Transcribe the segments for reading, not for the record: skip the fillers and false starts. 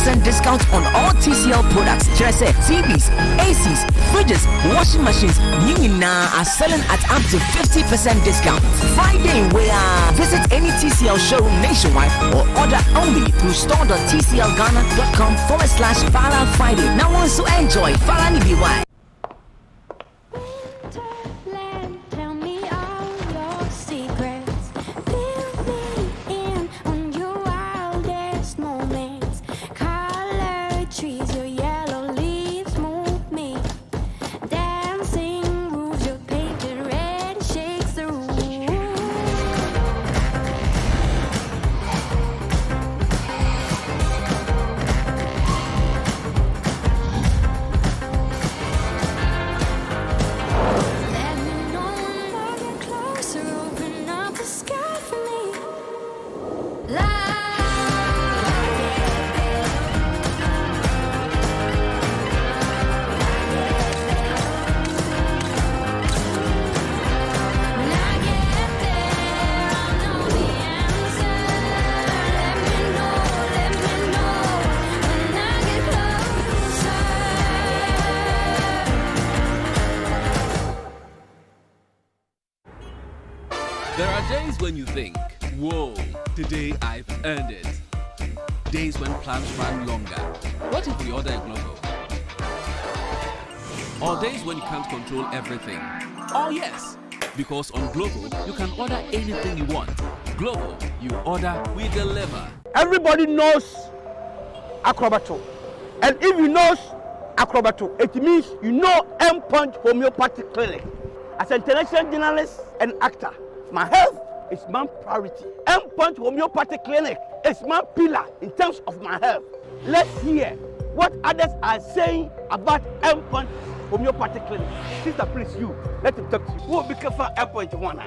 50% discount on all TCL products. Just say TVs, ACs, fridges, washing machines, Nina are selling at up to 50% discount. Friday, where visit any TCL showroom nationwide or order only through store.tclghana.com/Fala Friday. Now wants to enjoy Fala Nibiwai. There are days when you think, whoa, today I've earned it. Days when plans run longer. What if we order a Glovo? Or days when you can't control everything. Oh yes, because on Glovo, you can order anything you want. Glovo, you order, we deliver. Everybody knows Acrobato. And if you know Acrobato, it means you know M-Punch Homeopathic Clinic. As an international journalist and actor, my health is my priority. M-Punch Homeopathic Clinic is my pillar in terms of my health. Let's hear what others are saying about M-Punch Homeopathic Clinic. Sister, please, you, let him talk to you. Who will be careful M-Punch one?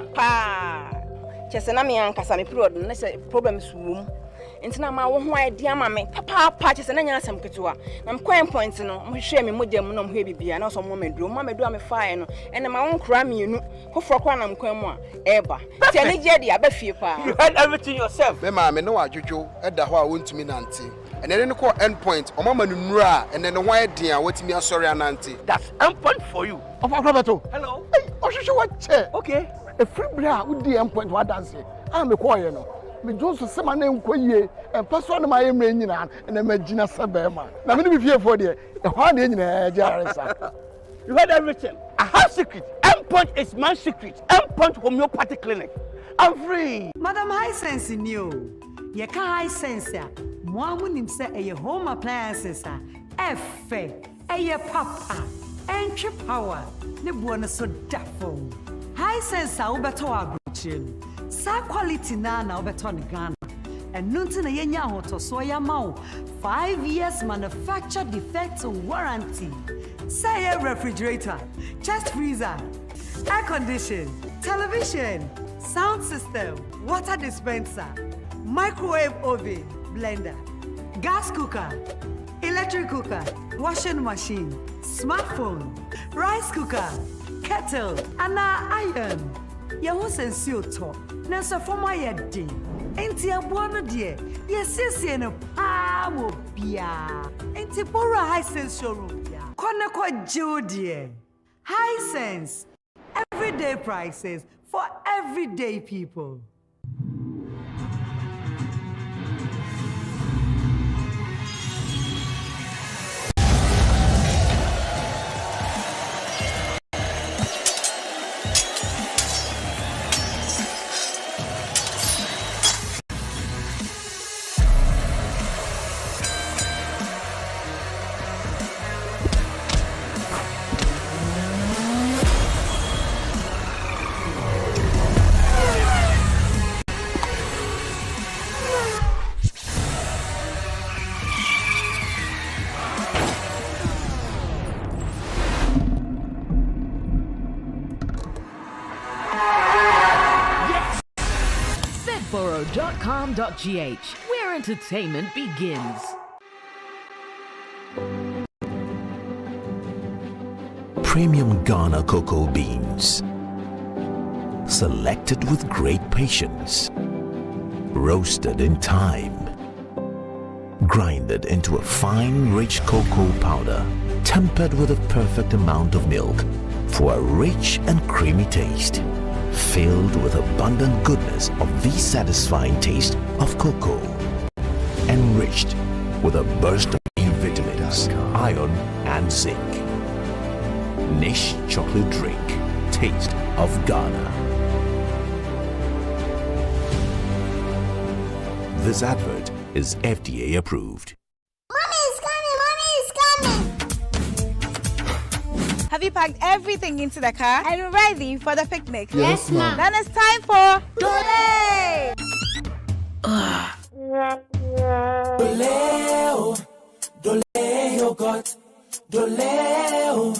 Chesenami and Kasami Pro, let's say problems room. Intina ma wo ho idea ma me papa chese na nya asem ketewa na me kwan point no mo hwe me modem no mo hwe bibia na so mo meduro me fire no ene ma won kra mienu foforo kwa na mkwan mu a eba ti ani je dia ba fie pa. You heard everything yourself. Me ma me no adwodwo eda ho a wontumi nante ene ne ko end point o mama nura ene ne ho eden a watimi asori anante. That's end point for you. Of Acrobato. Hello. Hey, ohwehwe what che. Okay. A free bra wo di end point wa dance. Me ko ye no. Me Jones sema na enkoyie empeso na maye mre nyina na magina sebema na me be fie for there e ho na nyina jaresa. You heard everything. I have secret. M-Punch is my secret. M-Punch Homeopathic Clinic. I'm free. Madam High Sense in you. Ye ka high sense ya. Mo amunim se eye home appliances a efe eye papa entry power ne buo no so dafo. High sense a wo beto agrochim. Sa quality na obeton Ghana. And nunti na yenya hoto so ya mau 5 years manufacture defect warranty. Say a refrigerator, chest freezer, air condition, television, sound system, water dispenser, microwave oven, blender, gas cooker, electric cooker, washing machine, smartphone, rice cooker, kettle, and iron. Yaho sensio to na so for my yedi enti abo no de yesiesie no pa mo bia enti bora high sense showroom bia kone ko jode high sense everyday prices for everyday people. Borough.com.gh, where entertainment begins. Premium Ghana cocoa beans, selected with great patience, roasted in time, grinded into a fine, rich cocoa powder, tempered with a perfect amount of milk for a rich and creamy taste, filled with abundant goodness of the satisfying taste of cocoa, enriched with a burst of new vitamins, iron and zinc. Niche chocolate drink, taste of Ghana. This advert is FDA approved. Have you packed everything into the car and ready for the picnic? Yes, ma'am. Then it's time for Dole! Dole yogurt, Dole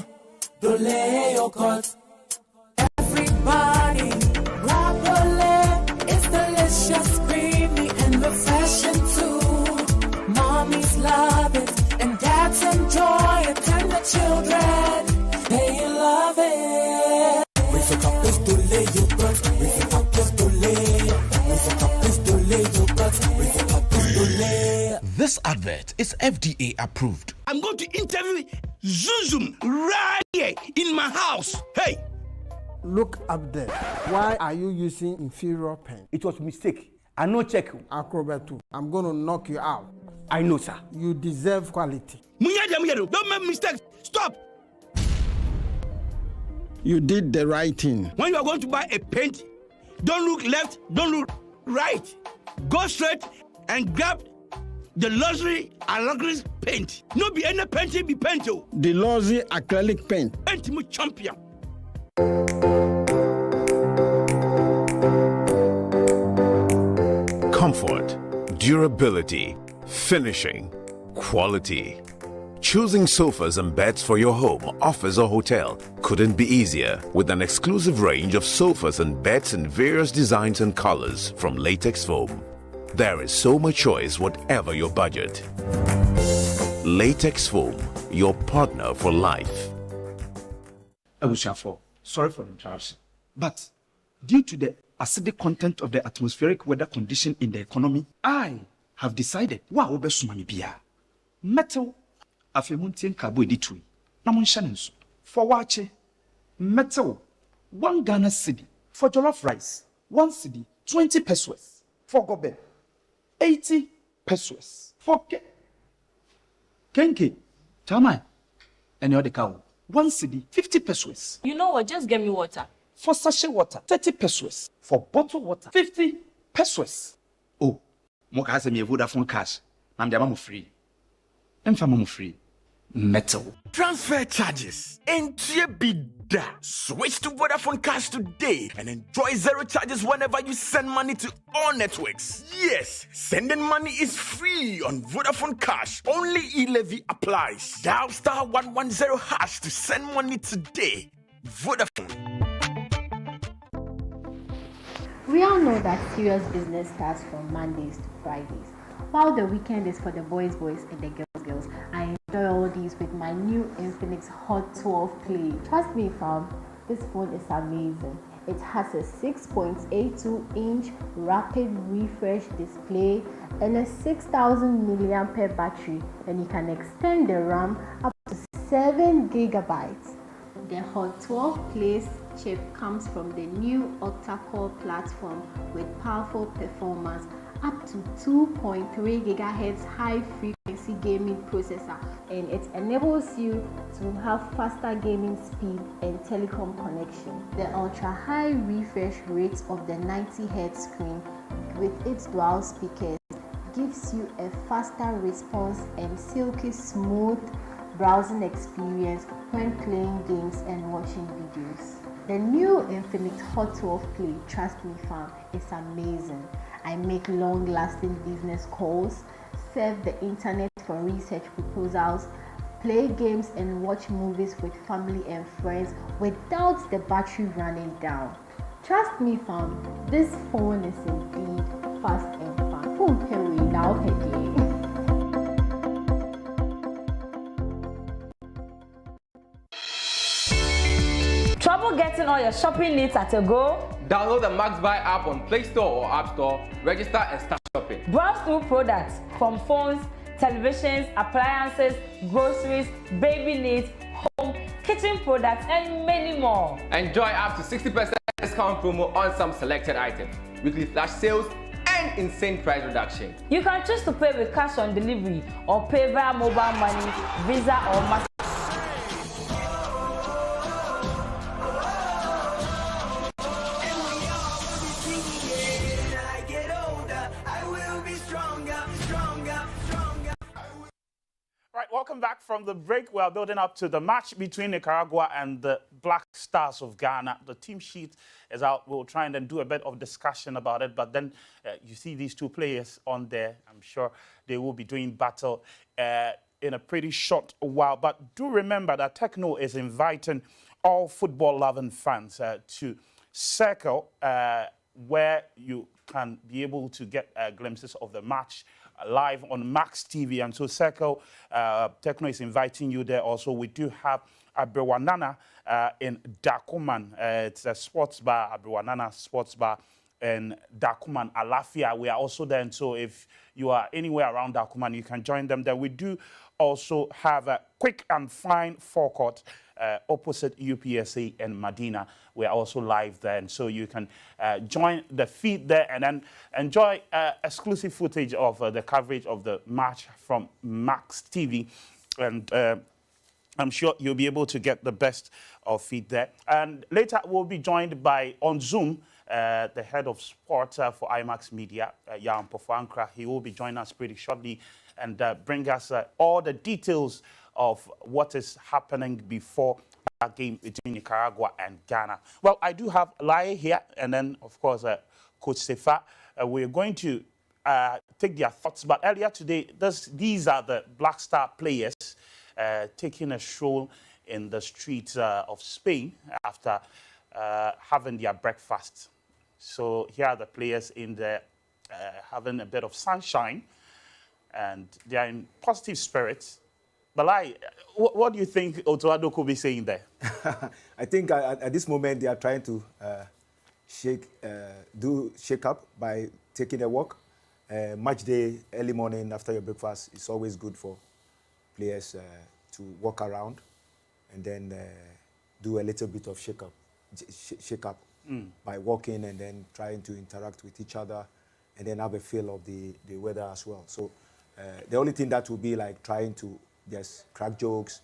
yogurt. Everybody, grab Dole. It's delicious, creamy, and refreshing too. Mommies love it, and dads enjoy it, and the children, they love it. With a cup is Dole yogurt, with a cup is Dole, with a cup is Dole yogurt, with a cup is Dole. This advert is FDA approved. I'm going to interview Zuzum right here in my house. Hey! Look up there. Why are you using inferior pen? It was a mistake. I no check. Acrobat 2. I'm going to knock you out. I know, sir. You deserve quality. Don't make mistakes. Stop. You did the right thing. When you are going to buy a paint, don't look left, don't look right. Go straight and grab the luxury acrylic paint. No be any paint, be paint. The luxury acrylic paint. Paint me champion. Comfort, durability, finishing, quality. Choosing sofas and beds for your home, office or hotel couldn't be easier with an exclusive range of sofas and beds in various designs and colors from Latex Foam. There is so much choice whatever your budget. Latex Foam, your partner for life. Abushafo, sorry for the interruption, but due to the acidic content of the atmospheric weather condition in the economy, I have decided metal afemuntin kabo editui na monshanenso for wache metal 1 Ghana cedi for jollof rice 1 cedi 20 pesos for gobe 80 pesos for kenke tamai any other cow 1 cedi 50 pesos. You know what, just get me water. For sachet water 30 pesos. For bottled water 50 pesos. Oh, moka has me Vodafone cash. I'm the free. I'm free. Metal. Transfer charges. Bida. Switch to Vodafone Cash today and enjoy zero charges whenever you send money to all networks. Yes, sending money is free on Vodafone Cash. Only e-levy applies. Dial *110# to send money today. Vodafone. We all know that serious business starts from Mondays to Fridays, while the weekend is for the boys and the girls. I enjoy all these with my new Infinix Hot 12 Play. Trust me, fam, this phone is amazing. It has a 6.82-inch rapid refresh display and a 6,000 mAh battery, and you can extend the RAM up to 7 GB. The Hot 12 Play's chip comes from the new octa-core platform with powerful performance, up to 2.3 GHz high-frequency gaming processor, and it enables you to have faster gaming speed and telecom connection. The ultra-high refresh rate of the 90 Hz screen with its dual speakers gives you a faster response and silky smooth browsing experience when playing games and watching videos. The new Infinix Hot 12 Play, trust me fam, is amazing. I make long-lasting business calls, surf the internet for research proposals, play games and watch movies with family and friends without the battery running down. Trust me fam, this phone is indeed fast and fun. Trouble getting all your shopping needs at a go? Download the Max Buy app on Play Store or App Store, register and start shopping. Browse through products from phones, televisions, appliances, groceries, baby needs, home, kitchen products, and many more. Enjoy up to 60% discount promo on some selected items, weekly flash sales, and insane price reduction. You can choose to pay with cash on delivery or pay via mobile money, Visa or Master. Right, welcome back from the break. We are building up to the match between Nicaragua and the Black Stars of Ghana. The team sheet is out. We'll try and then do a bit of discussion about it. But then you see these two players on there. I'm sure they will be doing battle in a pretty short while. But do remember that Techno is inviting all football-loving fans to Circle, where you can be able to get glimpses of the match live on Max TV. And so Circle, Techno is inviting you there also. We do have Abrewanana in Dakuman. It's a sports bar, Abrewanana Sports Bar in Dakuman, Alafia. We are also there. And so if you are anywhere around Dakuman, you can join them there. We do also have a quick and fine forecourt opposite UPSA and Medina. We are also live there, and so you can join the feed there and then enjoy exclusive footage of the coverage of the match from Max TV. And I'm sure you'll be able to get the best of feed there. And later we'll be joined by, on Zoom, the head of sport for IMAX Media, Jan Pofankra. He will be joining us pretty shortly and bring us all the details of what is happening before that game between Nicaragua and Ghana. Well, I do have Lai here, and then, of course, Coach Sefa. We're going to take their thoughts. But earlier today, these are the Black Star players taking a stroll in the streets of Spain after having their breakfast. So here are the players in there having a bit of sunshine, and they are in positive spirits. Balai, what do you think Otoado could be saying there? I think at this moment they are trying to shake up by taking a walk. Match day, early morning after your breakfast, it's always good for players to walk around and then do a little bit of shake up by walking and then trying to interact with each other and then have a feel of the weather as well. So the only thing that will be like trying to just crack jokes,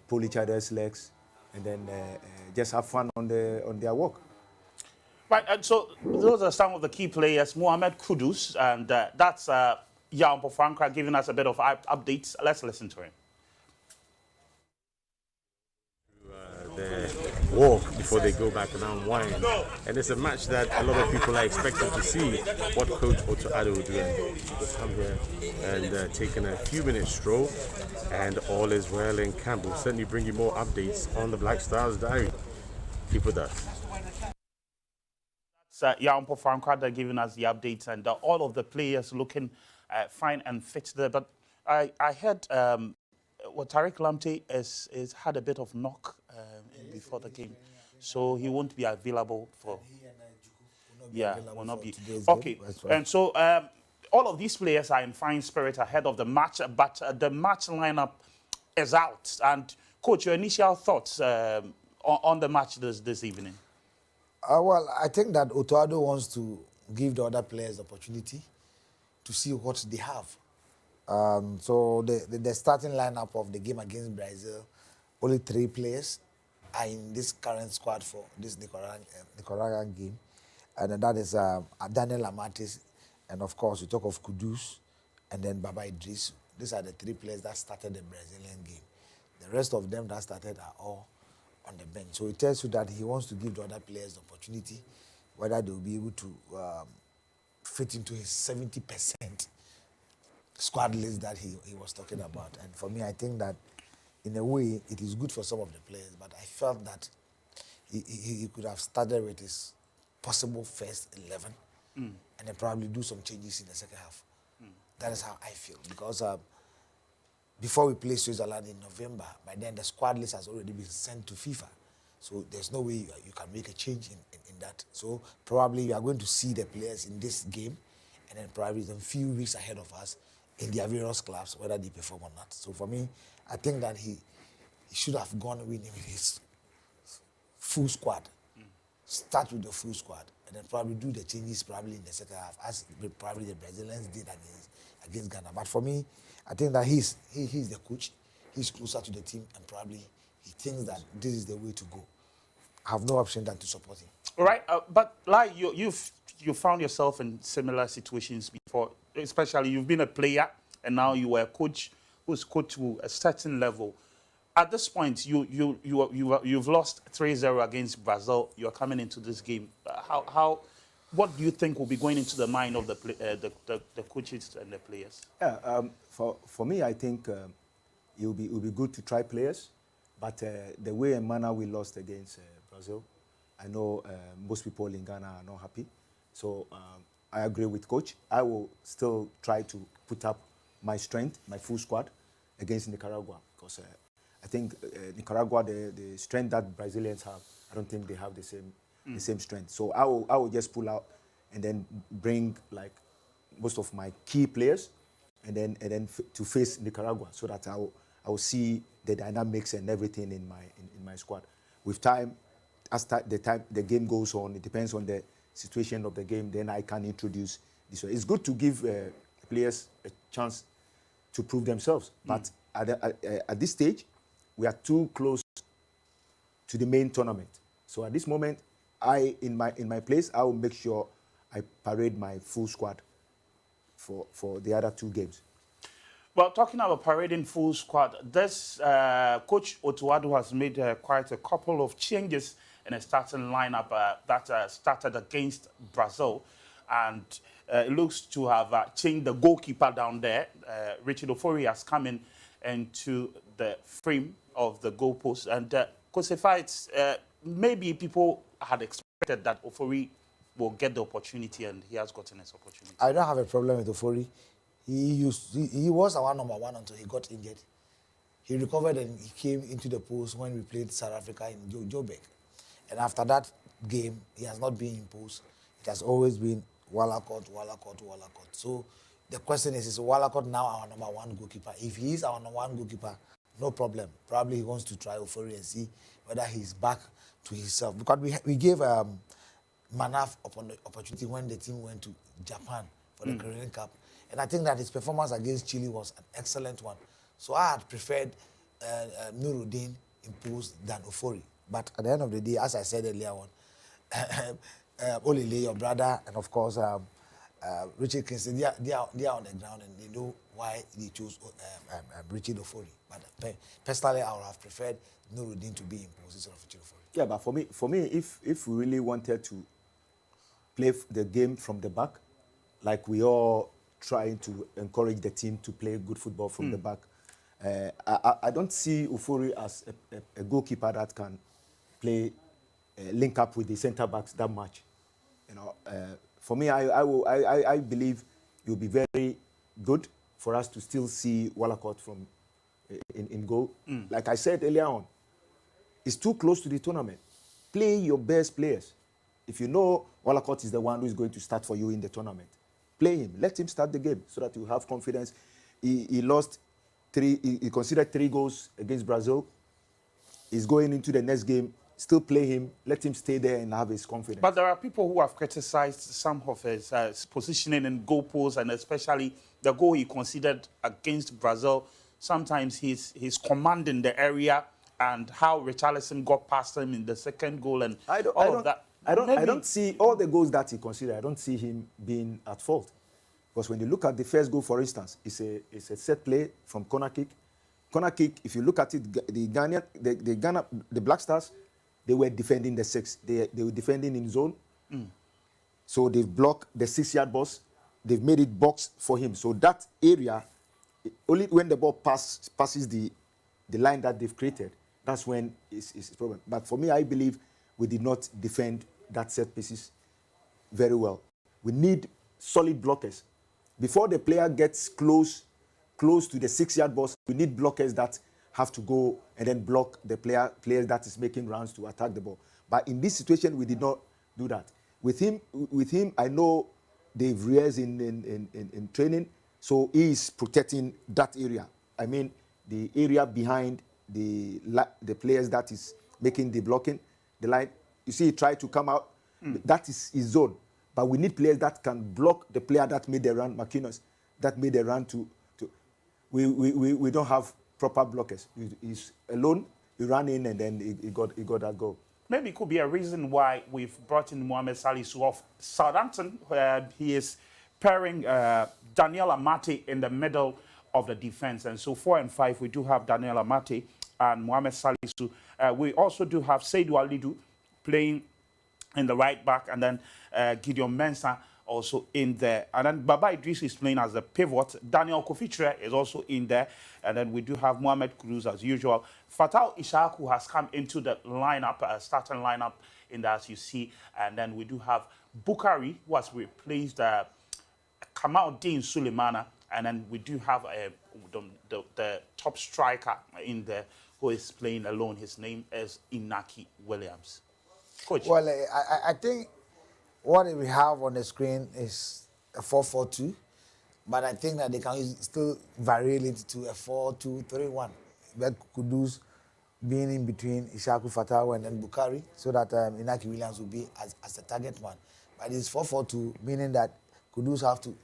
pull each other's legs, and then just have fun on their walk. Right, and so those are some of the key players. Mohamed Kudus, and that's Jan Pofankra giving us a bit of updates. Let's listen to him. The walk before they go back and unwind. And it's a match that a lot of people are expecting to see what Coach Otoado will do. And people come here and taking a few minutes stroll, and all is well in camp. We'll certainly bring you more updates on the Black Stars Diary. Keep with us. That's Jan Pofankra giving us the updates, and all of the players looking fine and fit there. But I heard Tariq Lamptey is had a bit of knock before the game, so he won't be available for. Will not be. Okay, and so all of these players are in fine spirit ahead of the match, but the match lineup is out. And Coach, your initial thoughts on the match this evening? Well, I think that Otoado wants to give the other players the opportunity to see what they have. So the starting lineup of the game against Brazil, only 3 players are in this current squad for this Nicaraguan game. And that is Daniel Amatis, and of course we talk of Kudus, and then Baba Idris. These are the 3 players that started the Brazilian game. The rest of them that started are all on the bench. So it tells you that he wants to give the other players the opportunity, whether they will be able to fit into his 70% squad list that he was talking about. And for me, I think that in a way it is good for some of the players, but I felt that he could have started with his possible first 11 and then probably do some changes in the second half. That is how I feel, because before we play Switzerland in November, by then the squad list has already been sent to FIFA. So there's no way you can make a change in that. So probably you are going to see the players in this game, and then probably in a few weeks ahead of us in their various clubs, whether they perform or not. So for me, I think that he should have gone with his full squad. Start with the full squad and then probably do the changes probably in the second half, as probably the Brazilians did against Ghana. But for me, I think that he's the coach. He's closer to the team, and probably he thinks that this is the way to go. I have no option than to support him. All right, but like you found yourself in similar situations before, especially you've been a player and now you were a coach who's coached to a certain level. At this point, you've lost 3-0 against Brazil. You're coming into this game. What do you think will be going into the mind of the coaches and the players? Yeah, for me, I think it will be good to try players, but the way and manner we lost against Brazil, I know most people in Ghana are not happy. So I agree with coach. I will still try to put up my strength, my full squad against Nicaragua, because I think Nicaragua, the strength that Brazilians have, I don't think they have the same strength. So I will just pull out and then bring like most of my key players, and then to face Nicaragua, so that I will see the dynamics and everything in my squad. With time, as the game goes on, it depends on the situation of the game. Then I can introduce this way. It's good to give players a chance to prove themselves, but at this stage, we are too close to the main tournament. So at this moment, in my place, I will make sure I parade my full squad for the other two games. Well, talking about parading full squad, this Coach Otuado has made quite a couple of changes in a starting lineup that started against Brazil, and it looks to have changed the goalkeeper down there. Richard Ofori has come into the frame of the goalpost, and because maybe people had expected that Ofori will get the opportunity, and he has gotten his opportunity. I don't have a problem with Ofori. He was our number one until he got injured. He recovered and he came into the post when we played South Africa in Joburg. And after that game, he has not been imposed. It has always been Wallacott. So the question is Wallacott now our number one goalkeeper? If he is our number one goalkeeper, no problem. Probably he wants to try Ofori and see whether he's back to himself. Because we gave Manaf the opportunity when the team went to Japan for the Caribbean Cup. And I think that his performance against Chile was an excellent one. So I had preferred Nuruddin imposed than Ofori. But at the end of the day, as I said earlier on, Olile, your brother, and of course Richard Kingston, they are on the ground and they know why they chose Richard Ofori. But personally, I would have preferred Nuruddin to be imposed instead of Richard Ofori. Yeah, but for me, if we really wanted to play the game from the back, like we all trying to encourage the team to play good football from the back, I don't see Ofori as a goalkeeper that can play link up with the centre backs that much. You know, for me, I believe it will be very good for us to still see Wallacott from in goal. Like I said earlier on, it's too close to the tournament. Play your best players. If you know Wallacott is the one who is going to start for you in the tournament, play him. Let him start the game so that you have confidence. He lost three. He considered 3 goals against Brazil. He's going into the next game. Still play him. Let him stay there and have his confidence. But there are people who have criticized some of his positioning in goal posts, and especially the goal he considered against Brazil. Sometimes he's commanding the area, and how Richarlison got past him in the second goal, and I don't see all the goals that he considered. I don't see him being at fault, because when you look at the first goal, for instance, it's a set play from corner kick. Corner kick. If you look at it, the Black Stars, they were defending the 6. They were defending in zone. So they've blocked the 6-yard box. They've made it box for him. So that area, only when the ball passes the line that they've created, that's when it's a problem. But for me, I believe we did not defend that set pieces very well. We need solid blockers. Before the player gets close to the 6-yard box, we need blockers that have to go and then block the player that is making runs to attack the ball. But in this situation, we did not do that. With him, I know they've rehearsed in training So he is protecting that area. I mean, the area behind the players that is making the blocking, the line. You see, he tried to come out. That is his zone. But we need players that can block the player that made the run, Marquinhos, that made the run to. We don't have proper blockers. He's alone. He ran in and then he got that goal. Maybe it could be a reason why we've brought in Mohamed Salisu of Southampton. He is pairing Daniel Amate in the middle of the defense. And so 4 and 5, we do have Daniel Amate and Mohamed Salisu. We also do have Seydou Alidou playing in the right back, and then Gideon Mensah also in there. And then Baba Idris is playing as the pivot. Daniel Kofitre is also in there. And then we do have Mohamed Kudus as usual. Fatal Ishaku has come into the lineup, starting lineup in there, as you see. And then we do have Bukari, who has replaced Kamaldeen Sulemana. And then we do have the top striker in there who is playing alone. His name is Inaki Williams. Coach. Well, I think what we have on the screen is a 4-4-2, but I think that they can still vary it to a 4-2-3-1. That Kudus being in between Ishaku Fatawu and then Bukari, so that Inaki Williams will be as the target man. But it's 4-4-2, meaning that Kudus have to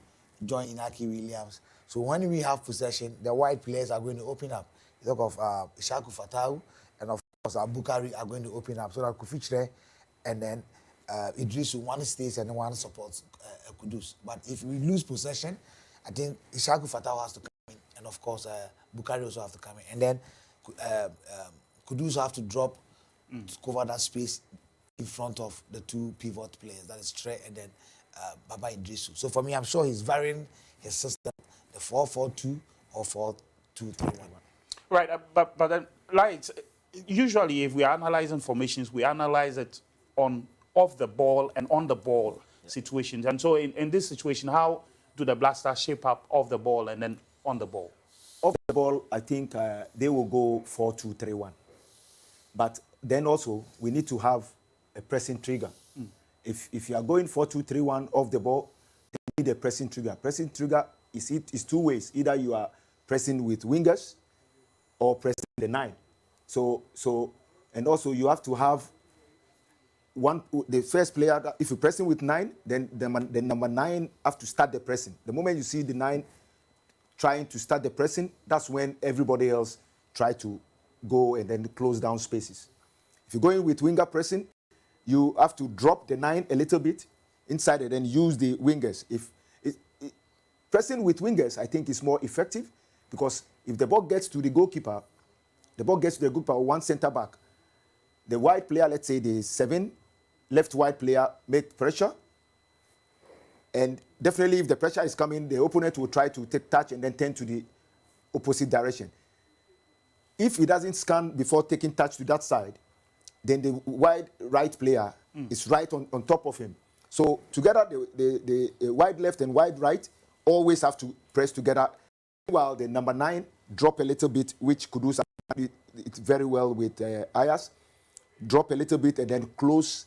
join Inaki Williams. So when we have possession, the wide players are going to open up. You talk of Ishaku Fatawu, and of course Bukari are going to open up, so that Kofitre and then Idrisu, one stays and one supports Kudus. But if we lose possession, I think Ishaku Fatawu has to come in, and of course Bukari also have to come in, and then Kudus have to drop to cover that space in front of the two pivot players, that is Tre and then Baba Idrisu. So for me, I'm sure he's varying his system, the 4-4-2 or 4-2-3-1. Right, but then, like, usually if we are analyzing formations, we analyze it on off the ball and on the ball situations. And so in this situation, how do the Black Stars shape up off the ball and then on the ball? Off the ball, I think they will go 4-2-3-1. But then also, we need to have a pressing trigger. If you are going 4-2-3-1 off the ball, you need a pressing trigger. Pressing trigger is two ways. Either you are pressing with wingers or pressing the 9. So and also you have to have the first player. If you're pressing with 9, then the number 9 have to start the pressing. The moment you see the 9 trying to start the pressing, that's when everybody else try to go and then close down spaces. If you're going with winger pressing, you have to drop the 9 a little bit inside and then use the wingers. Pressing with wingers, I think, is more effective, because if the ball gets to the goalkeeper, or one center back, the wide player, let's say the 7 left wide player, make pressure. And definitely if the pressure is coming, the opponent will try to take touch and then turn to the opposite direction. If he doesn't scan before taking touch to that side, then the wide right player is right on top of him. So together, the wide left and wide right always have to press together, while the number 9 drop a little bit, which Kudus did it very well with Ayas. Drop a little bit and then close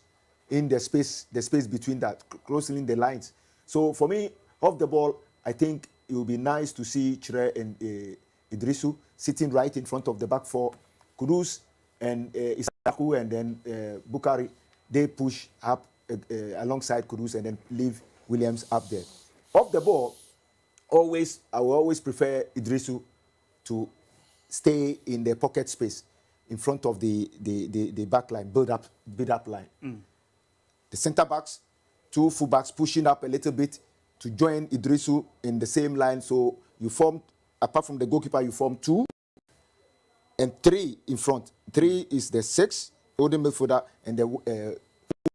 in the space between that, closing in the lines. So for me, off the ball, I think it would be nice to see Chire and Idrisu sitting right in front of the back four. Kudus and Isaku and then Bukari, they push up alongside Kudus and then leave Williams up there. Off the ball, I will always prefer Idrisu to stay in the pocket space in front of the back line, build up line. The center backs, 2 full backs pushing up a little bit to join Idrisu in the same line. So you form, apart from the goalkeeper, you form 2 and 3 in front. 3 is the 6 holding midfielder, and the full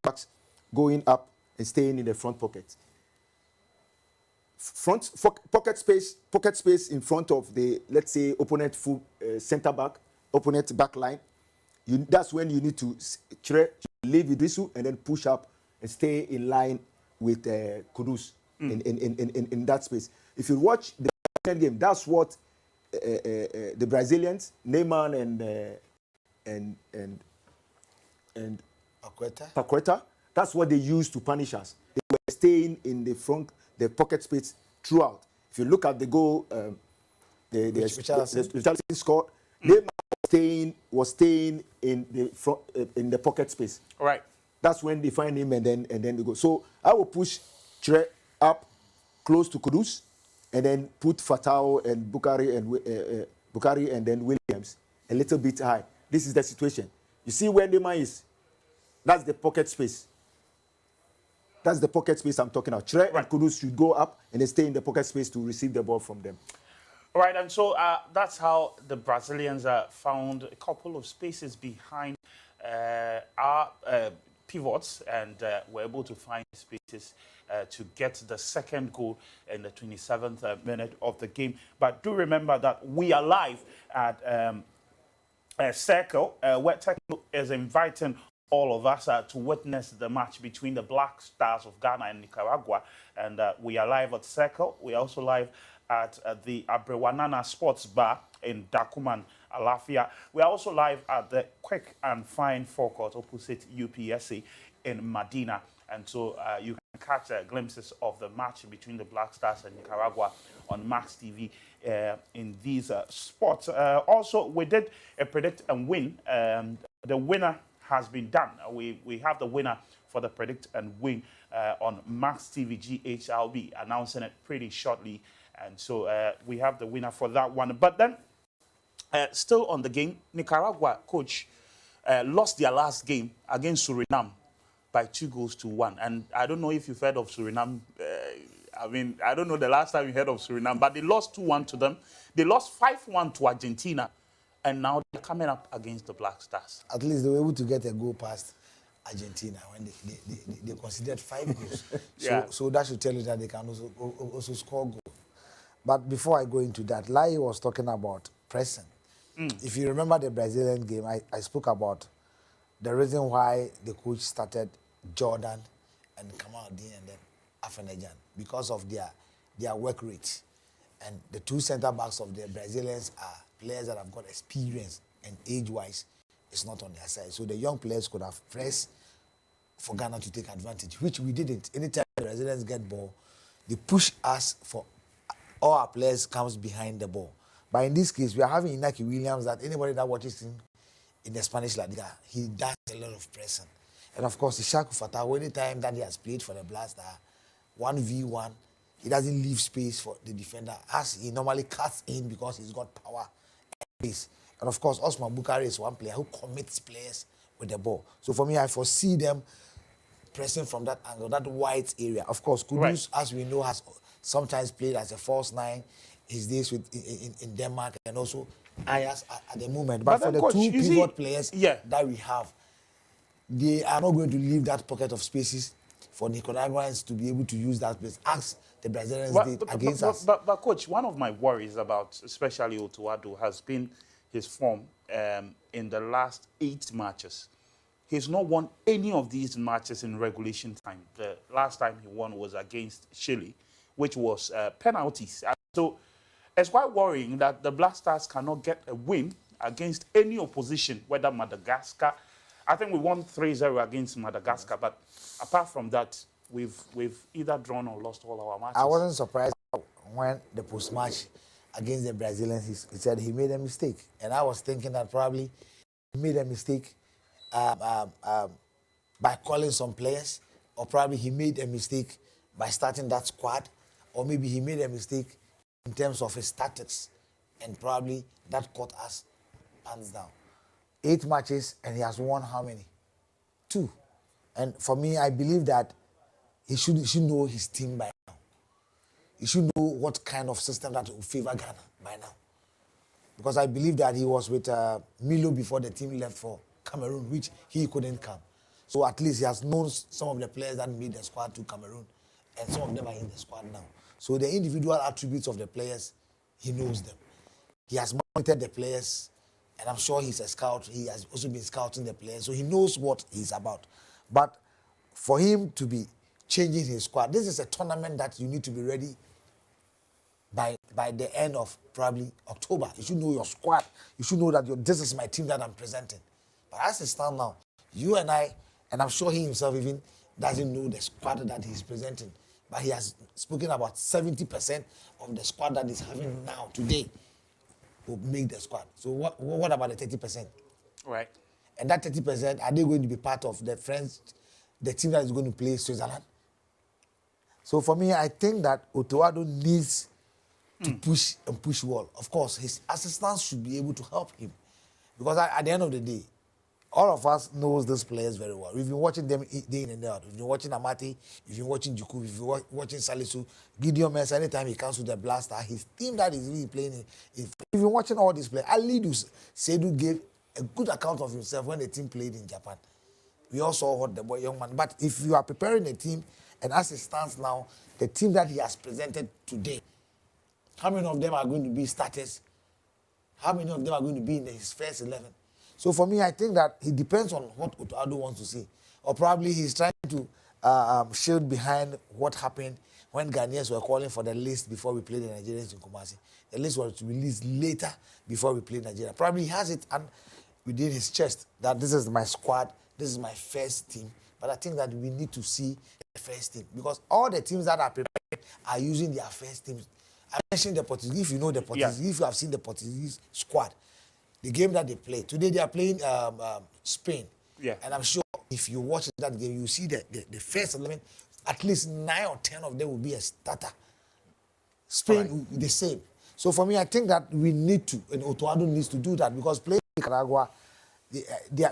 backs going up and staying in the front pocket. Pocket space in front of the, let's say, opponent full center back, opponent back line. That's when you need to leave Idrisu and then push up and stay in line with Kudus in that space. If you watch the game, that's what the Brazilians, Neymar and Paqueta, that's what they used to punish us. They were staying in the front, the pocket space throughout. If you look at the goal, the Richarlison scored, Neymar was staying in the front, in the pocket space. Right. That's when they find him and then they go. So I will push Tre up close to Kudus and then put Fatao and Bukari and then Williams a little bit high. This is the situation. You see where Neymar is? That's the pocket space. That's the pocket space I'm talking about. Tre and Kudus should go up and they stay in the pocket space to receive the ball from them. All right, and so that's how the Brazilians found a couple of spaces behind our pivots and were able to find spaces to get the second goal in the 27th minute of the game. But do remember that we are live at Circle, where Techno is inviting all of us to witness the match between the Black Stars of Ghana and Nicaragua. And we are live at Circle. We are also live at the Abrewanana Sports Bar in Dakuman, Alafia. We are also live at the Quick and Fine Forecourt opposite UPSA in Medina. And so you can catch glimpses of the match between the Black Stars and Nicaragua on Max TV in these spots. Also, we did predict and win. The winner has been done. We have the winner for the predict and win on Max TV GH. I'll be announcing it pretty shortly. And so we have the winner for that one. But then, still on the game, Nicaragua, coach, lost their last game against Suriname by 2-1. And I don't know if you've heard of Suriname. I mean, I don't know the last time you heard of Suriname, but they lost 2-1 to them. They lost 5-1 to Argentina. And now they're coming up against the Black Stars. At least they were able to get a goal past Argentina when they considered 5 goals. So that should tell you that they can also score goals. But before I go into that, Lai was talking about pressing. If you remember the Brazilian game, I spoke about the reason why the coach started Jordan and Kamaldeen and then Afenajan, because of their work rate. And the two center-backs of the Brazilians are players that have got experience, and age-wise, it's not on their side. So the young players could have pressed for Ghana to take advantage, which we didn't. Anytime the Brazilians get ball, they push us for all our players comes behind the ball. But in this case, we are having Inaki Williams that anybody that watches him in the Spanish La Liga, he does a lot of pressing. And of course, Ishaku Fatah, anytime that he has played for the Black Star, 1v1, he doesn't leave space for the defender, as he normally cuts in because he's got power and pace. And of course, Osman Bukari is one player who commits players with the ball. So for me, I foresee them pressing from that angle, that white area. Of course, Kudus, as we know, has sometimes played as a false nine his days in Denmark, and also Ayas at the moment. But for the coach, two pivot players that we have, they are not going to leave that pocket of spaces for Nicaraguans to be able to use that place as the Brazilians did against us. But coach, one of my worries about especially Otuado has been his form in the last 8 matches. He's not won any of these matches in regulation time. The last time he won was against Chile, which was penalties. So it's quite worrying that the Black Stars cannot get a win against any opposition, whether Madagascar. I think we won 3-0 against Madagascar, but apart from that, we've either drawn or lost all our matches. I wasn't surprised when the post-match against the Brazilians, he said he made a mistake. And I was thinking that probably he made a mistake by calling some players, or probably he made a mistake by starting that squad, or maybe he made a mistake in terms of his tactics, and probably that caught us hands down. 8 matches, and he has won how many? 2. And for me, I believe that he should know his team by now. He should know what kind of system that will favor Ghana by now. Because I believe that he was with Milo before the team left for Cameroon, which he couldn't come. So at least he has known some of the players that made the squad to Cameroon, and some of them are in the squad now. So the individual attributes of the players, he knows them. He has monitored the players, and I'm sure he's a scout. He has also been scouting the players, so he knows what he's about. But for him to be changing his squad, this is a tournament that you need to be ready by the end of probably October. You should know your squad. You should know that this is my team that I'm presenting. But as it stands now, you and I, and I'm sure he himself even doesn't know the squad that he's presenting. but he has spoken about 70% of the squad that is having now today will make the squad. So what about the 30%? Right. And that 30%, are they going to be part of the team that is going to play Switzerland? So for me, I think that Otoado needs to push well. Of course, his assistants should be able to help him. Because at the end of the day, all of us knows these players very well. We've been watching them day in and day out. We've been watching Amati, we've been watching Juku, we've been watching Salisu, Gideon Mensah. Anytime he comes with the blaster, his team that is really playing, we've been watching all these players. Alidu Seydou gave a good account of himself when the team played in Japan. We all saw what the young man. But if you are preparing a team, and as it stands now, the team that he has presented today, how many of them are going to be starters? How many of them are going to be in his first 11? So for me, I think that it depends on what Otoado wants to see. Or probably he's trying to shield behind what happened when Ghanaians were calling for the list before we played the Nigerians in Kumasi. The list was released later before we played Nigeria. Probably he has it within his chest that this is my squad, this is my first team. But I think that we need to see the first team because all the teams that are prepared are using their first teams. I mentioned the Portuguese. If you know the Portuguese, if you have seen the Portuguese squad, the game that they play today, they are playing Spain. Yeah. And I'm sure if you watch that game, you see the first 11, at least 9 or 10 of them will be a starter. Spain, the same. So for me, I think that we need to, and Otoado needs to do that because playing Nicaragua, they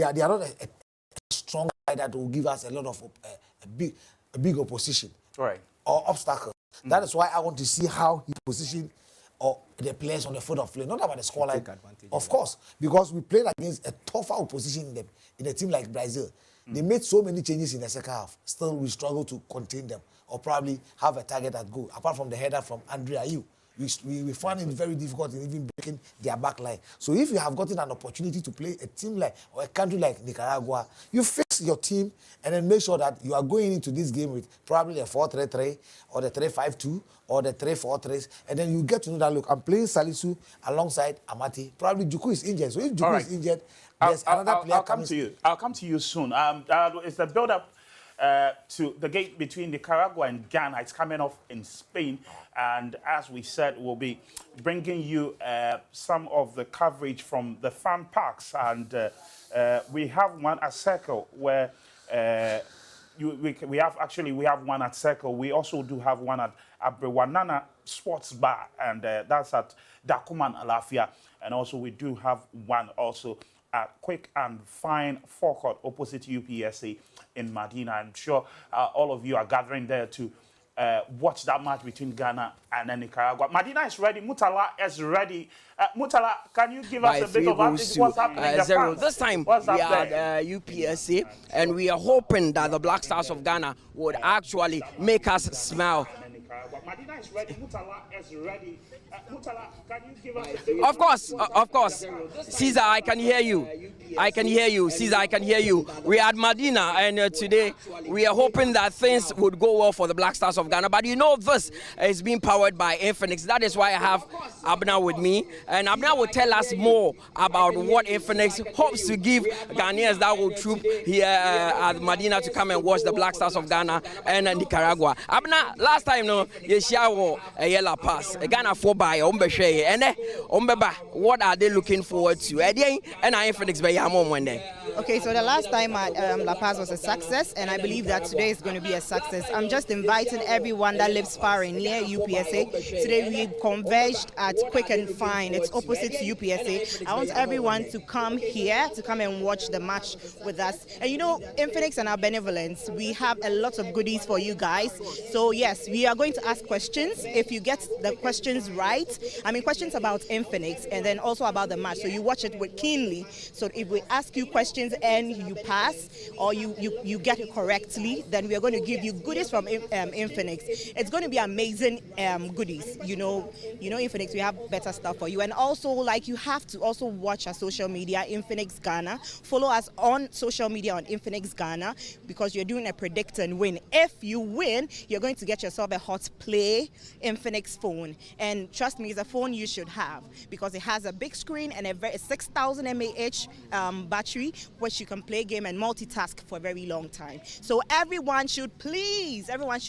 are not a strong side that will give us a lot of a big opposition or obstacles. That is why I want to see how he positioned the players on the field of play, not about the scoreline. Of course, because we played against a tougher opposition in a team like Brazil. They made so many changes in the second half. Still, we struggle to contain them or probably have a target at goal. Apart from the header from Andre Ayew, we find it very difficult in even breaking their back line. So if you have gotten an opportunity to play a team like or a country like Nicaragua, you fix your team and then make sure that you are going into this game with probably a 4-3-3 or the 3-5-2 or the 3-4-3, and then you get to know that, look, I'm playing Salisu alongside Amati. Probably Juku is injured. So if Juku is injured, there's another player coming. I'll come to you soon. It's the build-up to the game between Nicaragua and Ghana. It's coming off in Spain. And as we said, we'll be bringing you some of the coverage from the fan parks. And we have one at Circle where we have one at Circle. We also do have one at Abrewanana Sports Bar, and that's at Dakuman Alafia. And also we do have one also at Quick and Fine Forecourt opposite UPSA in Medina. I'm sure all of you are gathering there to watch that match between Ghana and Nicaragua. Medina is ready. Mutala is ready. Mutala, can you give us a bit of update? What's happening in the fans? This time we are at UPSA, and we are hoping that the Black Stars of Ghana would actually make us smile. Medina is ready. Mutala is ready. Mutala, can you give us a bit Of course. Caesar, I can hear you. Caesar, I can hear you. We are at Medina, and today we are hoping that things would go well for the Black Stars of Ghana. But you know, this is being powered by Infinix. That is why I have Abna with me, and Abna will tell us more about what Infinix hopes to give Ghanaians that will troop here at Medina to come and watch the Black Stars of Ghana and Nicaragua. Abna, last time, no, you share a yellow pass. Ghana 4 by Ombeshe, and what are they looking forward to? And Infinix by Yamon one day. Okay, so the last time at La Paz was a success, and I believe that today is going to be a success. I'm just inviting everyone that lives far and near UPSA. Today we converged at Quick and Fine. It's opposite to UPSA. I want everyone to come here, to come and watch the match with us. And you know, Infinix and our benevolence, we have a lot of goodies for you guys. So yes, we are going to ask questions. If you get the questions right, questions about Infinix and then also about the match. So you watch it keenly. So if we ask you questions and you pass or you get it correctly, then we are going to give you goodies from Infinix. It's going to be amazing goodies. You know Infinix, we have better stuff for you. And also, like, you have to also watch our social media, Infinix Ghana. Follow us on social media on Infinix Ghana, because you're doing a predict and win. If you win, you're going to get yourself a Hot Play Infinix phone. And trust me, it's a phone you should have because it has a big screen and a 6,000 mAh battery, which you can play game and multitask for a very long time. So everyone should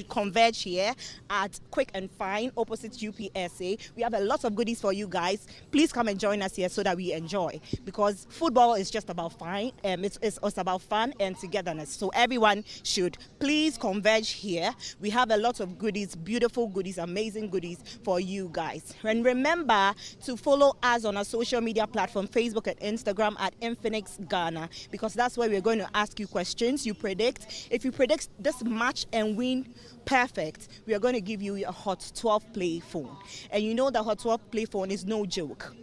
converge here at Quick and Fine opposite UPSA. We have a lot of goodies for you guys. Please come and join us here so that we enjoy, because football is just about fun. It's about fun and togetherness. So everyone should please converge here. We have a lot of goodies, beautiful goodies, amazing goodies for you guys. And remember to follow us on our social media platform, Facebook and Instagram at Infinix Ghana, because that's where we're going to ask you questions. You predict. If you predict this match and win perfect, we are going to give you a Hot 12 Play phone. And you know the Hot 12 Play phone is no joke,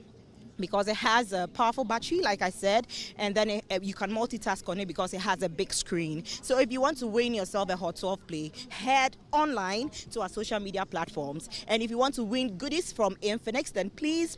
because it has a powerful battery, like I said, and then you can multitask on it because it has a big screen. So if you want to win yourself a Hot 12 Play, head online to our social media platforms. And if you want to win goodies from Infinix, then please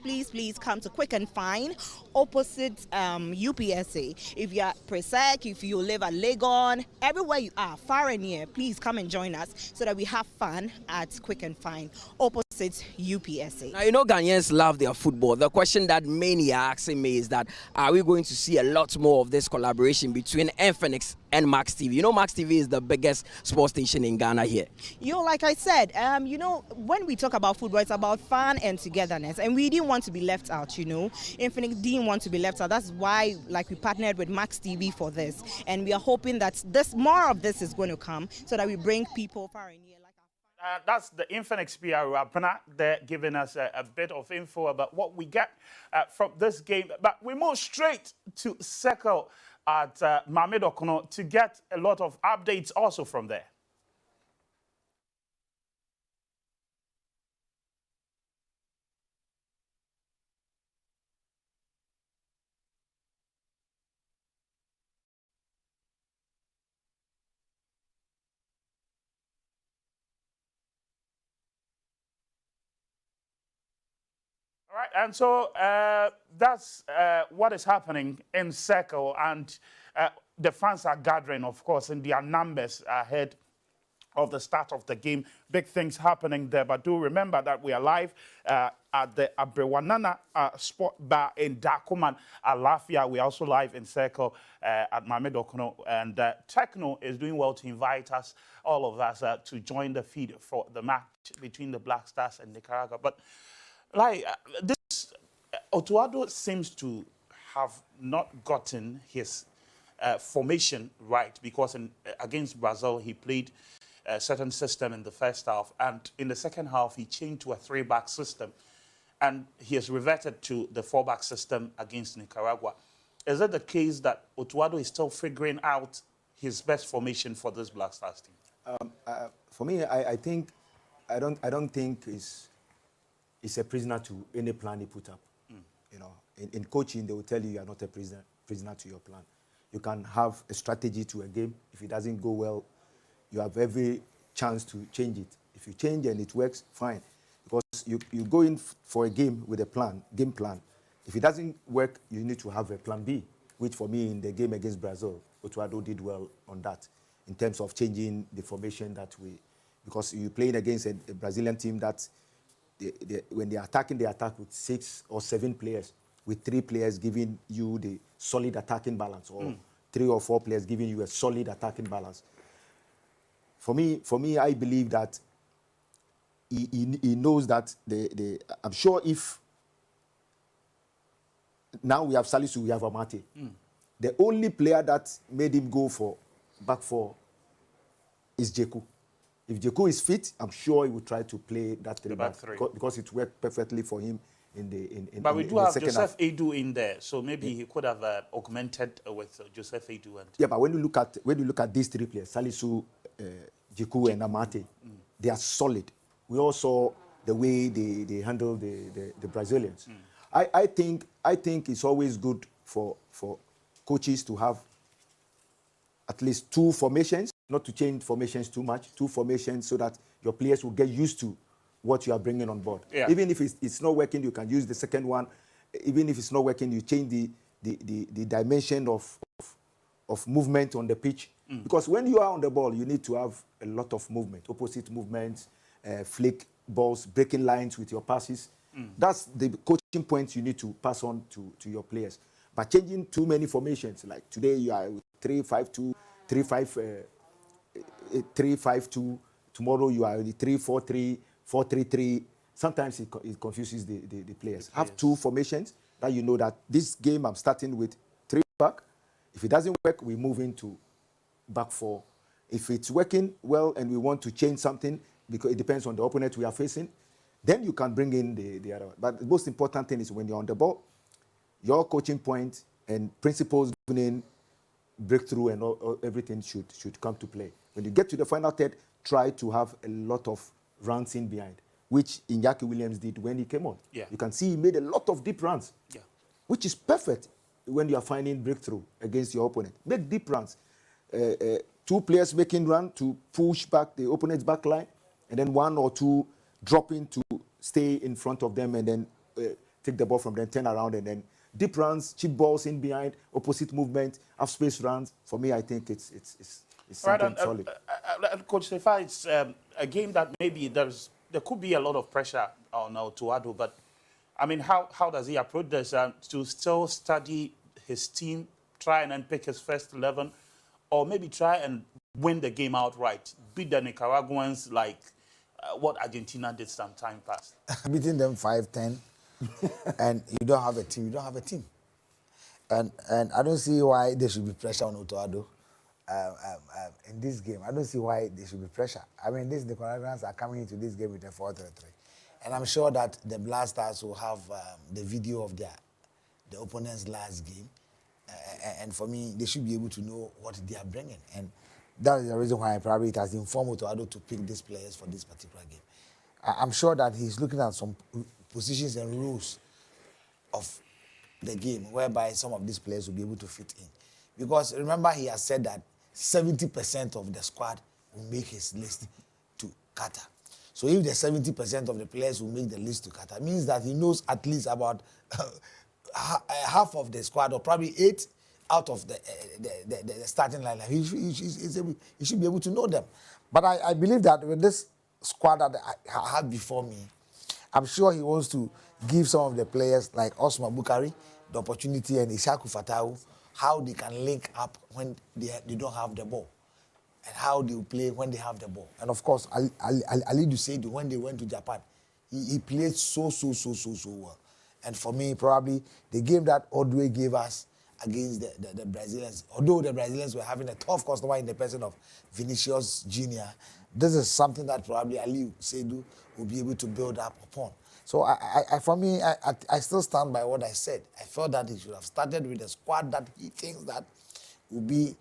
come to Quick and Fine opposite UPSA. If you are Presec, if you live at Legon, everywhere you are, far and near, please come and join us so that we have fun at Quick and Fine opposite UPSA. Now, you know, Ghanaians love their football. The question that many are asking me is that, are we going to see a lot more of this collaboration between Infinix and Max TV? You know, Max TV is the biggest sports station in Ghana here. You know, like I said, you know, when we talk about football, it's about fun and togetherness, and we didn't want to be left out, you know. Infinix didn't want to be left out. That's why, like, we partnered with Max TV for this, and we are hoping that more of this is going to come so that we bring people far and near. That's the Infinix PR Abna. They're giving us a bit of info about what we get from this game. But we move straight to Circle at Mamedokono to get a lot of updates also from there. All right, and so that's what is happening in Circle, and the fans are gathering, of course, in their numbers ahead of the start of the game. Big things happening there, but do remember that we are live at the Abrewanana Sport Bar in Dakuman, Alafia. We are also live in Circle at Mamedokono, and Techno is doing well to invite us, all of us, to join the feed for the match between the Black Stars and Nicaragua. But like this, Otuado seems to have not gotten his formation right, because against Brazil he played a certain system in the first half, and in the second half he changed to a 3-back system, and he has reverted to the 4-back system against Nicaragua. Is it the case that Otuado is still figuring out his best formation for this Black Stars team? For me, I don't think it's a prisoner to any plan he put up. You know, in coaching, they will tell you are not a prisoner to your plan. You can have a strategy to a game. If it doesn't go well, you have every chance to change it. If you change and it works, fine. Because you go in for a game with a game plan. If it doesn't work, you need to have a plan B, which for me in the game against Brazil, Otuado did well on that, in terms of changing the formation that way. Because you're playing against a Brazilian team that when they attack with 6 or 7 players, with 3 players giving you the solid attacking balance, or 3 or 4 players giving you a solid attacking balance. For me, I believe that he knows that I'm sure if now we have Salisu, we have Amate. The only player that made him go for back 4 is Jeku. If Jeku is fit, I'm sure he will try to play that 3-back because it worked perfectly for him in the But we do have Joseph half. Edu in there, so maybe he could have augmented with Joseph Edu. And yeah, but when you look at these 3 players, Salisu, Jeku, and Amate, they are solid. We all saw the way they handle the Brazilians. I think it's always good for coaches to have at least 2 formations, not to change formations too much, 2 formations so that your players will get used to what you are bringing on board. Yeah. Even if it's not working, you can use the second one. Even if it's not working, you change the dimension of movement on the pitch. Because when you are on the ball, you need to have a lot of movement, opposite movements, flick balls, breaking lines with your passes. That's the coaching points you need to pass on to your players. But changing too many formations, like today you are 3-5-2, 3-5-2. Tomorrow you are 3-4-3, 4-3-3. Sometimes it confuses the players. Have two formations that you know that this game I'm starting with 3 back. If it doesn't work, we move into back 4. If it's working well and we want to change something, because it depends on the opponent we are facing, then you can bring in the other one. But the most important thing is when you're on the ball, your coaching point and principles governing breakthrough and everything should come to play. When you get to the final third, try to have a lot of runs in behind, which Iñaki Williams did when he came on. Yeah. You can see he made a lot of deep runs, which is perfect when you are finding breakthrough against your opponent. Make deep runs. 2 players making run to push back the opponent's back line, and then 1 or 2 dropping to stay in front of them and then take the ball from them, turn around, and then deep runs, chip balls in behind, opposite movement, half space runs. For me, I think it's something solid. Coach Sefa, it's a game that maybe there could be a lot of pressure on Otuado, but I mean, how does he approach this? To still study his team, try and then pick his first 11, or maybe try and win the game outright, beat the Nicaraguans like what Argentina did some time past. Beating them 5-10, and you don't have a team. You don't have a team, and I don't see why there should be pressure on Otuado in this game. I don't see why there should be pressure. I mean, these Nicaraguans are coming into this game with a 4-3-3, and I'm sure that the Black Stars will have the video of the opponent's last game, and for me, they should be able to know what they are bringing, and that is the reason why probably it has informed Otuado to pick these players for this particular game. I'm sure that he's looking at some positions and rules of the game whereby some of these players will be able to fit in. Because remember, he has said that 70% of the squad will make his list to Qatar. So if the 70% of the players will make the list to Qatar, means that he knows at least about half of the squad, or probably 8 out of the starting lineup. He should be able to know them. But I believe that with this squad that I had before me, I'm sure he wants to give some of the players like Osman Bukari the opportunity, and Ishaku Fatawu, how they can link up when they don't have the ball, and how they will play when they have the ball. And of course, Ali Duseidu, when they went to Japan, he played so well. And for me, probably the game that Odwe gave us against the Brazilians, although the Brazilians were having a tough customer in the person of Vinicius Jr., this is something that probably Ali Duseidu will be able to build up upon. So for me, I still stand by what I said. I felt that he should have started with a squad that he thinks that will be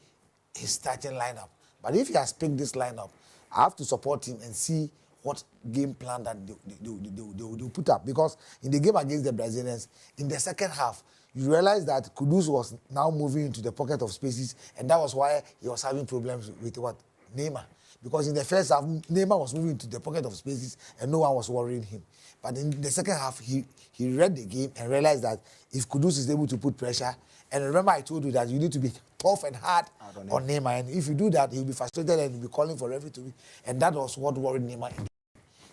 his starting lineup. But if he has picked this lineup, I have to support him and see what game plan that they put up. Because in the game against the Brazilians, in the second half, you realize that Kudus was now moving into the pocket of spaces, and that was why he was having problems with what? Neymar. Because in the first half, Neymar was moving into the pocket of spaces and no one was worrying him. But in the second half, he read the game and realized that if Kudus is able to put pressure, and remember I told you that you need to be tough and hard on Neymar, and if you do that, he'll be frustrated and he'll be calling for referee to be, and that was what worried Neymar.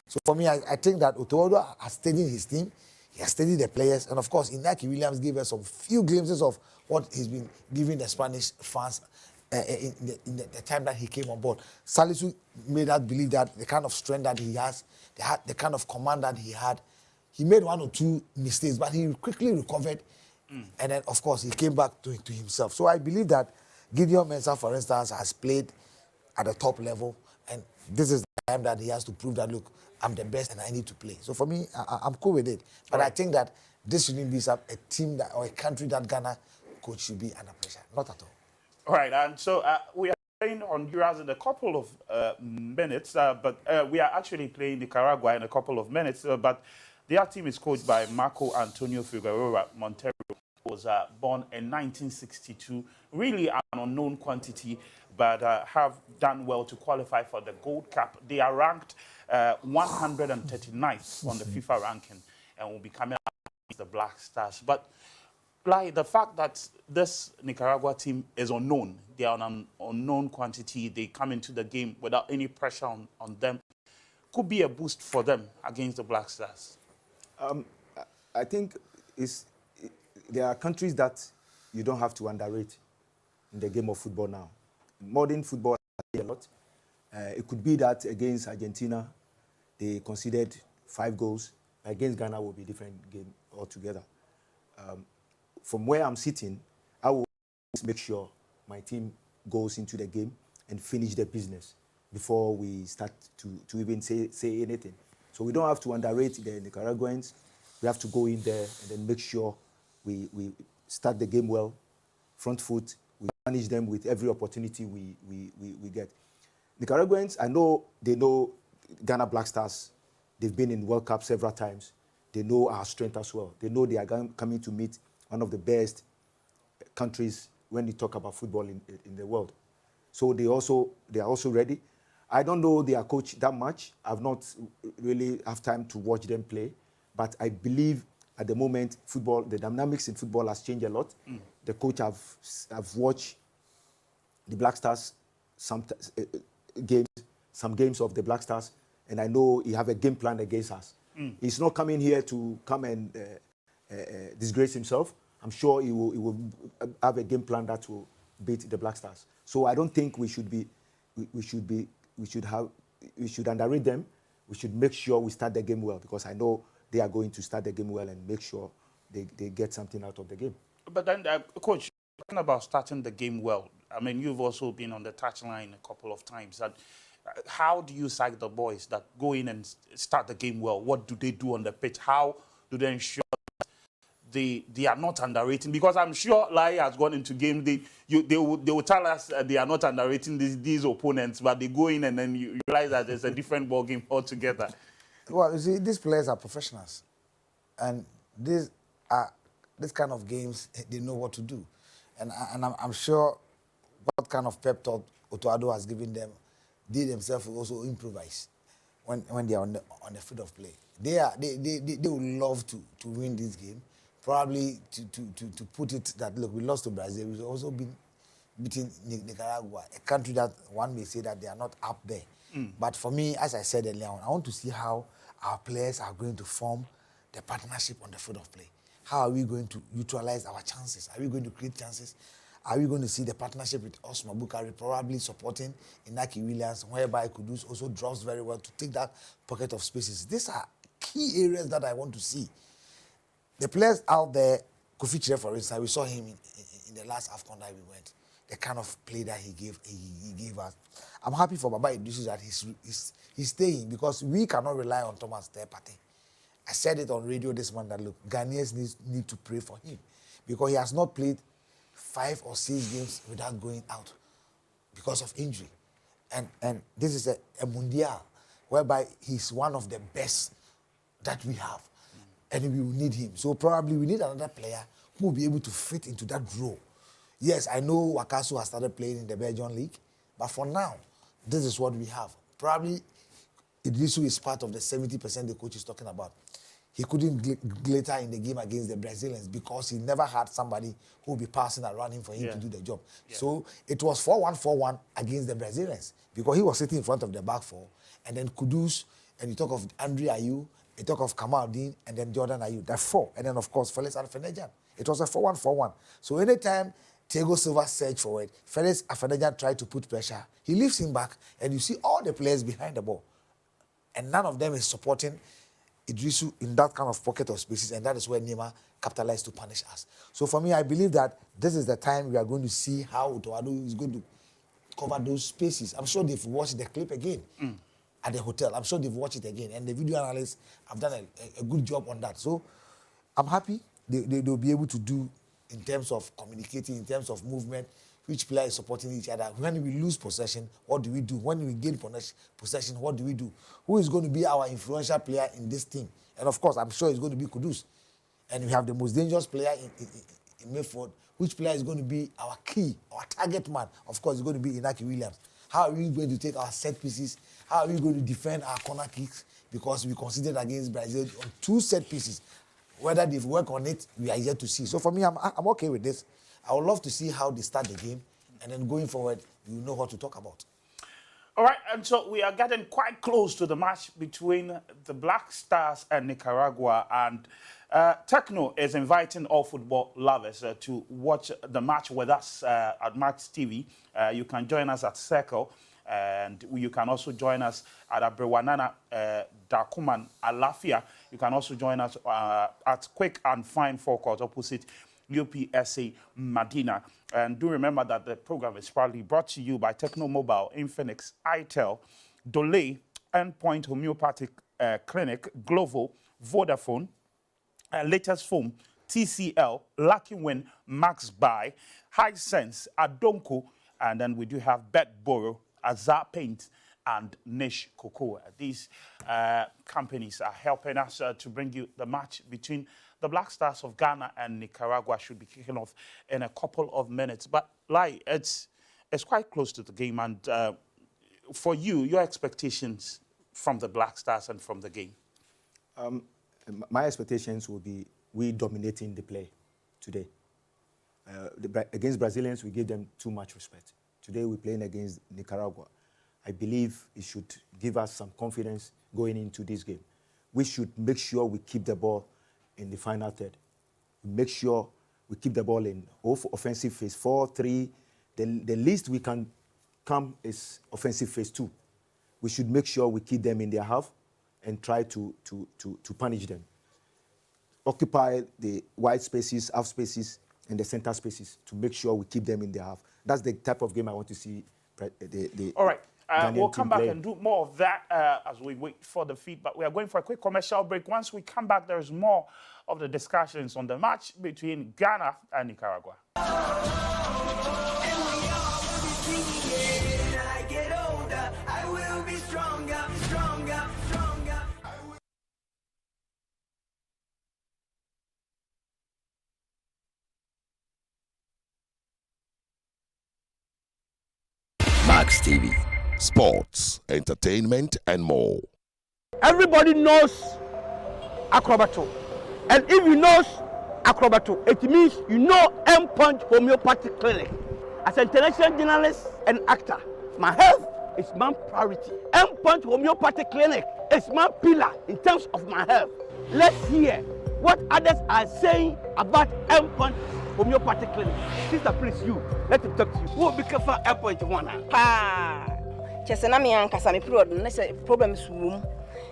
So for me, I think that Otuado has studied his team, he has studied the players, and of course, Iñaki Williams gave us some few glimpses of what he's been giving the Spanish fans in the time that he came on board. Salisu made us believe that the kind of strength that he has, the kind of command that he had, he made 1 or 2 mistakes, but he quickly recovered, and then, of course, he came back to himself. So I believe that Gideon Mensah, for instance, has played at the top level, and this is the time that he has to prove that, look, I'm the best and I need to play. So for me, I'm cool with it. But I think that this shouldn't be a team that, or a country that Ghana coach should be under pressure. Not at all. All right, and so we are playing Honduras in a couple of minutes, but we are actually playing Nicaragua in a couple of minutes. But their team is coached by Marco Antonio Figueroa Montero, who was born in 1962, really an unknown quantity, but have done well to qualify for the Gold Cup. They are ranked 139th on the FIFA ranking and will be coming up against the Black Stars. But like the fact that this Nicaragua team is unknown, they are an unknown quantity, they come into the game without any pressure on them, could be a boost for them against the Black Stars. I think there are countries that you don't have to underrate in the game of football now. Modern football a lot. It could be that against Argentina, they conceded 5 goals. Against Ghana will be a different game altogether. From where I'm sitting, I will make sure my team goes into the game and finish the business before we start to even say anything. So we don't have to underrate the Nicaraguans. We have to go in there and then make sure we start the game well, front foot. We manage them with every opportunity we get. Nicaraguans, I know they know Ghana Black Stars. They've been in World Cup several times. They know our strength as well. They know they are coming to meet one of the best countries when you talk about football in the world. So they are also ready. I don't know their coach that much. I've not really have time to watch them play, but I believe at the moment football, the dynamics in football has changed a lot. The coach have watched the Black Stars some games of the Black Stars, and I know he have a game plan against us. He's not coming here to come and disgrace himself. I'm sure he will have a game plan that will beat the Black Stars. So I don't think we should underrate them. We should make sure we start the game well, because I know they are going to start the game well and make sure they get something out of the game. But then, Coach, talking about starting the game well, I mean, you've also been on the touchline a couple of times. And how do you psych the boys that go in and start the game well? What do they do on the pitch? How do they ensure that they are not underrating? Because I'm sure Lai has gone into game. They will tell us they are not underrating these opponents, but they go in and then you realize that it's a different ball game altogether. Well, you see, these players are professionals, and this kind of games, they know what to do, and I'm sure what kind of pep talk Otoado has given them, they themselves will also improvise when they are on the field of play. They would love to win this game, probably to put it that, look, we lost to Brazil. We've also been beating Nicaragua, a country that one may say that they are not up there. But for me, as I said earlier on, I want to see how our players are going to form the partnership on the field of play. How are we going to utilize our chances? Are we going to create chances? Are we going to see the partnership with Osman Bukari probably supporting Inaki Williams, whereby Kudus also drops very well to take that pocket of spaces? These are key areas that I want to see. The players out there, Kofi Chire, for instance, we saw him in the last AFCON that we went. The kind of play that he gave us. I'm happy for Baba Idrisu that he's staying, because we cannot rely on Thomas Partey. I said it on radio this morning that, look, Ghanaians need to pray for him, because he has not played 5 or 6 games without going out because of injury. And this is a mundial whereby he's one of the best that we have. And we will need him. So probably we need another player who will be able to fit into that role. Yes, I know Wakasu has started playing in the Belgian league, but for now, this is what we have. Probably Idrisu is part of the 70% the coach is talking about. He couldn't glitter in the game against the Brazilians because he never had somebody who would be passing around him for him to do the job. Yeah. So it was 4-1-4-1 against the Brazilians because he was sitting in front of the back four. And then Kudus, and you talk of Andre Ayew, you talk of Kamaldeen, and then Jordan Ayew. That 4. And then, of course, Felix Afenejan. It was a 4-1-4-1. So anytime Thiago Silva surged forward, Felix Afenejan tried to put pressure. He lifts him back, and you see all the players behind the ball. And none of them is supporting Idrisu in that kind of pocket of spaces, and that is where Neymar capitalized to punish us. So for me, I believe that this is the time we are going to see how Otoado is going to cover those spaces. I'm sure they've watched the clip again at the hotel. I'm sure they've watched it again, and the video analysts have done a good job on that. So I'm happy they'll be able to do in terms of communicating, in terms of movement, which player is supporting each other. When we lose possession, what do we do? When we gain possession, what do we do? Who is going to be our influential player in this team? And of course, I'm sure it's going to be Kudus. And we have the most dangerous player in midfield. Which player is going to be our key, our target man? Of course, it's going to be Inaki Williams. How are we going to take our set pieces? How are we going to defend our corner kicks? Because we considered against Brazil on 2 set pieces. Whether they've worked on it, we are yet to see. So for me, I'm okay with this. I would love to see how they start the game, and then going forward, we will know what to talk about. All right, and so we are getting quite close to the match between the Black Stars and Nicaragua, and Techno is inviting all football lovers to watch the match with us at Max TV. You can join us at Circle, and you can also join us at Abrewanana, Dakuman, Alafia. You can also join us at Quick and Fine Forecourt opposite UPSA Medina. And do remember that the program is proudly brought to you by Techno Mobile, Infinix, itel, Dole, Endpoint Homeopathic Clinic, Glovo, Vodafone, Latest Foam, TCL, Lucky Win, Max Buy, Hisense, Adonko, and then we do have Betboro, Azar Paint, and Niche Cocoa. These companies are helping us to bring you the match between the Black Stars of Ghana and Nicaragua. Should be kicking off in a couple of minutes. But like it's quite close to the game. And for you, your expectations from the Black Stars and from the game? My expectations will be we dominating the play today. Against Brazilians, we give them too much respect. Today, we're playing against Nicaragua. I believe it should give us some confidence going into this game. We should make sure we keep the ball in the final third. Make sure we keep the ball in offensive phase 4, 3. The least we can come is offensive phase 2. We should make sure we keep them in their half and try to punish them. Occupy the wide spaces, half spaces, and the center spaces to make sure we keep them in their half. That's the type of game I want to see. All right. We'll come back and do more of that as we wait for the feedback. We are going for a quick commercial break. Once we come back, there's more of the discussions on the match between Ghana and Nicaragua. Max TV, sports, entertainment, and more. Everybody knows Acrobato. And if you know Acrobato, it means you know Endpoint Homeopathic Clinic. As an international journalist and actor, my health is my priority. Endpoint Homeopathic Clinic is my pillar in terms of my health. Let's hear what others are saying about Endpoint Homeopathic Clinic. Sister, please, let him talk to you. Who will be careful Endpoint one? Chesena me ankasa me period no say problem is wom.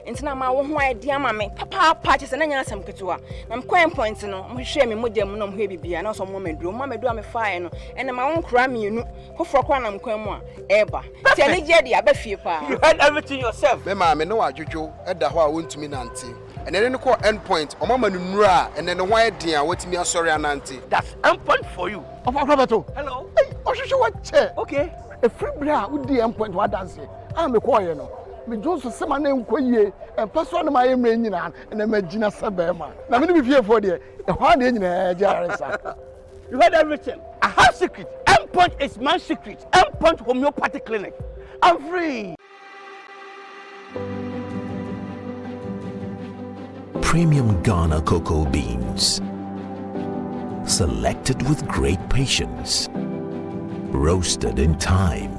Ntina ma wo ho idea ma me papa chesena nya asem ketewa. Na me coin point no mo hwe me modem no mo hwe bibia na so mo meduro me fire no ene ma won kra me nu foforo kwa na mkwan mu a eba. Ti ene je dia ba fie pa. You heard everything yourself. Me ma me no adwodwo eda ho a wontumi nante. Ene ne ko Endpoint omama nu nura ene ne ho eden a watimi asori anante. That's Endpoint for you. Of Acrobato. Hello. Hey, Oshosho what che? Okay. A free bra would the Endpoint what dance. I'm a choir no. Me Joseph Sama na nkoye and person my emre nyina and imagine sabema. Na me be fear for there. The one dey nyina jaresa. You heard everything. I have secret. Endpoint is my secret. Endpoint Homeopathic Clinic. I'm free. Premium Ghana cocoa beans, selected with great patience, roasted in time,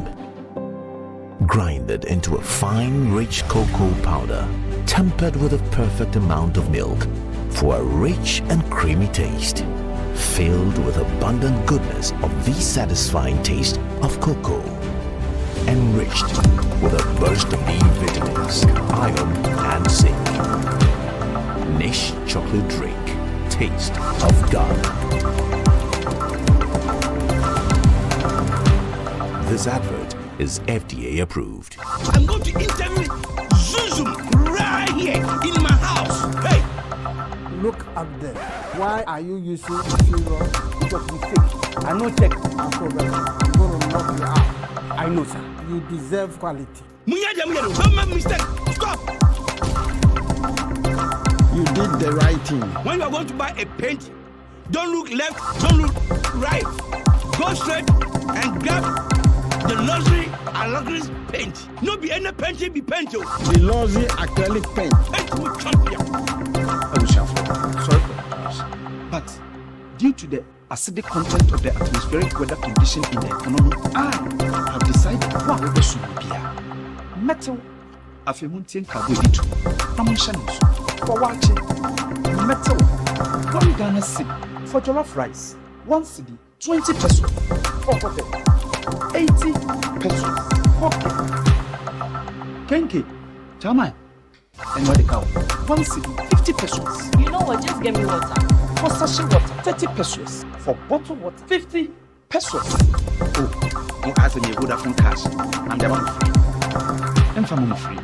grinded into a fine, rich cocoa powder, tempered with a perfect amount of milk for a rich and creamy taste, filled with abundant goodness of the satisfying taste of cocoa, enriched with a burst of B vitamins, iron, and zinc. Niche chocolate drink, taste of Ghana. This advert is FDA approved. I'm going to interview Zuzum right here in my house. Hey! Look up there. Why are you using inferior? Because mistake. I know check. I'm going to knock you out. I know, sir. You deserve quality. Don't mistake. Stop! You did the right thing. When you are going to buy a paint, don't look left, don't look right. Go straight and grab the luxury acrylic paint. No be any paint, be paint. The luxury acrylic paint. Paint will champion. I will shout. Sorry for the noise. But due to the acidic content of the atmospheric weather condition in the economy, I have decided what we should be. Metal afemuntin carbohydrate. Namun shanusu. For watching metal 1 Ghana cedi for jollof rice. 1 cedi, 20 pesos. For coffee, 80 pesos. Okay. Kenke, Jamai, and what the cow? 1 cedi, 50 pesos. You know what? Just give me water. For sachet water, 30 pesos. For bottled water, 50 pesos. Oh, you ask me Vodafone cash. I'm the one free. I'm from free.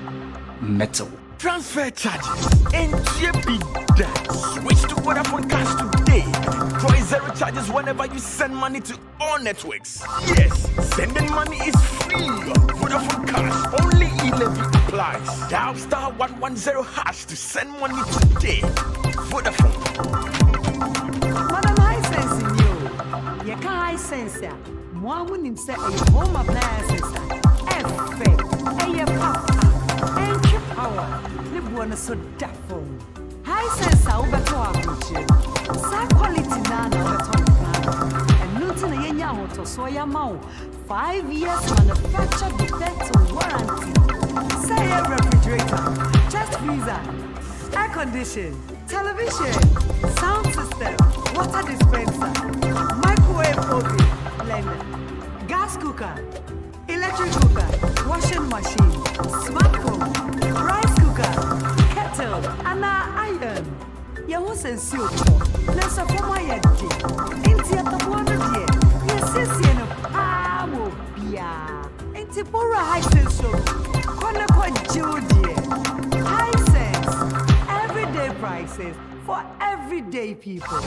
Metal. Transfer charges. Enjoy big that. Switch to Vodafone Cash today. Enjoy zero charges whenever you send money to all networks. Yes, sending money is free on Vodafone Cash. Only e-levy applies. Dial *110# to send money today. Vodafone. Madam High Sense in you. You can't high sense ya. Mwamu nimse a home appliances. Efe, a papa, and power. Live one so daffo. High sense, I'll bet to our future. Sa quality nana over top plan. And Newton a yenya auto soya mau. 5 years manufactured defective warranty. Say a refrigerator, chest freezer, air condition, television, sound system, water dispenser, microwave oven, blender, gas cooker, electric cooker, washing machine, smartphone, rice cooker, kettle, and iron. You was in soup. Let's a former yeti. Inti at the one of the yes, in a power. Inti Bora High Sense show. Konako Judy. High Sense. Everyday prices for everyday people.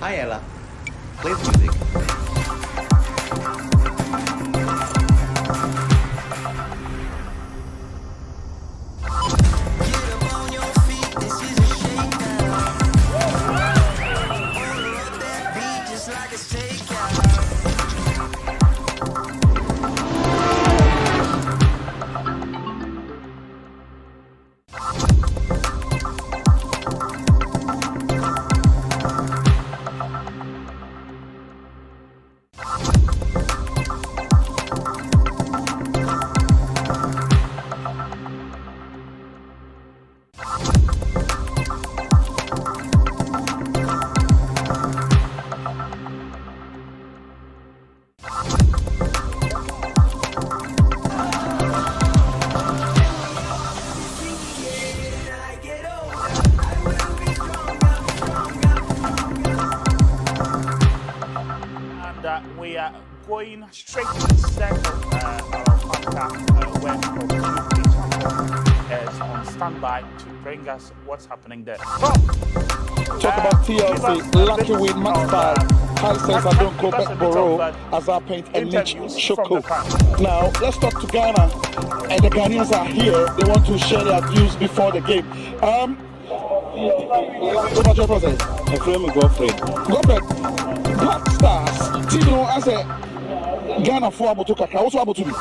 Hi Ella, play the music. We are going straight to the center of our podcast where is on standby to bring us what's happening there. Talk about TLC, Lucky Win, Max 5, High Sense, I don't go back Borough, as I paint and Niche Shoko. Now, let's talk to Ghana, and the Ghanaians are here, they want to share their views before the game. What's your process? My friend is Godfrey. Black Stars, Tino, as a Ghana for Abotoka, what's about to be?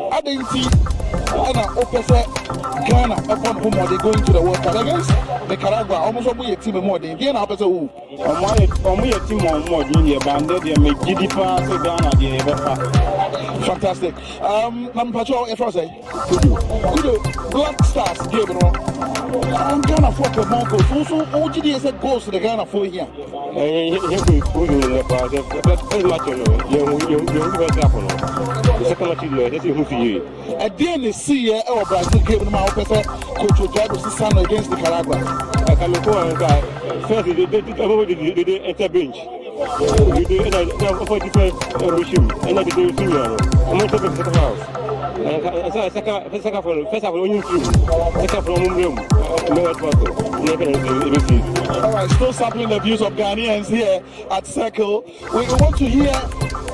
I didn't see Ghana upon whom are they going to the World Cup against Nicaragua, almost a team more than Ghana. A team more junior banded, they make GD pass Ghana. Fantastic. I'm patrol if I say, could Black Stars game on Ghana for the Mongols. Also, OGD said goes to the Ghana for here. At the end, the sea or Brazil gave them out Coach Ojado's son against Nicaragua. I can look on first, they enter bench. We did a different regime, and I did a senior. I'm not talking to the house. All right, still sampling the views of Ghanaians here at Circle. We want to hear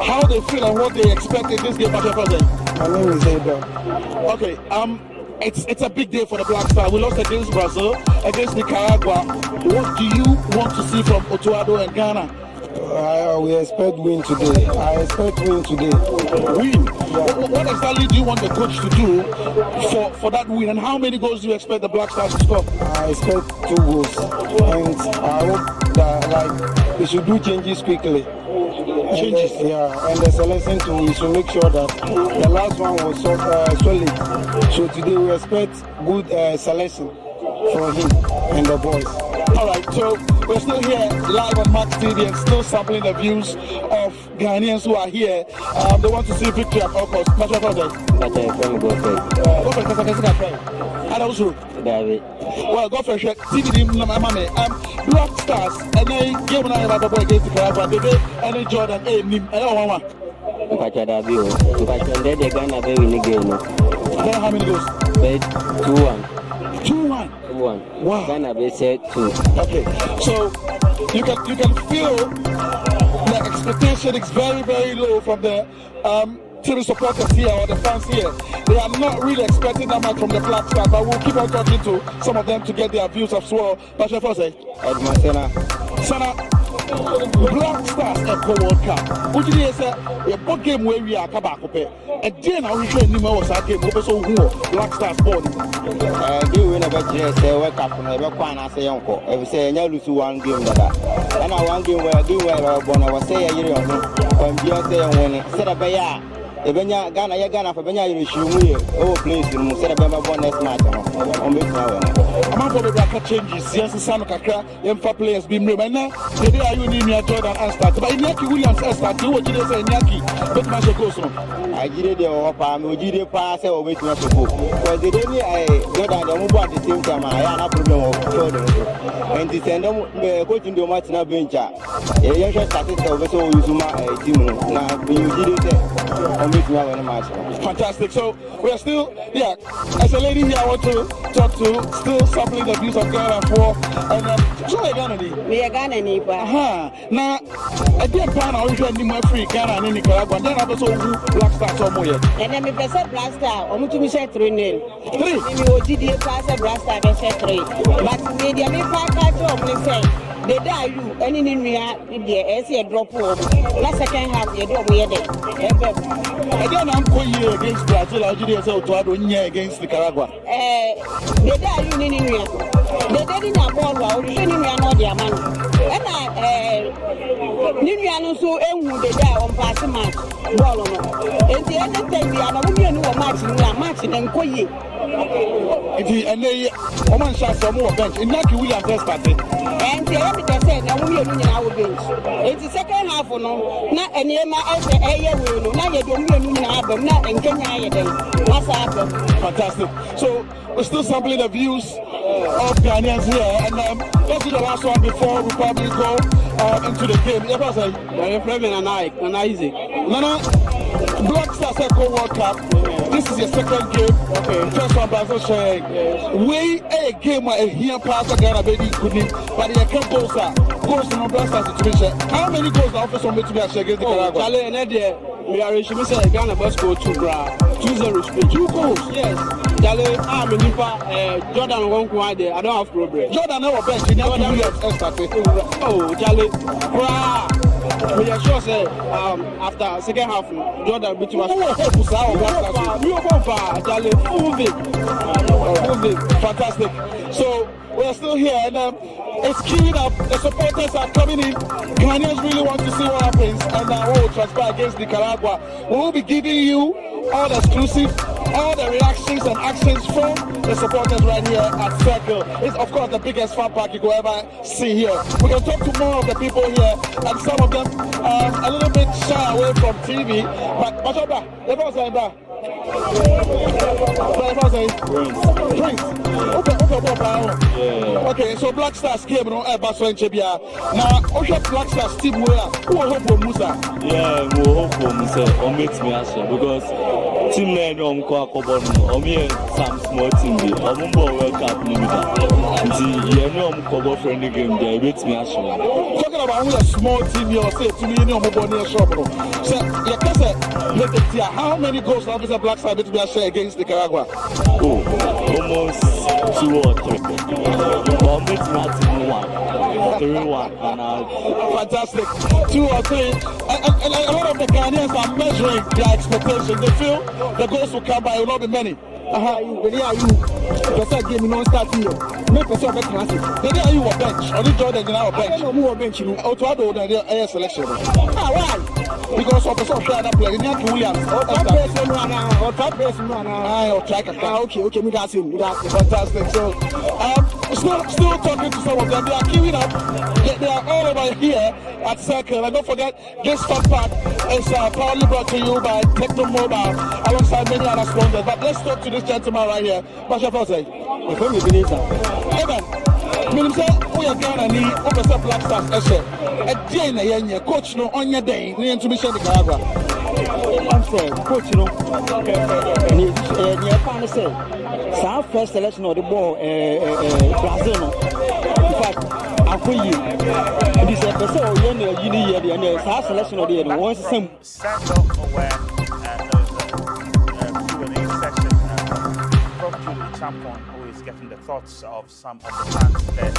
how they feel and what they expect in this game. My name is Abel. Okay, it's a big day for the Black Stars. We lost against Brazil, against Nicaragua. What do you want to see from Otoado and Ghana? We expect win today. I expect win today. Win? What exactly do you want the coach to do for that win? And how many goals do you expect the Black Stars to score? I expect 2 goals. And I hope that they should do changes quickly. Changes? And the selection too, we should make sure that the last one was solid. So today we expect good selection for him and the boys. All right, so we're still here live on Max TV and still sampling the views of Ghanaians who are here. They want to see victory at all costs. Go for well, go for it. TV Black Stars and they game now about against Nicaragua. They did any Jordan A name. I don't want how many goals? 2-1. 2-1. 2-1. Wow. Ghana they said 2. Okay, so you can feel the expectation is very, very low from the team supporters here or the fans here. They are not really expecting that much from the Black Stars, but we'll keep on talking to some of them to get their views as well. But Sana, Black Stars Echo World Cup. What do you say? A big game where we are Kabakope. And then I will show you more game. Black Stars body. Do win a better say World Cup and ever quan as a young co. If say you lose 1 game that. And I 1 game where I do where I was say a year ago. When you say I'm winning, set up a year. Ghana for Benya you place in Musabama next match. On this now. Among the changes, yes, some Kaka, young players being remembered. Today are you need me a Jordan and start. But Yaki Williams start. You what you say Yaki, but my goes on. I did the Opa, pass or wait my support. Because the day I Jordan the move at the same time, I have no problem of Jordan. And the send them coaching the match na bench. A young started over so Uzuma team. Now you did it. Fantastic. So we are still, as a lady here, I want to talk to, still sampling the views of Ghana for, and so we are Ghana. We are Ghana. Now, I did plan on you more free Ghana and Nicaragua, and then I also Black Stars somewhere. And then we press Black Star, or to be said 3 nil. 3? We will GD pass a Black Star, they said 3. But media may pack out your say. They die you, and in India, if you drop over. Last second half, you don't wear it. Again, I'm going against Brazil, Algeria, so to against Nicaragua. They die you in India. They didn't have ball, or you not their man. And Ninian so who they die on passing match. Ball on. And the other time, we are not matching and Koye. And they, Oman shot some more bench. In Naki Williams first started. And the other said, now we are in our bench. It's the second half or no, not any as a will, now you don't mean album, not in Kenya. What's happened? Fantastic. So we're still sampling the views of Ghanaians here, and let's do the last one before we probably go into the game. Black Stars Echo World Cup. This is your second game. Okay. First one, Brazil sharing. We a game where here pass a Ghana baby couldn't, but he can't go, sir. Goes to no Black Stars situation. How many goals the office on me to be against Nicaragua? Charlie, and we are reaching Ghana bus go 2-0 speed. 2 goals? Yes. Charlie, I'm in Nipa. Jordan won't go out there. I don't have problem. Jordan never bench. He never oh, Charlie. We are sure say after second half, Jordan beat us. Fantastic. So we are still here, and it's queuing up. The supporters are coming in. Ghanaians really want to see what happens, and what will transpire against Nicaragua. We will be giving you all the exclusive, all the reactions and actions from the supporters right here at Circle. It's of course the biggest fan park you could ever see here. We can talk to more of the people here, and some of them a little bit shy away from TV. But okay, so Black Stars came on Basso and Chebia. Now, Black Stars team who hope for Musa. Yeah, we hope for Musa or makes me answer because team men on Kwakobon, some small team, World Cup, Kobo friendly game, they beat me actually. Talking about a small team, you say to me, no more near shop. So, how many goals have the Black Star to be share against Nicaragua? Oh, almost 2 or 3. But beat me at 3-1. Fantastic. 2 or 3. And a lot of the Ghanaians are measuring their expectations. They feel the goals will come by, will not be many. When are you? The game non-start here. Make a sort of classic. Then are you a bench? Or did Jordan in our bench? I don't know who bench you. Auto than the air selection. Why? Because of the software that play. Nick Williams. Or top person runner. Or top person runner. Or track. Okay, me that's him. That's fantastic. So, still talking to some of them. They are queuing up. They are all over here at Circle. And don't forget, this fun part is proudly brought to you by Techno Mobile alongside many other sponsors. But let's talk to this gentleman right here. What's your first name? Evan, we are Ghana ni Professor Black Stars Eshe. A day na yenye coach no on your day ni intuition Nicaragua. I'm saying coach no. Ni fan say. Some first selection of the ball Brazil no. In fact, akoyi. This episode you need the selection of the one same. Champon, who is getting the thoughts of some of the fans there.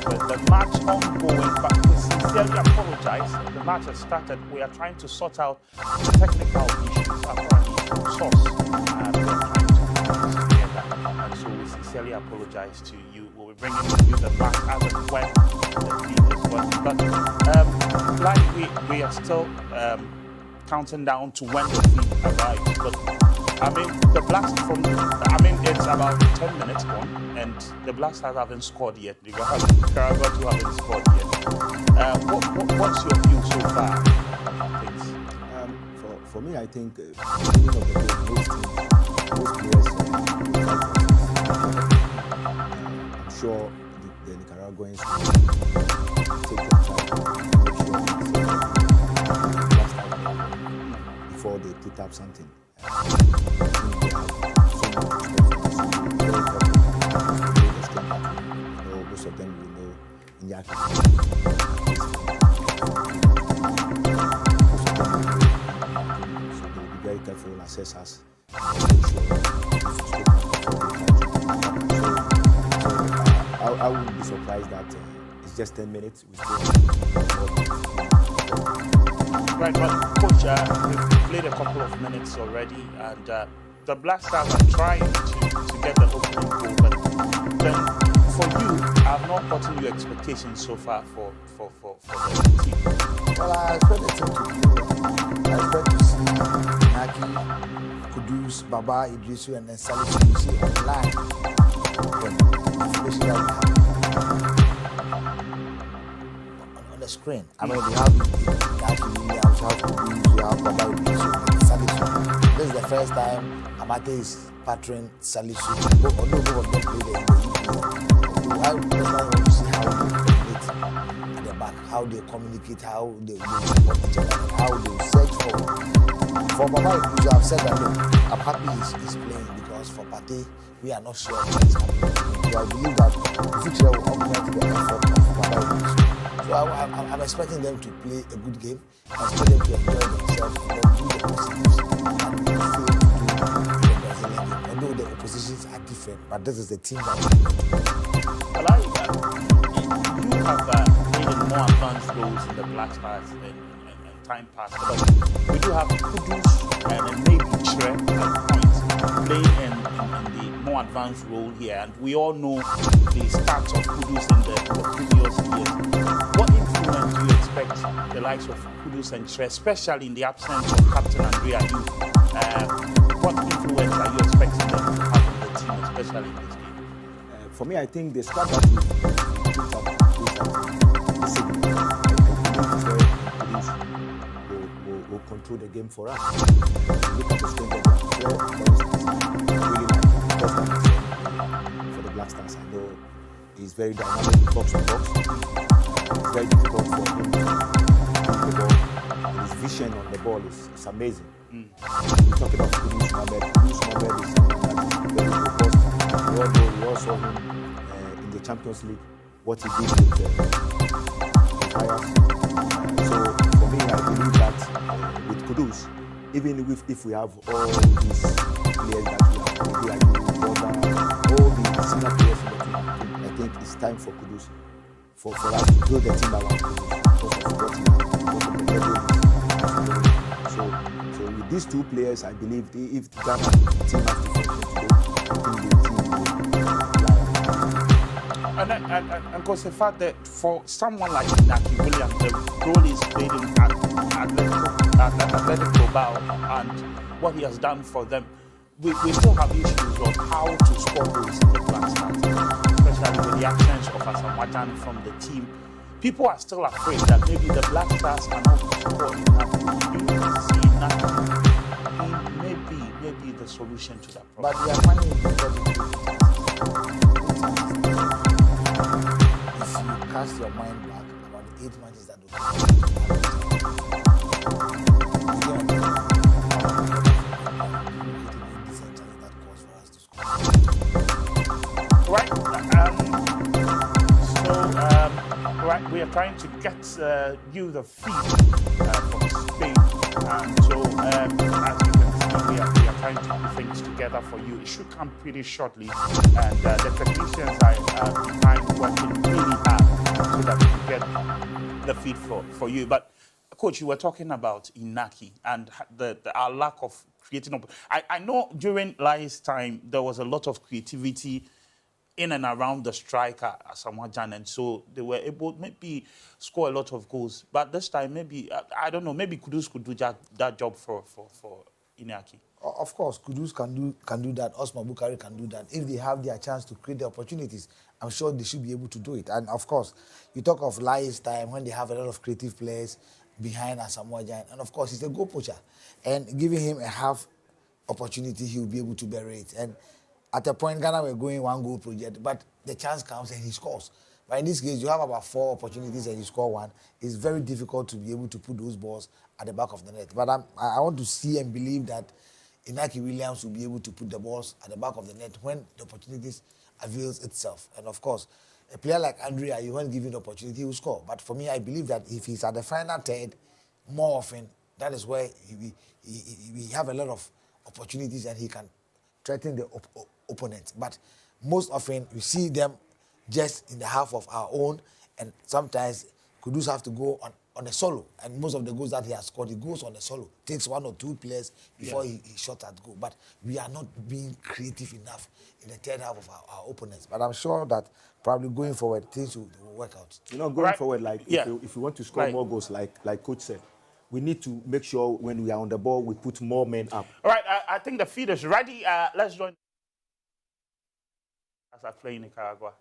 With the match ongoing, but we sincerely apologize. The match has started. We are trying to sort out the technical issues apparently from source. We are trying to put this together. And so we sincerely apologize to you. We'll be bringing you the match as and when the team is working. But like we are still counting down to when the team arrives. But the Blast it's about 10 minutes gone, and the Blasters haven't scored yet. Nicaragua too haven't scored yet. What's your view so far? For me, I think beginning of the game, most players I'm sure the Nicaraguans will take their time to make sure before they put up something. Most of them will know in Yaki. So they will be very careful and assess us. I wouldn't be surprised that it's just 10 minutes. Right, but Coach, we've played a couple of minutes already, and the Black Stars are trying to get the opening goal, but then for you, I've not gotten your expectations so far for the team. Well, I expect the team to play. I expect to see Naki, Kudus, Baba, Idrisu, and then Salisu you see online. Information that on the screen. I mean, we have Naki, we have Kudus, we have Baba, Idrisu, and Salisu. This is the first time Amate is patron Salisu. Although both of them play in the EPL. I personally want to see how they coordinate at the back, how they communicate, how they support each other, how they search for Baba. You have said that look, I'm happy he's playing because for Pate we are not sure what is happening. So I believe that the future will augment the effort of Baba. So I'm expecting them to play a good game. I expect them to enjoy themselves and then do the positives and fail to do the Brazilian game. Although the oppositions are different, but this is the team that Well, you have played in more advanced roles in the Black Stars in time past, but we do have Kudus and maybe Tre at points playing in the more advanced role here, and we all know the stats of Kudus in the previous years. What influence do you expect the likes of Kudus and Tre, especially in the absence of Captain Andrea Yu? What influence are you expecting them to have on the team, especially in this game? For me, I think the squad that we picked up will control the game for us. Look at the strength of the player, for instance, really like first time for the Black Stars. I know he's very dynamic box to box. It's very difficult for him to move the ball his vision on the ball is amazing. We're talking of Kudus Mohamed. Kudus Mohamed is someone that is very robust. We all saw him in the Champions League, what he did with Ajax. So for me, I believe that with Kudus, even if we have all these players that we have, all the senior players in the team, I think it's time for Kudus, for us to build the team around Kudus because of what he has. So with these two players, I believe if the Ghana team has to function today, I think the team will. And because the fact that for someone like Inaki Williams, the role he's played in Athletic Bilbao and what he has done for them, we still have issues of how to score goals in the Black Stars, especially with the absence of Asamoah from the team. People are still afraid that maybe the Black Stars cannot score enough. Do you see Inaki maybe the solution to that problem? But we are finding it difficult. If you cast your mind back about 8 matches that Right, we are trying to get you the feed from Spain, and so as you can see, we are trying to put things together for you. It should come pretty shortly, and the technicians are behind working really hard so that we can get the feed for you. But Coach, you were talking about Inaki and our lack of creating. I know during Lai's time there was a lot of creativity in and around the striker, Asamoah, and so they were able maybe score a lot of goals. But this time, maybe, I don't know, maybe Kudus could do that job for Inaki. Of course, Kudus can do that. Osman Bukari can do that. If they have their chance to create the opportunities, I'm sure they should be able to do it. And of course, you talk of Lai's time when they have a lot of creative players behind Asamoah, and of course, he's a goal poacher. And giving him a half opportunity, he will be able to bear it. And at a point, Ghana were going 1 goal project, but the chance comes and he scores. But in this case, you have about 4 opportunities and you score 1. It's very difficult to be able to put those balls at the back of the net. But I want to see and believe that Inaki Williams will be able to put the balls at the back of the net when the opportunities avails itself. And of course, a player like Andrea, you won't give him the opportunity, he will score. But for me, I believe that if he's at the final third, more often, that is where we have a lot of opportunities and he can threaten the opponent. But most often, we see them just in the half of our own, and sometimes Kudus have to go on a solo. And most of the goals that he has scored, he goes on a solo. Takes 1 or 2 players before he shot at goal. But we are not being creative enough in the third half of our opponents. But I'm sure that probably going forward, things will work out. You know, going forward, like if we want to score more goals, like Coach said, we need to make sure when we are on the ball, we put more men up. All right, I think the feed is ready. Let's join as I play in Nicaragua.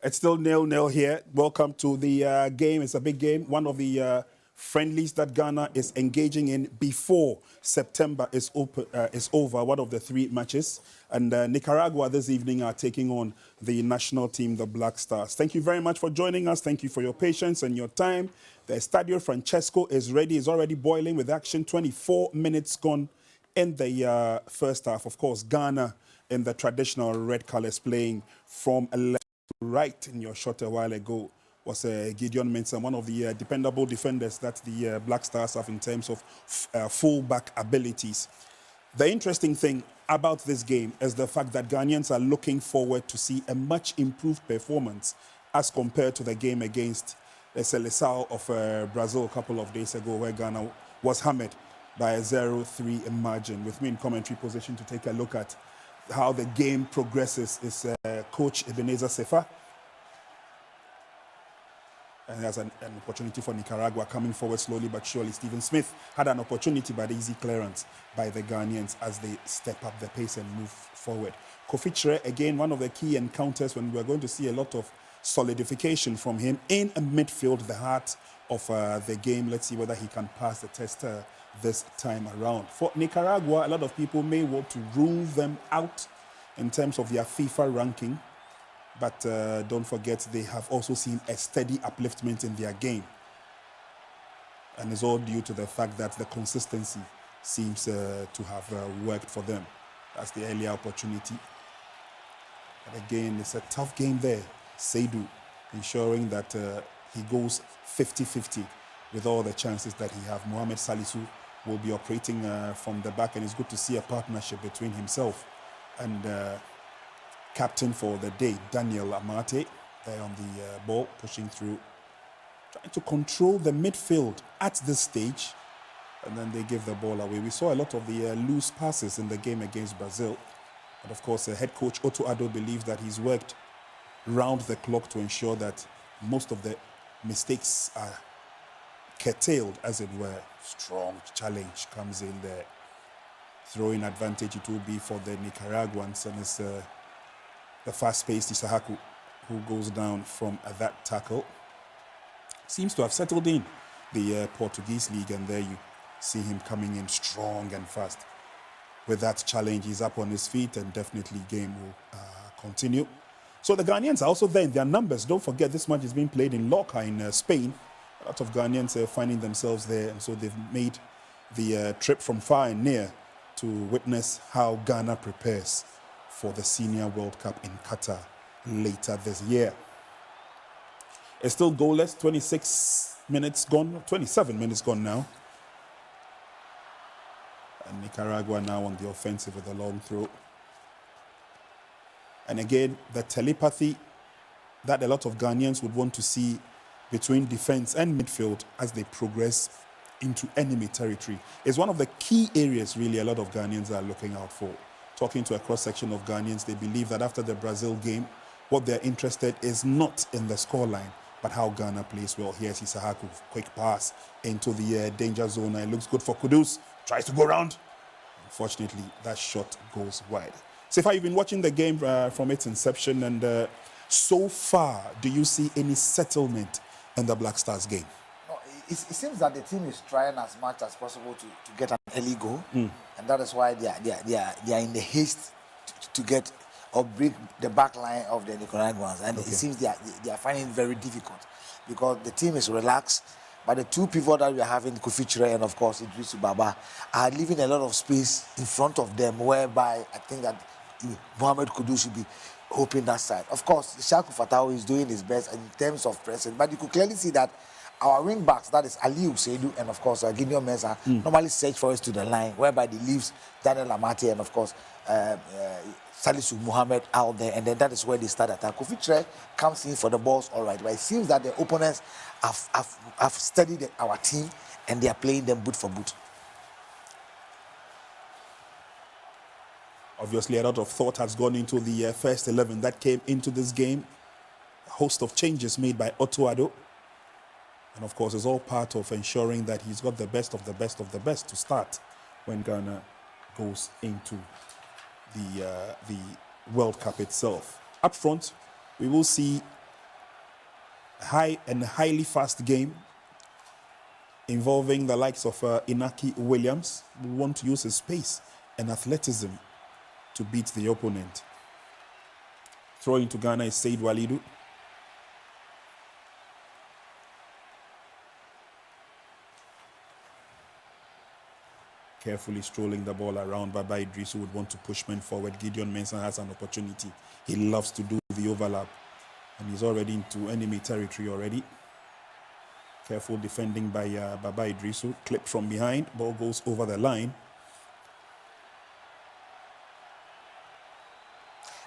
It's still 0-0 here. Welcome to the game. It's a big game. One of the friendlies that Ghana is engaging in before September is over. One of the 3 matches. And Nicaragua this evening are taking on the national team, the Black Stars. Thank you very much for joining us. Thank you for your patience and your time. The Estadio Francesco is ready. It's already boiling with action. 24 minutes gone in the first half. Of course, Ghana in the traditional red colors playing from left to right. In your shot a while ago was Gideon Mensah, one of the dependable defenders that the Black Stars have in terms of full-back abilities. The interesting thing about this game is the fact that Ghanaians are looking forward to see a much improved performance as compared to the game against the Seleção of Brazil a couple of days ago, where Ghana was hammered by a 0-3 margin. With me in commentary position to take a look at how the game progresses is Coach Ebenezer Sefa. And there's an opportunity for Nicaragua coming forward slowly but surely. Stephen Smith had an opportunity, but easy clearance by the Ghanaians as they step up the pace and move forward. Kofi Kyereh, again, one of the key encounters when we're going to see a lot of solidification from him in a midfield, the heart of the game. Let's see whether he can pass the test this time around. For Nicaragua, a lot of people may want to rule them out in terms of their FIFA ranking. But don't forget, they have also seen a steady upliftment in their game. And it's all due to the fact that the consistency seems to have worked for them. That's the earlier opportunity. But again, it's a tough game there. Seydou ensuring that he goes 50-50 with all the chances that he has. Mohamed Salisu will be operating from the back, and it's good to see a partnership between himself and captain for the day, Daniel Amate, there on the ball, pushing through, trying to control the midfield at this stage, and then they give the ball away. We saw a lot of the loose passes in the game against Brazil, but of course, head coach Otto Addo believes that he's worked round the clock to ensure that most of the mistakes are curtailed, as it were. Strong challenge comes in there. Throwing advantage it will be for the Nicaraguans, and it's the fast-paced Isahaku who goes down from that tackle. Seems to have settled in the Portuguese league, and there you see him coming in strong and fast. With that challenge, he's up on his feet, and definitely game will continue. So the Ghanaians are also there in their numbers. Don't forget, this match is being played in Lorca in Spain. A lot of Ghanaians are finding themselves there, and so they've made the trip from far and near to witness how Ghana prepares for the Senior World Cup in Qatar later this year. It's still goalless, 27 minutes gone now. And Nicaragua now on the offensive with a long throw. And again, the telepathy that a lot of Ghanaians would want to see between defense and midfield as they progress into enemy territory is one of the key areas really a lot of Ghanaians are looking out for. Talking to a cross-section of Ghanaians, they believe that after the Brazil game, what they're interested is not in the scoreline, but how Ghana plays well. Here's Isahaku, quick pass into the danger zone. It looks good for Kudus, tries to go around. Unfortunately, that shot goes wide. Sefa, you've been watching the game from its inception, and so far, do you see any settlement in the Black Stars game? No, it seems that the team is trying as much as possible to get an early goal, and that is why they are in the haste to get or break the back line of the Nicaraguans, and it seems they are finding it very difficult because the team is relaxed. But the two people that we are having, Kofi Kyereh and of course Idrisu Baba, are leaving a lot of space in front of them, whereby I think that Mohamed Kudus should be hoping that side. Of course, Shaku Fatau is doing his best in terms of pressing, but you could clearly see that our wing backs, that is Aliou Seydou and of course Gideon Mensah, normally search for us to the line, whereby they leaves Daniel Amate and of course Salisu Mohammed out there, and then that is where they start attack. Kofi Kyereh comes in for the balls, all right, but it seems that the opponents have studied our team and they are playing them boot for boot. Obviously, a lot of thought has gone into the first 11 that came into this game. A host of changes made by Otto Addo. And of course, it's all part of ensuring that he's got the best of the best of the best to start when Ghana goes into the World Cup itself. Up front, we will see highly fast game involving the likes of Inaki Williams, who want to use his space and athleticism to beat the opponent. Throwing to Ghana is Said Walidu. Carefully strolling the ball around. Baba Idris, who would want to push men forward. Gideon Mensah has an opportunity. He loves to do the overlap. And he's already into enemy territory already. Careful defending by Baba Idrisu. Clipped from behind. Ball goes over the line.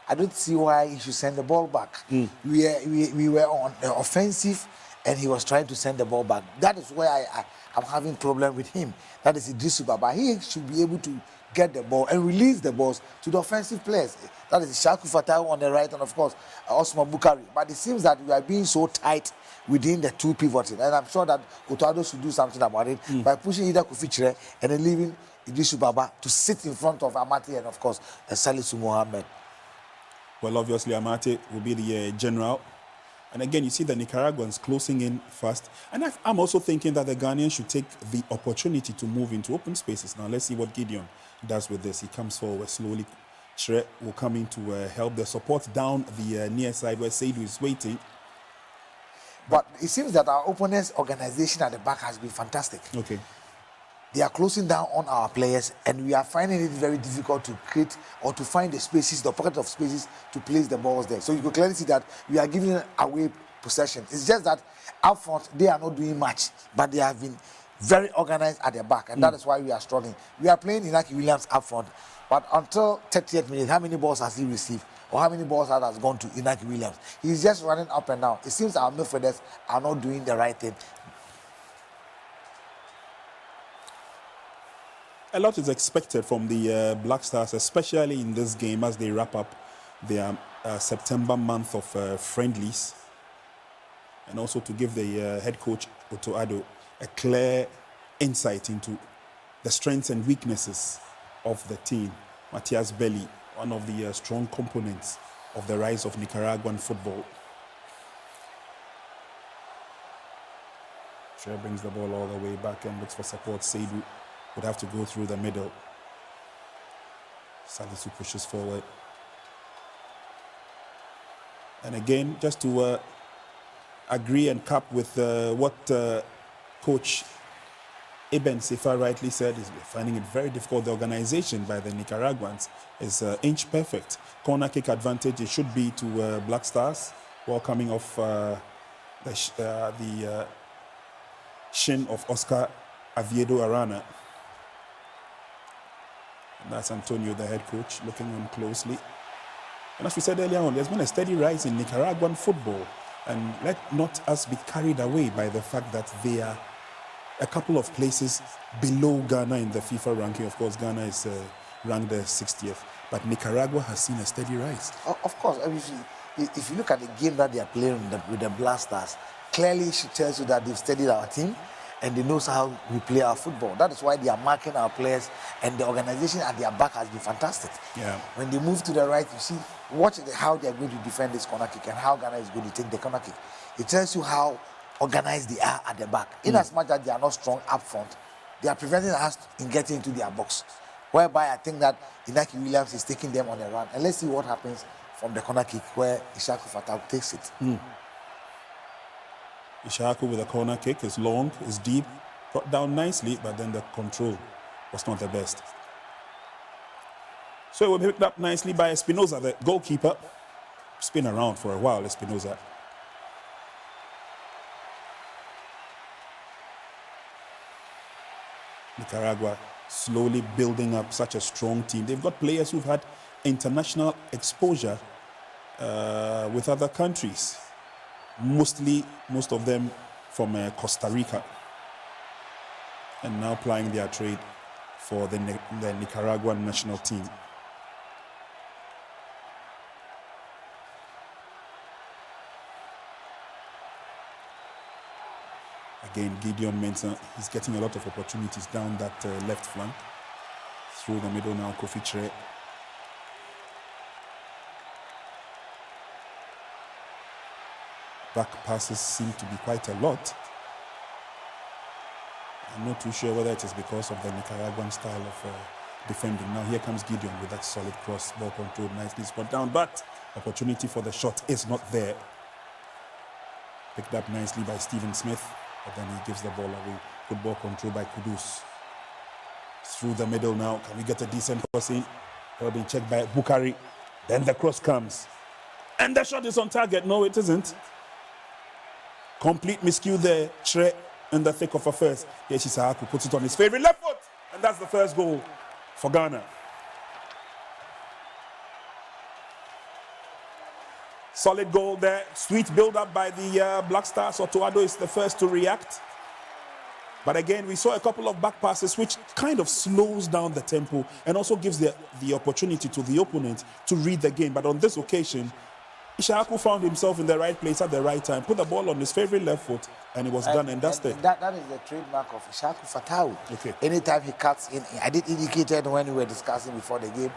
I don't see why he should send the ball back. We were on the offensive and he was trying to send the ball back. That is where I'm having problem with him. That is Idrisu Baba. He should be able to get the ball and release the balls to the offensive players. That is Shaku Fatau on the right and of course Osman Bukari. But it seems that we are being so tight within the two pivots. And I'm sure that Otado should do something about it by pushing either Kufichire and then leaving Idrisu Baba to sit in front of Amati and of course Salisu Mohammed. Well, obviously, Amate will be the general. And again, you see the Nicaraguans closing in fast. And I'm also thinking that the Ghanaians should take the opportunity to move into open spaces. Now, let's see what Gideon does with this. He comes forward slowly. Shre will come in to help the support down the near side where Seidu is waiting. But it seems that our opponent's organization at the back has been fantastic. Okay. They are closing down on our players and we are finding it very difficult to create or to find the spaces, the pocket of spaces to place the balls there. So you can clearly see that we are giving away possession. It's just that up front, they are not doing much, but they have been very organized at the back and that is why we are struggling. We are playing Inaki Williams up front, but until 30th minute, how many balls has he received? Or how many balls has gone to Inaki Williams? He's just running up and down. It seems our midfielders are not doing the right thing. A lot is expected from the Black Stars, especially in this game as they wrap up their September month of friendlies. And also to give the head coach, Otto Addo, a clear insight into the strengths and weaknesses of the team. Matthias Belli, one of the strong components of the rise of Nicaraguan football. Shre brings the ball all the way back and looks for support. Seidu would have to go through the middle. Salisu pushes forward. And again, just to agree and cap with what Coach Eben Sefa rightly said, is finding it very difficult. The organization by the Nicaraguans is inch perfect. Corner kick advantage, it should be to Black Stars, while coming off the shin of Oscar Aviedo Arana. And that's Antonio, the head coach, looking on closely. And as we said earlier on, there's been a steady rise in Nicaraguan football. And let not us be carried away by the fact that they are a couple of places below Ghana in the FIFA ranking. Of course, Ghana is ranked 60th. But Nicaragua has seen a steady rise. Of course, if you look at the game that they are playing with the Blasters, clearly she tells you that they've studied our team and they know how we play our football. That is why they are marking our players and the organization at their back has been fantastic. Yeah. When they move to the right, you see, watch how they are going to defend this corner kick and how Ghana is going to take the corner kick. It tells you how organized they are at the back. In as much as they are not strong up front, they are preventing us in getting into their box. Whereby I think that Inaki Williams is taking them on a run. And let's see what happens from the corner kick where Ishaku Fatau takes it. Ishaku with a corner kick is long, is deep, brought down nicely, but then the control was not the best. So it was picked up nicely by Espinoza, the goalkeeper. Spin around for a while, Espinoza. Nicaragua slowly building up such a strong team. They've got players who've had international exposure with other countries. Most of them from Costa Rica. And now plying their trade for the Nicaraguan national team. Again, Gideon Mensah, he's getting a lot of opportunities down that left flank. Through the middle now, Kofi Tre. back passes seem to be quite a lot. I'm not too sure whether it is because of the Nicaraguan style of defending. Now here comes Gideon with that solid cross, ball control, nicely spot down, but opportunity for the shot is not there. Picked up nicely by Stephen Smith, but then he gives the ball away. Good ball control by Kudus. Through the middle now. Can we get a decent cross in? Well, been checked by Bukari. Then the cross comes. And the shot is on target. No, it isn't. Complete miscue there. Tre in the thick of a first. Here Shisahaku puts it on his favorite left foot. And that's the first goal for Ghana. Solid goal there. Sweet build-up by the Black Stars. Otoado is the first to react. But again, we saw a couple of back passes which kind of slows down the tempo and also gives the opportunity to the opponent to read the game. But on this occasion, Ishaku found himself in the right place at the right time, put the ball on his favorite left foot, and it was done and dusted. That is the trademark of Ishaku Fatau. Okay. Anytime he cuts in, I did indicate it when we were discussing before the game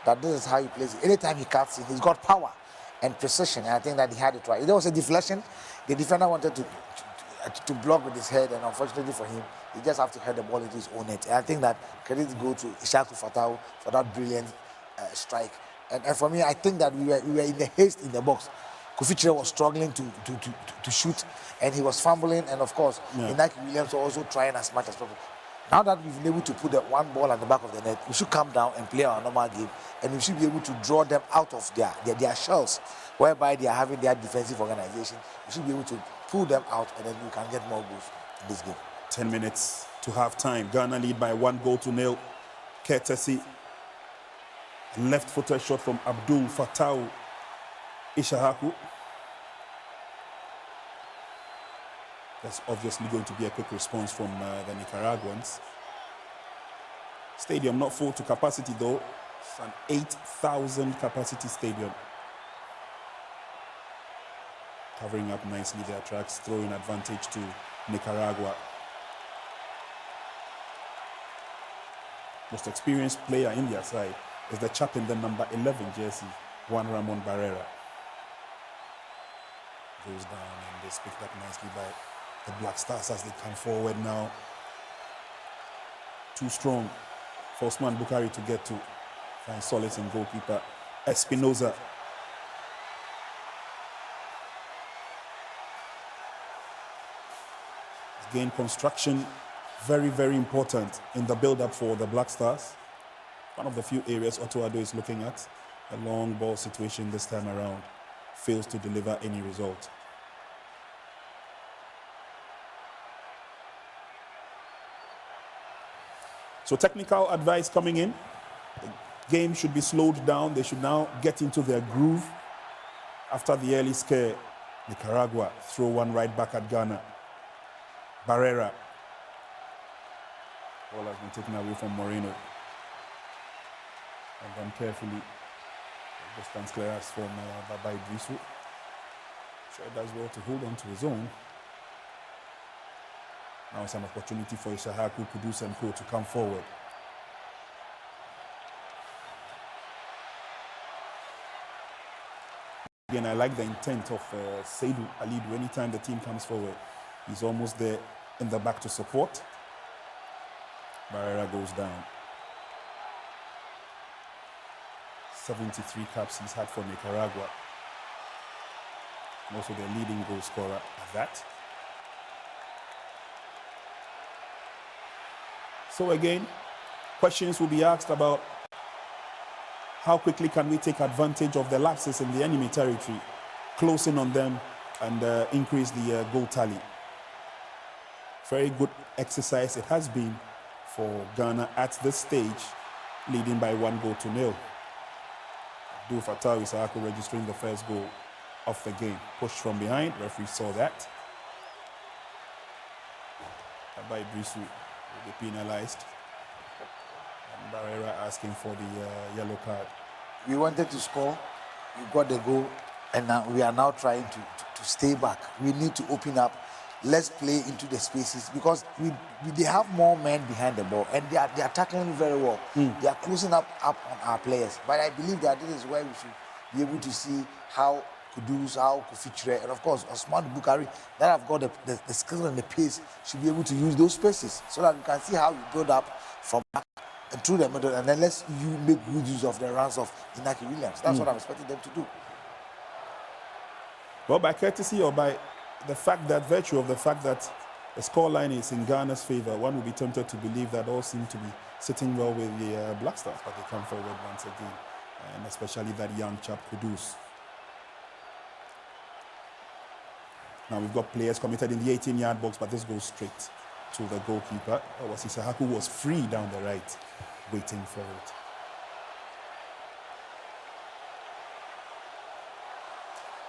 that this is how he plays. Anytime he cuts in, he's got power and precision, and I think that he had it right. There was a deflection. The defender wanted to block with his head, and unfortunately for him, he just have to head the ball into his own net. And I think that credit go to Ishaku Fatau for that brilliant strike. And for me, I think that we were in the haste in the box. Kofi Chire was struggling to shoot, and he was fumbling, and of course, Inaki Williams was also trying as much as possible. Now that we've been able to put the one ball at the back of the net, we should come down and play our normal game, and we should be able to draw them out of their shells, whereby they are having their defensive organization. We should be able to pull them out, and then we can get more goals in this game. 10 minutes to half time. Ghana lead by 1-0. Courtesy. Left-footed shot from Abdul Fatau Ishahaku. There's obviously going to be a quick response from the Nicaraguans. Stadium not full to capacity though. It's an 8,000 capacity stadium. Covering up nicely their tracks, throwing advantage to Nicaragua. Most experienced player in their side is the chap in the number 11 jersey, Juan Ramon Barrera. Goes down and is picked up nicely by the Black Stars as they come forward now. Too strong for Osman Bukari to get to. Find solace in goalkeeper Espinoza. Again, construction, very, very important in the build-up for the Black Stars. One of the few areas Otoado is looking at. A long ball situation this time around. Fails to deliver any result. So technical advice coming in. The game should be slowed down. They should now get into their groove. After the early scare, Nicaragua throw one right back at Ghana. Barrera. Ball has been taken away from Moreno. And then carefully, distance clearance from Baba Idrisu. Sure does well to hold on to his own. Now it's an opportunity for Ishahaku, Kudus and Co to come forward. Again, I like the intent of Seydou Alidou. Anytime the team comes forward, he's almost there in the back to support. Barrera goes down. 73 caps he's had for Nicaragua. And also their leading goal scorer at that. So again, questions will be asked about how quickly can we take advantage of the lapses in the enemy territory, close in on them and increase the goal tally. Very good exercise it has been for Ghana at this stage, leading by 1-0. Abdul Fatau Ishahaku registering the first goal of the game. Pushed from behind, referee saw that. Baba Idrisu will be penalized. And Barrera asking for the yellow card. We wanted to score, we got the goal, and now we are now trying to stay back. We need to open up. Let's play into the spaces because they have more men behind the ball and they are tackling very well. They are closing up on our players. But I believe that this is where we should be able to see how Kudus, how Kufichre, and of course Osman Bukari that have got the skill and the pace should be able to use those spaces so that you can see how you build up from back and through the middle, and then you make good use of the runs of Inaki Williams. That's what I'm expecting them to do. Well, by courtesy or by the virtue of the fact that the scoreline is in Ghana's favor, one would be tempted to believe that all seem to be sitting well with the Black Stars, but they come forward once again, and especially that young chap Kudus. Now we've got players committed in the 18-yard box, but this goes straight to the goalkeeper. Ishahaku, who was free down the right, waiting for it.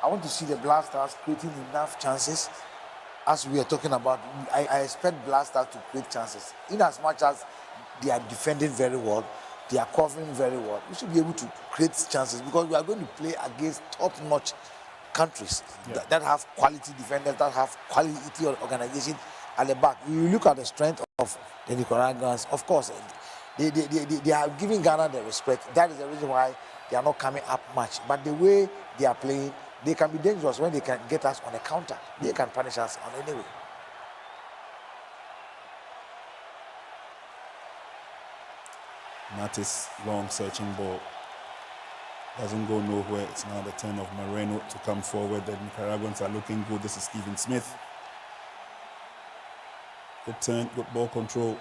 I want to see the Black Stars creating enough chances. As we are talking about, I expect Black Stars to create chances. In as much as they are defending very well, they are covering very well, we should be able to create chances because we are going to play against top-notch countries that have quality defenders, that have quality organization at the back. You look at the strength of the Nicaraguans, of course, they are giving Ghana the respect. That is the reason why they are not coming up much. But the way they are playing, they can be dangerous when they can get us on a counter. They can punish us on any way. Mattis, long searching ball. Doesn't go nowhere. It's now the turn of Moreno to come forward. The Nicaraguans are looking good. This is Stephen Smith. Good turn, good ball control.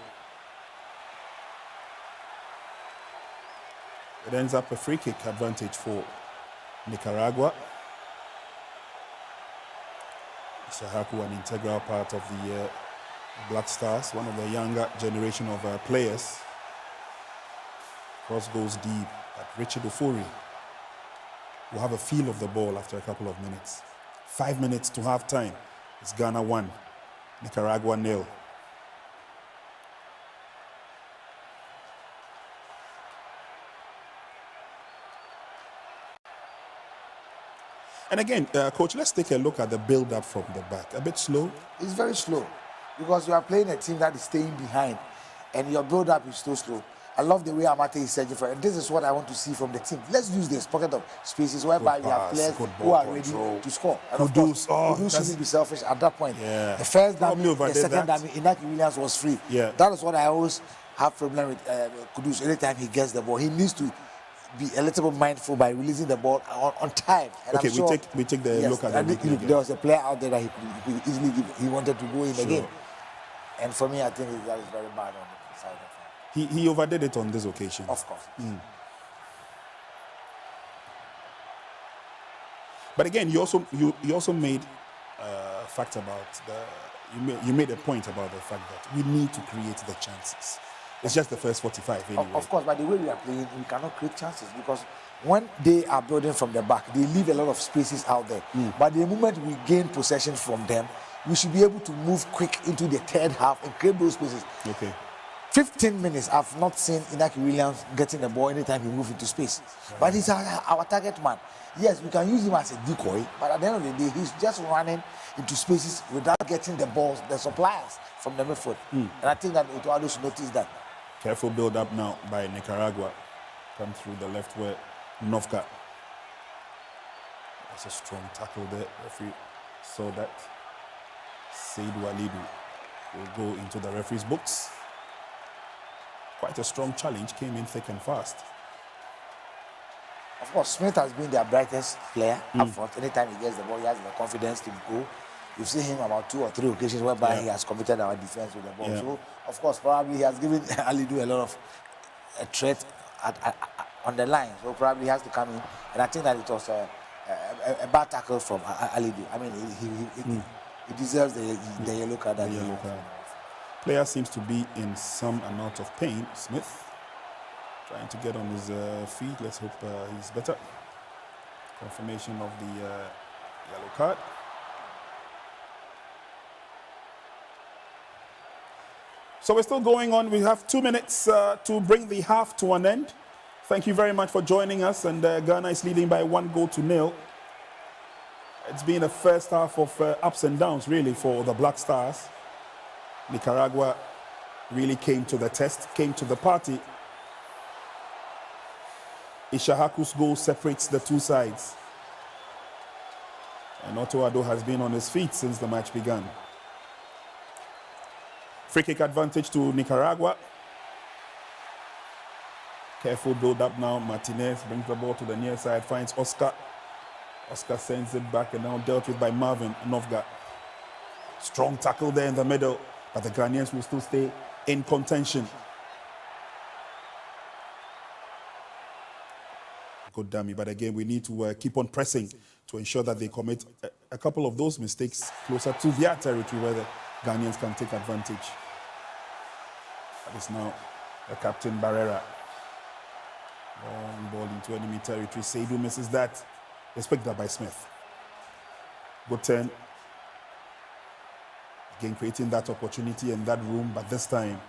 It ends up a free kick advantage for Nicaragua. Ishahaku, an integral part of the Black Stars, one of the younger generation of players. Cross goes deep, but Richard Ofori will have a feel of the ball after a couple of minutes. 5 minutes to half time. It's Ghana 1, Nicaragua 0. And again, Coach, let's take a look at the build-up from the back. A bit slow? It's very slow because you are playing a team that is staying behind and your build-up is so slow. I love the way Amate is searching for it. And this is what I want to see from the team. Let's use this pocket of spaces whereby we have players who are ready to score. And of course, Kudus shouldn't be selfish at that point. Yeah. The first dummy, the second dummy, Inaki Williams was free. Yeah. That is what I always have problem with Kudus. Anytime he gets the ball, he needs to be a little bit mindful by releasing the ball on time. And okay, I'm sure, we take the look at the replay. There was a player out there that he could easily give. He wanted to go in the game. And for me, I think that is very bad on the side of him. He overdid it on this occasion. Of course. But again, you also made a fact about you made a point about the fact that we need to create the chances. It's just the first 45 anyway. Of course, by the way we are playing, we cannot create chances because when they are building from the back, they leave a lot of spaces out there. But the moment we gain possession from them, we should be able to move quick into the third half and create those spaces. Okay. 15 minutes, I've not seen Inaki Williams getting the ball anytime he moves into space. But he's our target man. Yes, we can use him as a decoy, but at the end of the day, he's just running into spaces without getting the balls, the suppliers from the midfield. And I think that Otoado should notice that. Careful build up now by Nicaragua. Come through the left where Novka. That's a strong tackle there. Referee saw that. Said Walidu will go into the referee's books. Quite a strong challenge, came in thick and fast. Of course, Smith has been their brightest player up front. Anytime he gets the ball, he has the confidence to go. You've seen him about 2 or 3 occasions whereby he has committed our defense with the ball. So, of course, probably he has given Alidu a lot of a threat on the line. So probably he has to come in. And I think that it was a bad tackle from Alidu. I mean, he deserves the yellow card. The yellow card. Player seems to be in some amount of pain. Smith trying to get on his feet. Let's hope he's better. Confirmation of the yellow card. So we're still going on. We have 2 minutes to bring the half to an end. Thank you very much for joining us. And Ghana is leading by 1-0. It's been a first half of ups and downs, really, for the Black Stars. Nicaragua really came to the test, came to the party. Ishahaku's goal separates the two sides. And Otto Addo has been on his feet since the match began. Free kick advantage to Nicaragua. Careful build up now. Martinez brings the ball to the near side, finds Oscar. Oscar sends it back and now dealt with by Marvin Novgat. Strong tackle there in the middle, but the Ghanaians will still stay in contention. Good dummy, but again, we need to keep on pressing to ensure that they commit a couple of those mistakes closer to their territory where the Ghanaians can take advantage. That is now the captain Barrera. Long ball into enemy territory. Seidu misses that. It's picked up by Smith. Good turn. Again, creating that opportunity and that room, but this time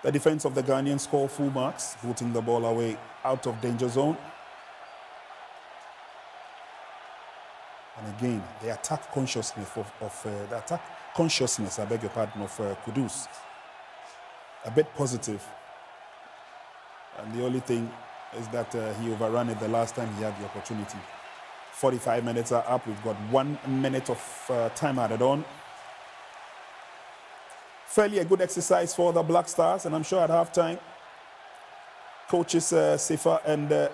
the defense of the Ghanaians score full marks, booting the ball away out of danger zone. And again, the attack consciousness I beg your pardon, of Kudus, a bit positive. And the only thing is that he overran it the last time he had the opportunity. 45 minutes are up. We've got 1 minute of time added on. Fairly a good exercise for the Black Stars, and I'm sure at halftime, coaches Sifa and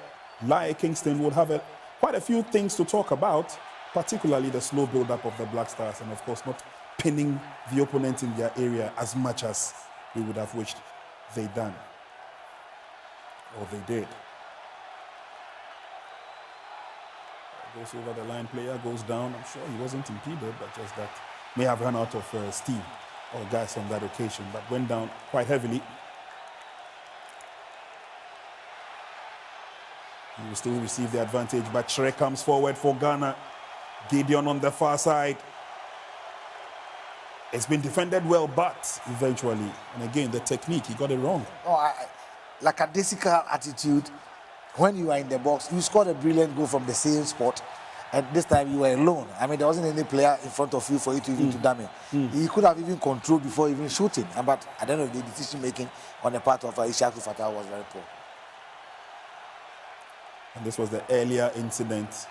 Lai Kingston would have quite a few things to talk about, particularly the slow build-up of the Black Stars, and of course not pinning the opponent in their area as much as we would have wished they'd done, or they did. Goes over the line, player goes down. I'm sure he wasn't impeded, but just that may have run out of steam or gas on that occasion, but went down quite heavily. He will still receive the advantage, but Shrek comes forward for Ghana. Gideon on the far side. It's been defended well, but eventually, and again, the technique, he got it wrong. Like a lackadaisical attitude. When you are in the box, you scored a brilliant goal from the same spot, and this time you were alone. I mean, there wasn't any player in front of you for you to even to damage. He could have even controlled before even shooting, but at the end of the day, decision making on the part of Ishaku Fatah was very poor. And this was the earlier incident,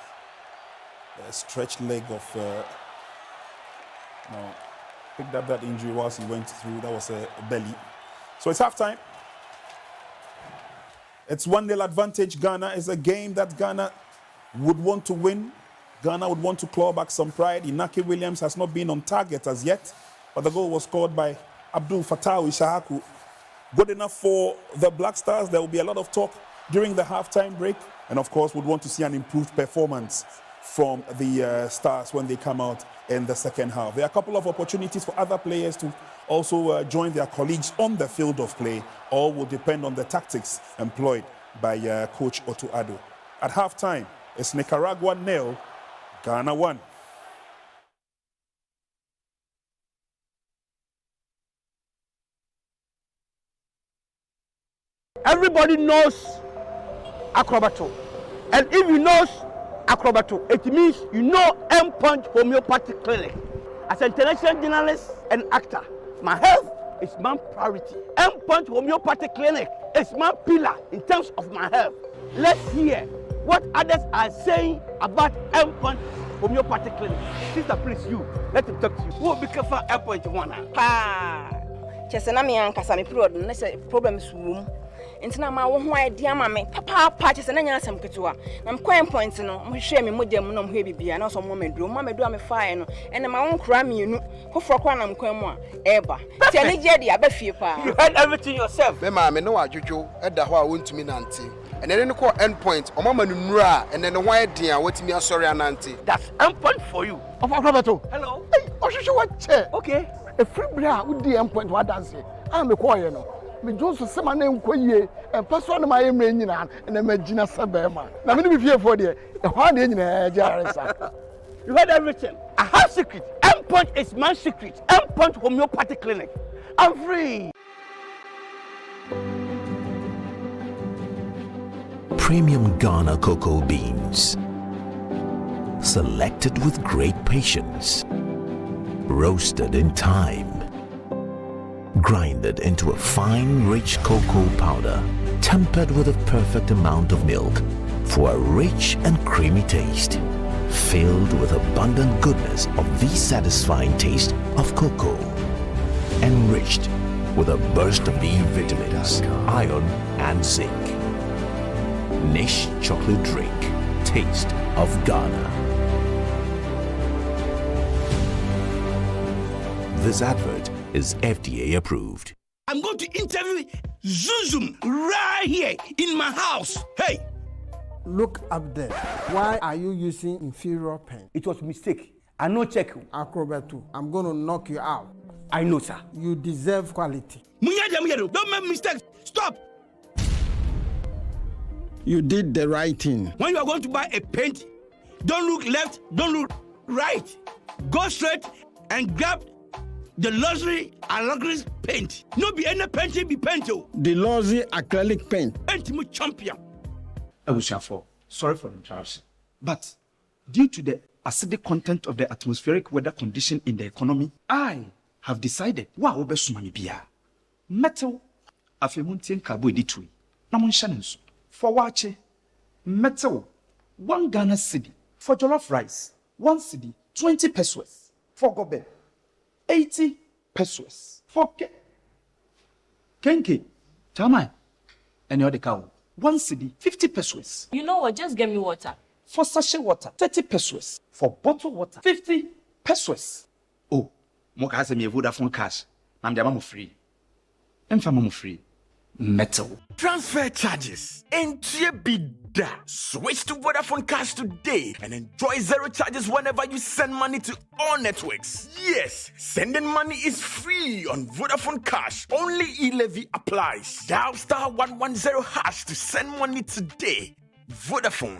the stretched leg of. Picked up that injury whilst he went through. That was a belly. So it's halftime. It's 1-0 advantage. Ghana is a game that Ghana would want to win. Ghana would want to claw back some pride. Inaki Williams has not been on target as yet, but the goal was scored by Abdul Fattah Ishaku. Good enough for the Black Stars. There will be a lot of talk during the halftime break, and of course would want to see an improved performance from the Stars when they come out in the second half. There are a couple of opportunities for other players to also join their colleagues on the field of play. All will depend on the tactics employed by Coach Otto Addo. At halftime, it's Nicaragua 0, Ghana 1. Everybody knows Acrobato. And if you know Acrobato, it means you know M-Punch Homeopathic Clinic. As an international journalist and actor, my health is my priority. M-Punch Homeopathic Clinic is my pillar in terms of my health. Let's hear what others are saying about M-Punch Homeopathic Clinic. Sister, please, let him talk to you. Who will be careful M-Punch one? Chesena me ankasa me period no say problem is room. Ntina ma wo ho idea ma me papa chesena nya asem ketewa. Na mkwan point no mo hwe me modem no mo hwe bibia na so mo meduro me fae no ene ma won kra mienu hofro kwa na mkwan mu a eba ti ani je dia ba fie pa. You heard everything yourself. Me ma me no adwodwo eda ho a wontumi nante ene ne ko end point o mama nura ene ne ho idea watimi asori anante. That's end point for you. Of Acrobato. Hello. Hey, ohwehwe what che. Okay. A free bra would the end point what dance. I'm a choir no. Me Joseph Sema na nkoyie and person my emre nyina and na magina sabema. Na me no be fear for there. The one dey nyina jaresa. You heard everything. I have secret. M-Punch is my secret. M-Punch Homeopathic Clinic. I'm free. Premium Ghana cocoa beans. Selected with great patience. Roasted in time. Grinded into a fine, rich cocoa powder. Tempered with a perfect amount of milk for a rich and creamy taste. filled with abundant goodness of the satisfying taste of cocoa, enriched with a burst of B vitamins, iron, and zinc. Nish chocolate drink, taste of Ghana. This advert is FDA approved. I'm going to interview Zuzum right here in my house. Hey! Look up there. Why are you using inferior pen? It was a mistake. I no check. Acrobato, I'm going to knock you out. I know, sir. You deserve quality. Don't make mistakes. Stop. You did the right thing. When you are going to buy a paint, don't look left, don't look right. Go straight and grab the luxury acrylic paint. No be any painting be painted. The luxury acrylic paint. Paint me champion. Abusiafo, sorry for the interruption, but due to the acidic content of the atmospheric weather condition in the economy, I have decided wa obesuma bia metal afemuntin kabo editui na monsha nenso for wache metal 1 Ghana cedi for jollof rice, 1 cedi 20 pesos for gobe, 80 pesos for kenke tamai any other cow, 1 cedi 50 pesos. You know what? Just get me water. For sachet water, 30 pesos. For bottled water, 50 pesos. Oh, Moka has a Vodafone cash. I'm the free. And for free. Metal. Transfer charges. Entie bida. Switch to Vodafone Cash today and enjoy zero charges whenever you send money to all networks. Yes, sending money is free on Vodafone Cash. Only e-levy applies. Dial *110# to send money today. Vodafone.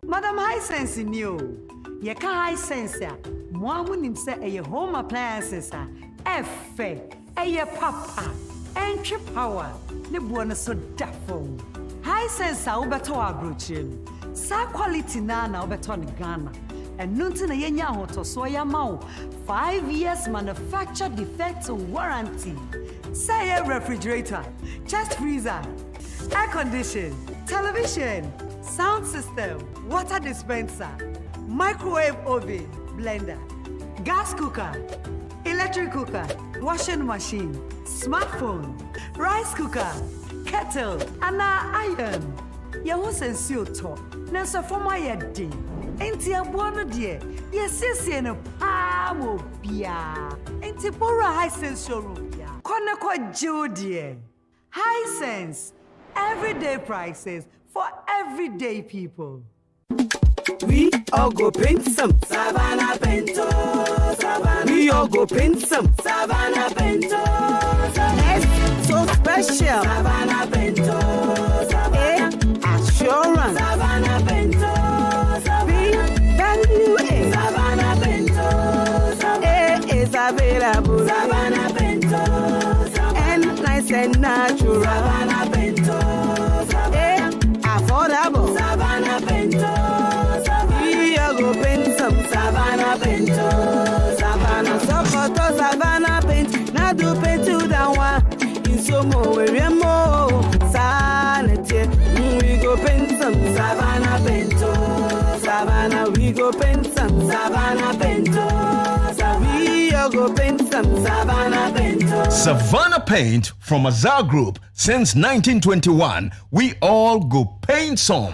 Madam Hisense in you. Yeka Hisense. Mwamu nimse eye home appliances. Efe. Eye papa. Entry power. Ne buona so dafo. Hisense ubeto abrochim. Sa quality na ubeto ni Ghana. And nunti na yenya hoto so yamao 5 years manufacture defect warranty. Say a refrigerator, chest freezer, air condition, television, sound system, water dispenser, microwave oven, blender, gas cooker, electric cooker, washing machine, smartphone, rice cooker, kettle, and iron. Yahu sensio to, nasa forma yedi. Enti abuano die, yesisi no pamo bia. Enti bora Hisense showroom bia. Kone kwa jodie. Hisense, everyday prices for everyday people. We all go paint some Savannah Bento, Savannah. We all go paint some Savannah Bento, Savannah. So special Savannah Bento, Savannah. Assurance Savannah Bento, Savannah. Value is Savannah Bento, Savannah. Is available Savannah Bento, Savannah. And nice and natural Savannah Bento, Savannah. Affordable Savannah Bento. Go paint some Savannah Bento, Savannah. Sokoto Savannah paint. Now do paint to that one. In so more we more sanity. We go paint some Savannah Bento, Savannah. We go paint some Savannah Bento, Savannah. We go paint some Savannah Bento. Savannah Paint from Azar Group since 1921. We all go paint some.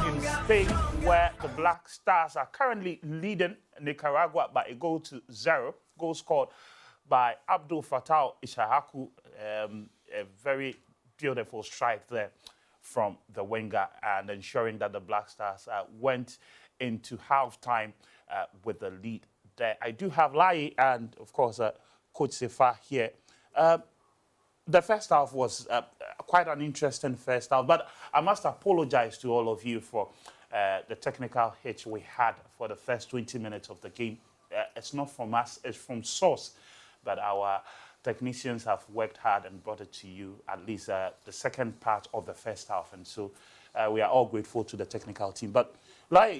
In Spain, where the Black Stars are currently leading Nicaragua by a goal to 0. Goal scored by Abdul Fattah Ishahaku. A very beautiful strike there from the winger, and ensuring that the Black Stars went into halftime with the lead there. I do have Lai and, of course, Coach Sefa here. The first half was quite an interesting first half, but I must apologize to all of you for the technical hitch we had for the first 20 minutes of the game. It's not from us, it's from source, but our technicians have worked hard and brought it to you, at least the second part of the first half, and so we are all grateful to the technical team. But like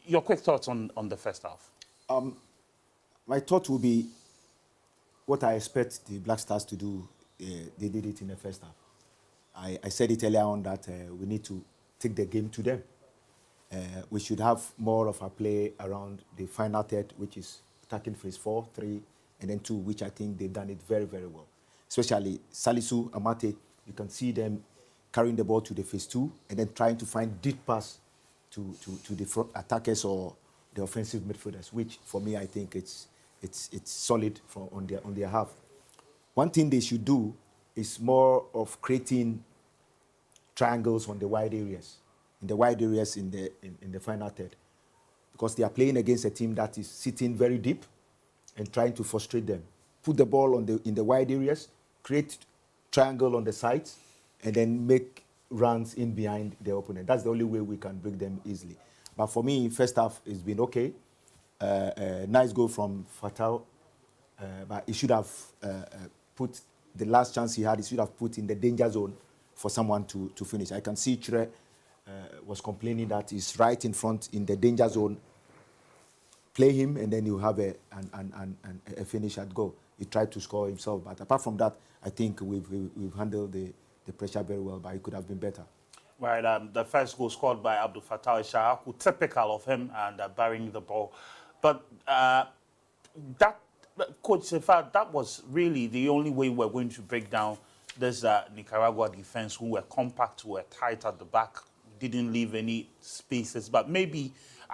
Your quick thoughts on the first half? My thought will be what I expect the Black Stars to do. They did it in the first half. I said it earlier on that we need to take the game to them. We should have more of a play around the final third, which is attacking phase 4, 3, and then 2, which I think they've done it very, very well. Especially Salisu, Amate, you can see them carrying the ball to the phase 2 and then trying to find deep pass to the front attackers or the offensive midfielders, which for me I think it's solid on their half. One thing they should do is more of creating triangles on the wide areas, in the final third, because they are playing against a team that is sitting very deep and trying to frustrate them. Put the ball in the wide areas, create triangle on the sides, and then make runs in behind the opponent. That's the only way we can break them easily. But for me, first half has been okay. Nice goal from Fatal, but he should have put the last chance he had. He should have put in the danger zone for someone to finish. I can see Chire was complaining that he's right in front in the danger zone. Play him, and then you have a finish at goal. He tried to score himself, but apart from that, I think we've handled the pressure very well, but it could have been better. Right, the first goal scored by Abdul Fattah Shahaku, typical of him, and burying the ball. But that, Coach, in fact, that was really the only way we're going to break down this Nicaragua defense, who were compact, who were tight at the back, didn't leave any spaces. But maybe,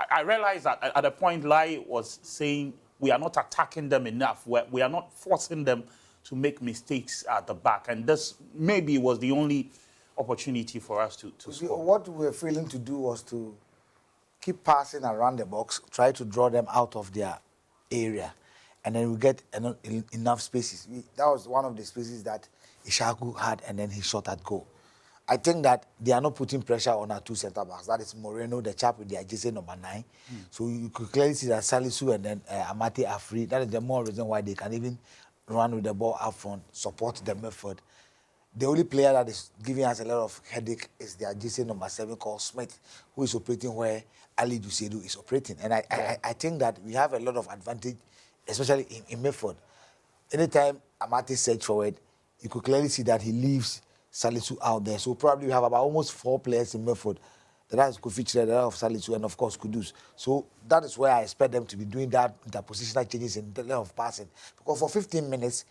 I realized that at a point, Lai was saying we are not attacking them enough. We are not forcing them to make mistakes at the back. And this maybe was the only opportunity for us to score. What we were failing to do was to keep passing around the box, try to draw them out of their area, and then we get enough spaces. That was one of the spaces that Ishaku had, and then he shot at goal. I think that they are not putting pressure on our two centre-backs. That is Moreno, the chap with the adjacent number 9. So you could clearly see that Salisu and then Amate are free. That is the more reason why they can even run with the ball up front, support the midfield. The only player that is giving us a lot of headache is the adjacent number 7 called Smith, who is operating where Ali Dusedu is operating. And I think that we have a lot of advantage, especially in midfield. Anytime Amate surge forward, you could clearly see that he leaves Salisu out there. So probably we have about almost 4 players in midfield. That is Kofi Chire, that of Salisu, and of course Kudus. So that is where I expect them to be doing that positional changes in the level of passing. Because for 15 minutes,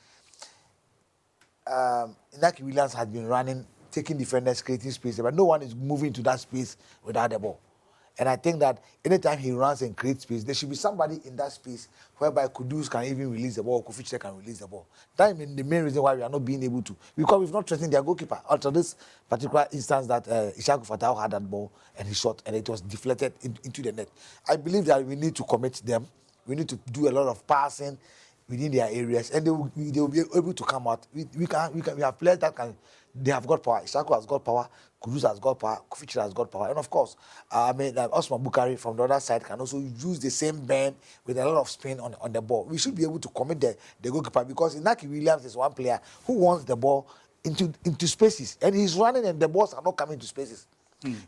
Inaki Williams has been running, taking defenders, creating space, but no one is moving to that space without the ball. And I think that anytime he runs and creates space, there should be somebody in that space whereby Kudus can even release the ball, Kofi Chire can release the ball. That is the main reason why we are not being able to. Because we've not threatened their goalkeeper. Until this particular instance that Ishaku Fatau had that ball and he shot and it was deflected into the net. I believe that we need to commit them. We need to do a lot of passing within their areas, and they will be able to come out. We have players that can. They have got power. Ishaku has got power. Kudus has got power. Kofi Chire has got power, and of course, Osman Bukari from the other side can also use the same bend with a lot of spin on the ball. We should be able to commit the goalkeeper, because Inaki Williams is one player who wants the ball into spaces, and he's running, and the balls are not coming to spaces.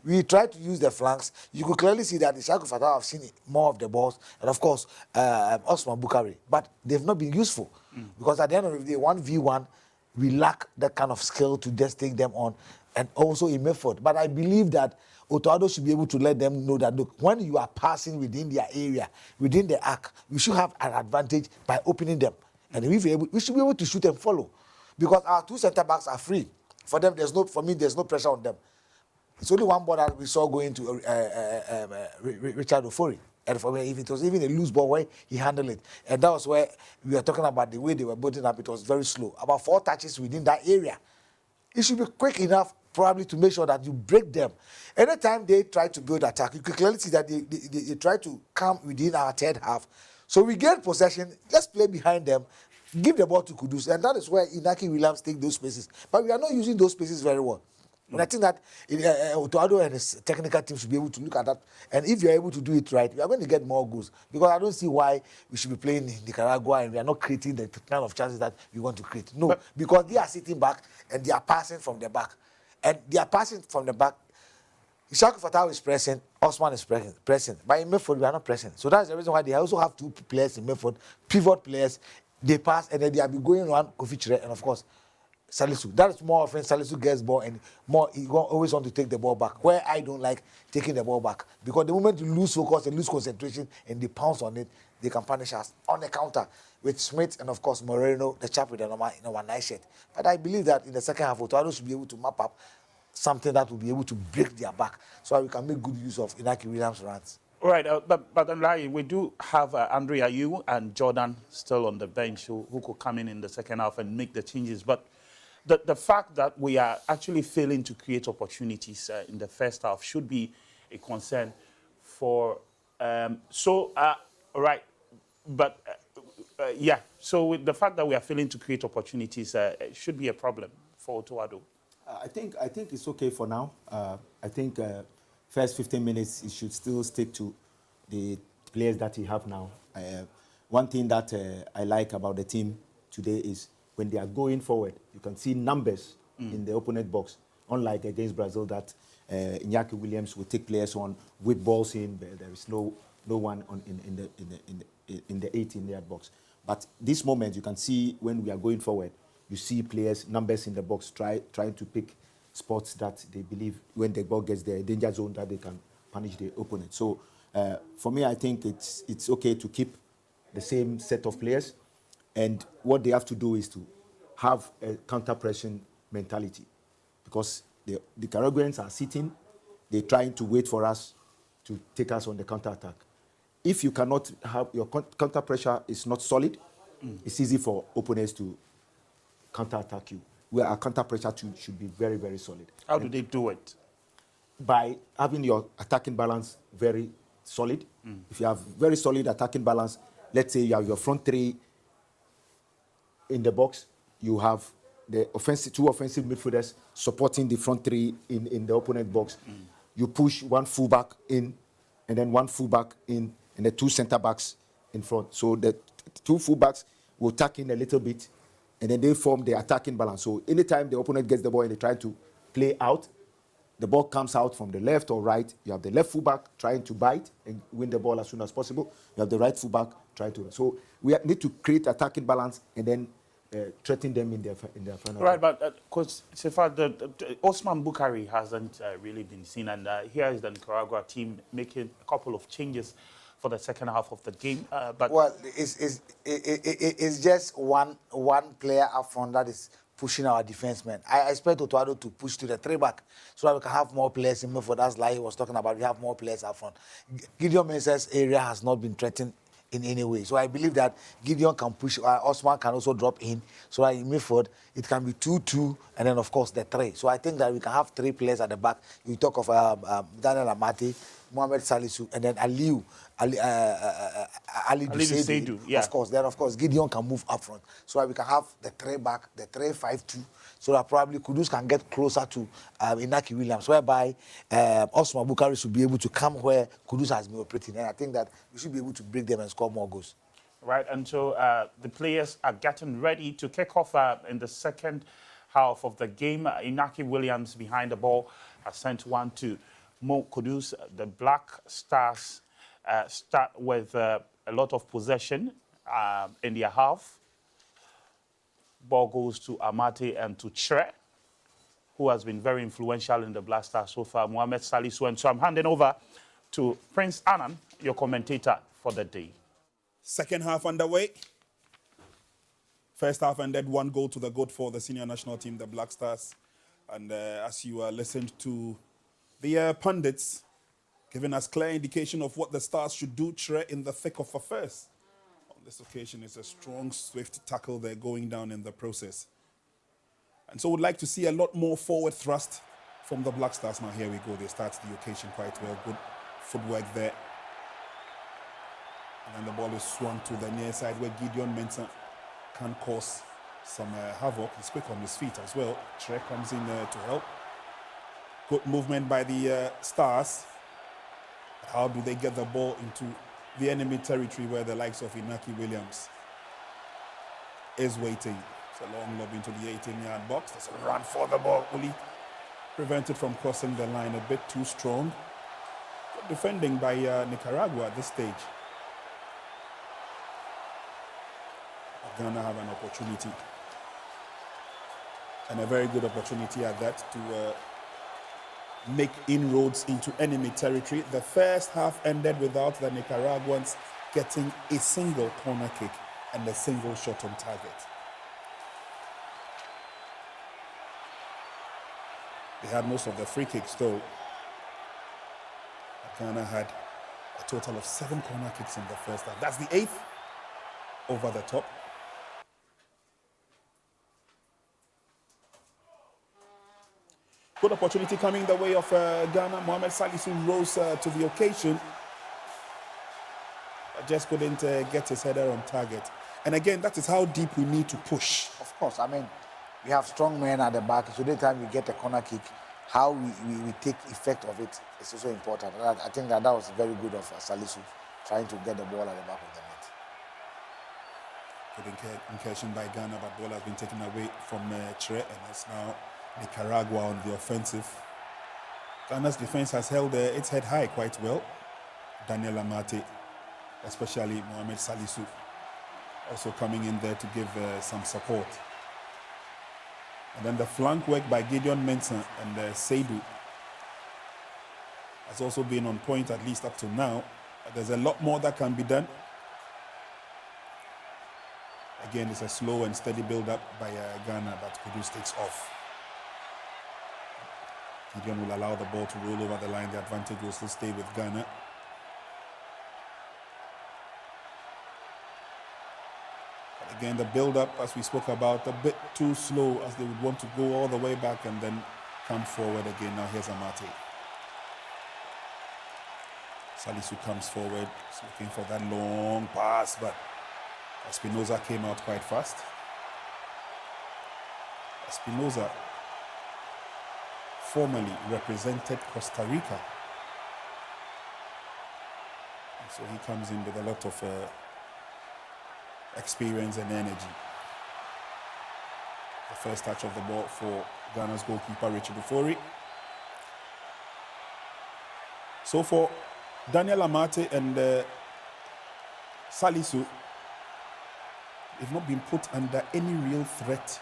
We try to use the flanks. You could clearly see that Ishaku Fatah have seen more of the balls, and of course, Osman Bukari, but they've not been useful because at the end of the day, 1v1, we lack that kind of skill to just take them on, and also in midfield. But I believe that Otoado should be able to let them know that, look, when you are passing within their area, within the arc, we should have an advantage by opening them, and we should be able to shoot and follow, because our two centre backs are free. For them, there's no pressure on them. It's only one ball that we saw going to Richard Ofori. And for me, if it was even a loose ball, where he handled it. And that was where we were talking about the way they were building up. It was very slow. About 4 touches within that area. It should be quick enough, probably, to make sure that you break them. Anytime they try to build attack, you can clearly see that they try to come within our third half. So we get possession, let's play behind them, give the ball to Kudus. And that is where Inaki Williams take those spaces. But we are not using those spaces very well. And I think that Otoado and his technical team should be able to look at that. And if you're able to do it right, we are going to get more goals. Because I don't see why we should be playing in Nicaragua and we are not creating the kind of chances that we want to create. No, because they are sitting back and they are passing from the back. And they are passing from the back. Ishaku Fatau is pressing, Osman is pressing. But in midfield, we are not pressing. So that's the reason why they also have 2 players in midfield, pivot players. They pass and then they will be going around Kofi and of course Salisu. That is more often Salisu gets ball and more he always want to take the ball back. Where I don't like taking the ball back because the moment you lose focus and lose concentration and they pounce on it, they can punish us on the counter with Smith and of course Moreno, the chap with the number 9 shirt. But I believe that in the second half, Otuado should be able to map up something that will be able to break their back so we can make good use of Inaki Williams' runs. All right, but we do have Andre Ayew and Jordan still on the bench who could come in the second half and make the changes. But the fact that we are actually failing to create opportunities in the first half should be a concern for... all right, but yeah, so with the fact that we are failing to create opportunities should be a problem for Otuado. I think it's okay for now. I think first 15 minutes, he should still stick to the players that he have now. One thing that I like about the team today is when they are going forward, you can see numbers in the opponent box. Unlike against Brazil, that Iñaki Williams will take players on with balls in, but there is no one on in the 18-yard box. But this moment, you can see when we are going forward, you see players, numbers in the box, trying to pick spots that they believe when the ball gets there, danger zone, that they can punish the opponent. So for me, I think it's okay to keep the same set of players. And what they have to do is to have a counter-pressing mentality. Because the Nicaraguans are sitting, they're trying to wait for us to take us on the counter-attack. If you cannot have, your counter-pressure is not solid, it's easy for opponents to counter-attack you. Where our counter-pressure should be very, very solid. How do they do it? By having your attacking balance very solid. If you have very solid attacking balance, let's say you have your front 3 in the box, you have the 2 offensive midfielders supporting the front 3 in the opponent box. You push 1 fullback in, and then 1 fullback in, and the 2 centre-backs in front. So the 2 fullbacks will tack in a little bit, and then they form the attacking balance. So anytime the opponent gets the ball and they try to play out, the ball comes out from the left or right. You have the left fullback trying to bite and win the ball as soon as possible. You have the right fullback trying to. So we need to create attacking balance and then threaten them in their final. Right, but Coach Sefa, the Osman Bukari hasn't really been seen, and here is the Nicaragua team making a couple of changes for the second half of the game. But well, it's just one player up front that is pushing our defensemen. I expect Otuado to push to the 3-back so that we can have more players in midfield. That's like he was talking about. We have more players up front. Gideon Mensah's area has not been threatened in any way. So I believe that Gideon can push, Osman can also drop in, so that in midfield, it can be 2-2, and then, of course, the 3. So I think that we can have 3 players at the back. You talk of Daniel Amati, Mohamed Salisu, and then Ali Duseidu, yeah. Of course. Then, of course, Gideon can move up front, so that we can have the 3-back, the 3-5-2, so that probably Kudus can get closer to Inaki Williams, whereby Osman Bukari should be able to come where Kudus has been operating. And I think that we should be able to break them and score more goals. Right, and so the players are getting ready to kick off in the second half of the game. Inaki Williams behind the ball has sent one to Mo Kudus. The Black Stars start with a lot of possession in their half. Ball goes to Amate and to Tre, who has been very influential in the Black Stars so far, Mohamed Salisu. And so I'm handing over to Prince Annan, your commentator for the day. Second half underway. First half ended 1 goal to the good for the senior national team, the Black Stars. And as you listened to the pundits, giving us clear indication of what the Stars should do, Tre in the thick of affairs. On this occasion, it's a strong, swift tackle there going down in the process. And so we'd like to see a lot more forward thrust from the Black Stars. Now here we go, they start the occasion quite well. Good footwork there. And then the ball is swung to the near side where Gideon Mensah can cause some havoc. He's quick on his feet as well. Tre comes in to help. Good movement by the Stars. How do they get the ball into the enemy territory where the likes of Inaki Williams is waiting? It's a long lob into the 18-yard box. There's a run for the ball. Uli prevented from crossing the line, a bit too strong. Good defending by Nicaragua at this stage. Ghana have an opportunity, and a very good opportunity at that, to make inroads into enemy territory. The first half ended without the Nicaraguans getting a single corner kick and a single shot on target. They had most of the free kicks though. Ghana had a total of 7 corner kicks in the first half. That's the 8th over the top. Good opportunity coming the way of Ghana. Mohamed Salisu rose to the occasion, but just couldn't get his header on target. And again, that is how deep we need to push. Of course, I mean, we have strong men at the back, so anytime we get a corner kick, how we take effect of it is also important. And I think that was very good of Salisu, trying to get the ball at the back of the net. Good incursion by Ghana, but ball has been taken away from Tre, and it's now Nicaragua on the offensive. Ghana's defense has held its head high quite well. Daniel Amate, especially Mohamed Salisu, also coming in there to give some support. And then the flank work by Gideon Mensah and Seidu has also been on point, at least up to now. But there's a lot more that can be done. Again, it's a slow and steady build-up by Ghana, but Kudus takes off. Gideon will allow the ball to roll over the line. The advantage will still stay with Ghana. But again, the build-up, as we spoke about, a bit too slow, as they would want to go all the way back and then come forward again. Now here's Amate. Salisu comes forward, he's looking for that long pass, but Espinoza came out quite fast. Espinoza formerly represented Costa Rica. And so he comes in with a lot of experience and energy. The first touch of the ball for Ghana's goalkeeper, Richie Bufori. So for Daniel Amate and Salisu, they've not been put under any real threat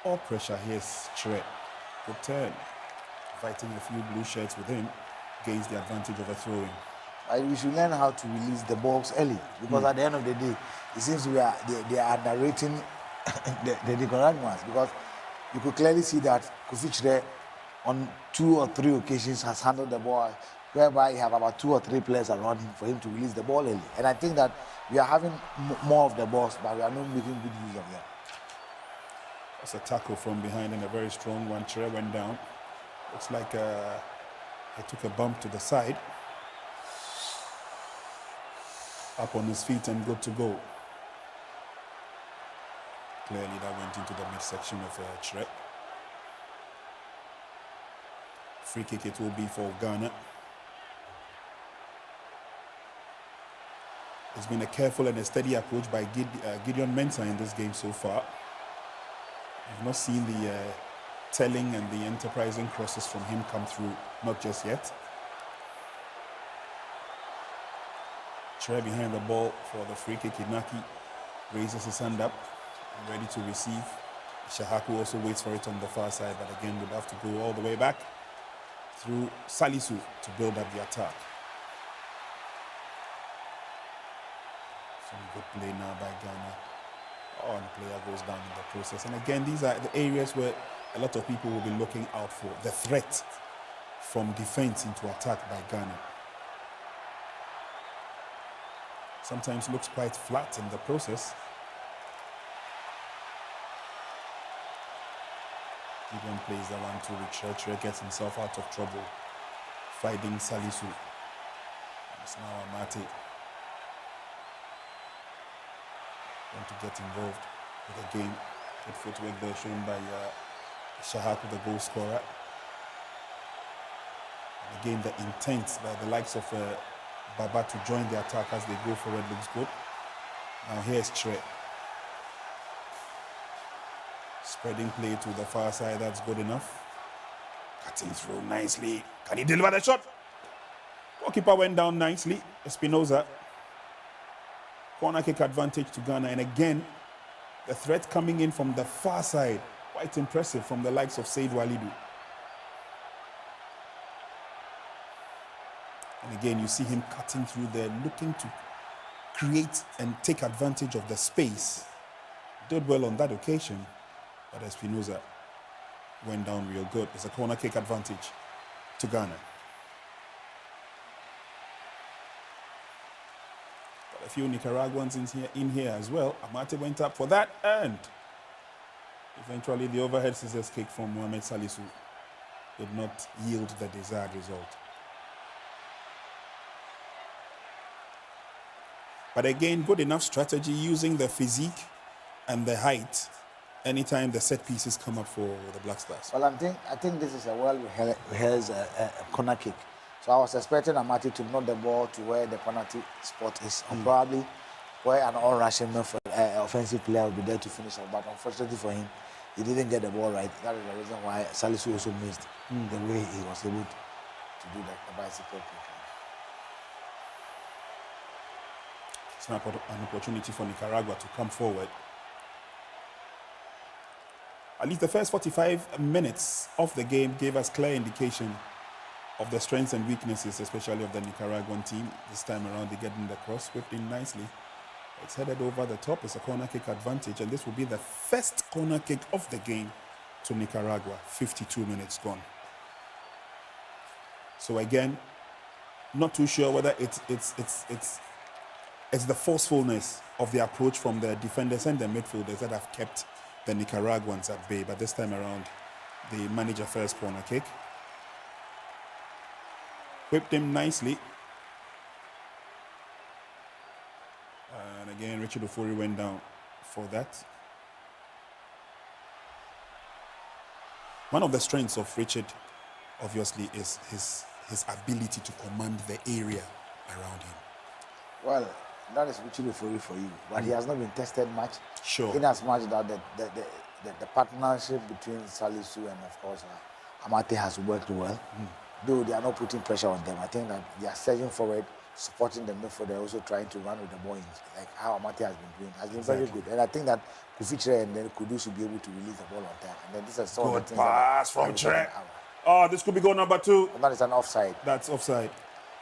or pressure. Here's Tre. Good turn. Fighting a few blue shirts with him, gains the advantage of a throw-in. We should learn how to release the balls early, because at the end of the day, it seems they are narrating the Nicaraguans, because you could clearly see that Kofi Tre on 2 or 3 occasions has handled the ball, whereby you have about 2 or 3 players around him for him to release the ball early. And I think that we are having more of the balls, but we are not making good use of them. That's a tackle from behind and a very strong one. Tre went down. Looks like he took a bump to the side. Up on his feet and good to go. Clearly that went into the midsection of Tre. Free kick it will be for Ghana. It's been a careful and a steady approach by Gideon Mensah in this game so far. I've not seen the telling and the enterprising crosses from him come through, not just yet. Tre behind the ball for the free kick. Inaki raises his hand up and ready to receive. Shahaku also waits for it on the far side, but again would have to go all the way back through Salisu to build up the attack. Some good play now by Ghana. Oh, and the player goes down in the process. And again, these are the areas where a lot of people will be looking out for. The threat from defense into attack by Ghana. Sometimes looks quite flat in the process. Gideon plays the 1-2 with Tre, gets himself out of trouble, fighting Salisu. It's now Amate. Want to get involved with the game. Good footwork there shown by Shahaku, the goal scorer. And again, the intent by the likes of Baba to join the attack as they go forward looks good. Now here's Tre. Spreading play to the far side, that's good enough. Cutting through nicely. Can he deliver the shot? Goalkeeper went down nicely. Espinoza. Corner kick advantage to Ghana. And again, the threat coming in from the far side. Quite impressive from the likes of Said Walidu. And again, you see him cutting through there, looking to create and take advantage of the space. Did well on that occasion, but Espinoza went down real good. It's a corner kick advantage to Ghana. But a few Nicaraguans in here as well. Amate went up for that, and eventually the overhead scissors kick from Mohamed Salisu did not yield the desired result. But again, good enough strategy using the physique and the height anytime the set pieces come up for the Black Stars. Well, I think this is a well-rehearsed corner kick. So I was expecting Amati to knock the ball to where the penalty spot is, and probably where an all-Russian offensive player will be there to finish off. But unfortunately for him, he didn't get the ball right. That is the reason why Salisu also missed the way he was able to do the bicycle kick. It's an opportunity for Nicaragua to come forward. At least the first 45 minutes of the game gave us clear indication of the strengths and weaknesses, especially of the Nicaraguan team. This time around, they get in the cross, whipped in nicely. It's headed over the top. It's a corner kick advantage, and this will be the first corner kick of the game to Nicaragua. 52 minutes gone. So again, not too sure whether it's the forcefulness of the approach from the defenders and the midfielders that have kept the Nicaraguans at bay. But this time around, they manage a first corner kick. Whipped him nicely. And again, Richard Ofori went down for that. One of the strengths of Richard, obviously, is his ability to command the area around him. Well, that is Richard Ofori for you, but he has not been tested much. Sure. In as much that the partnership between Salisu and, of course, Amate has worked well. Though they are not putting pressure on them, I think that they are surging forward, supporting the midfield. They're also trying to run with the ball in, like how Amate has been doing. Has been very good. And I think that Kufichre and then Kudus will be able to release the ball on time. And then this is some of the Good things pass from Tre. Oh, this could be goal number 2. And that is an offside. That's offside.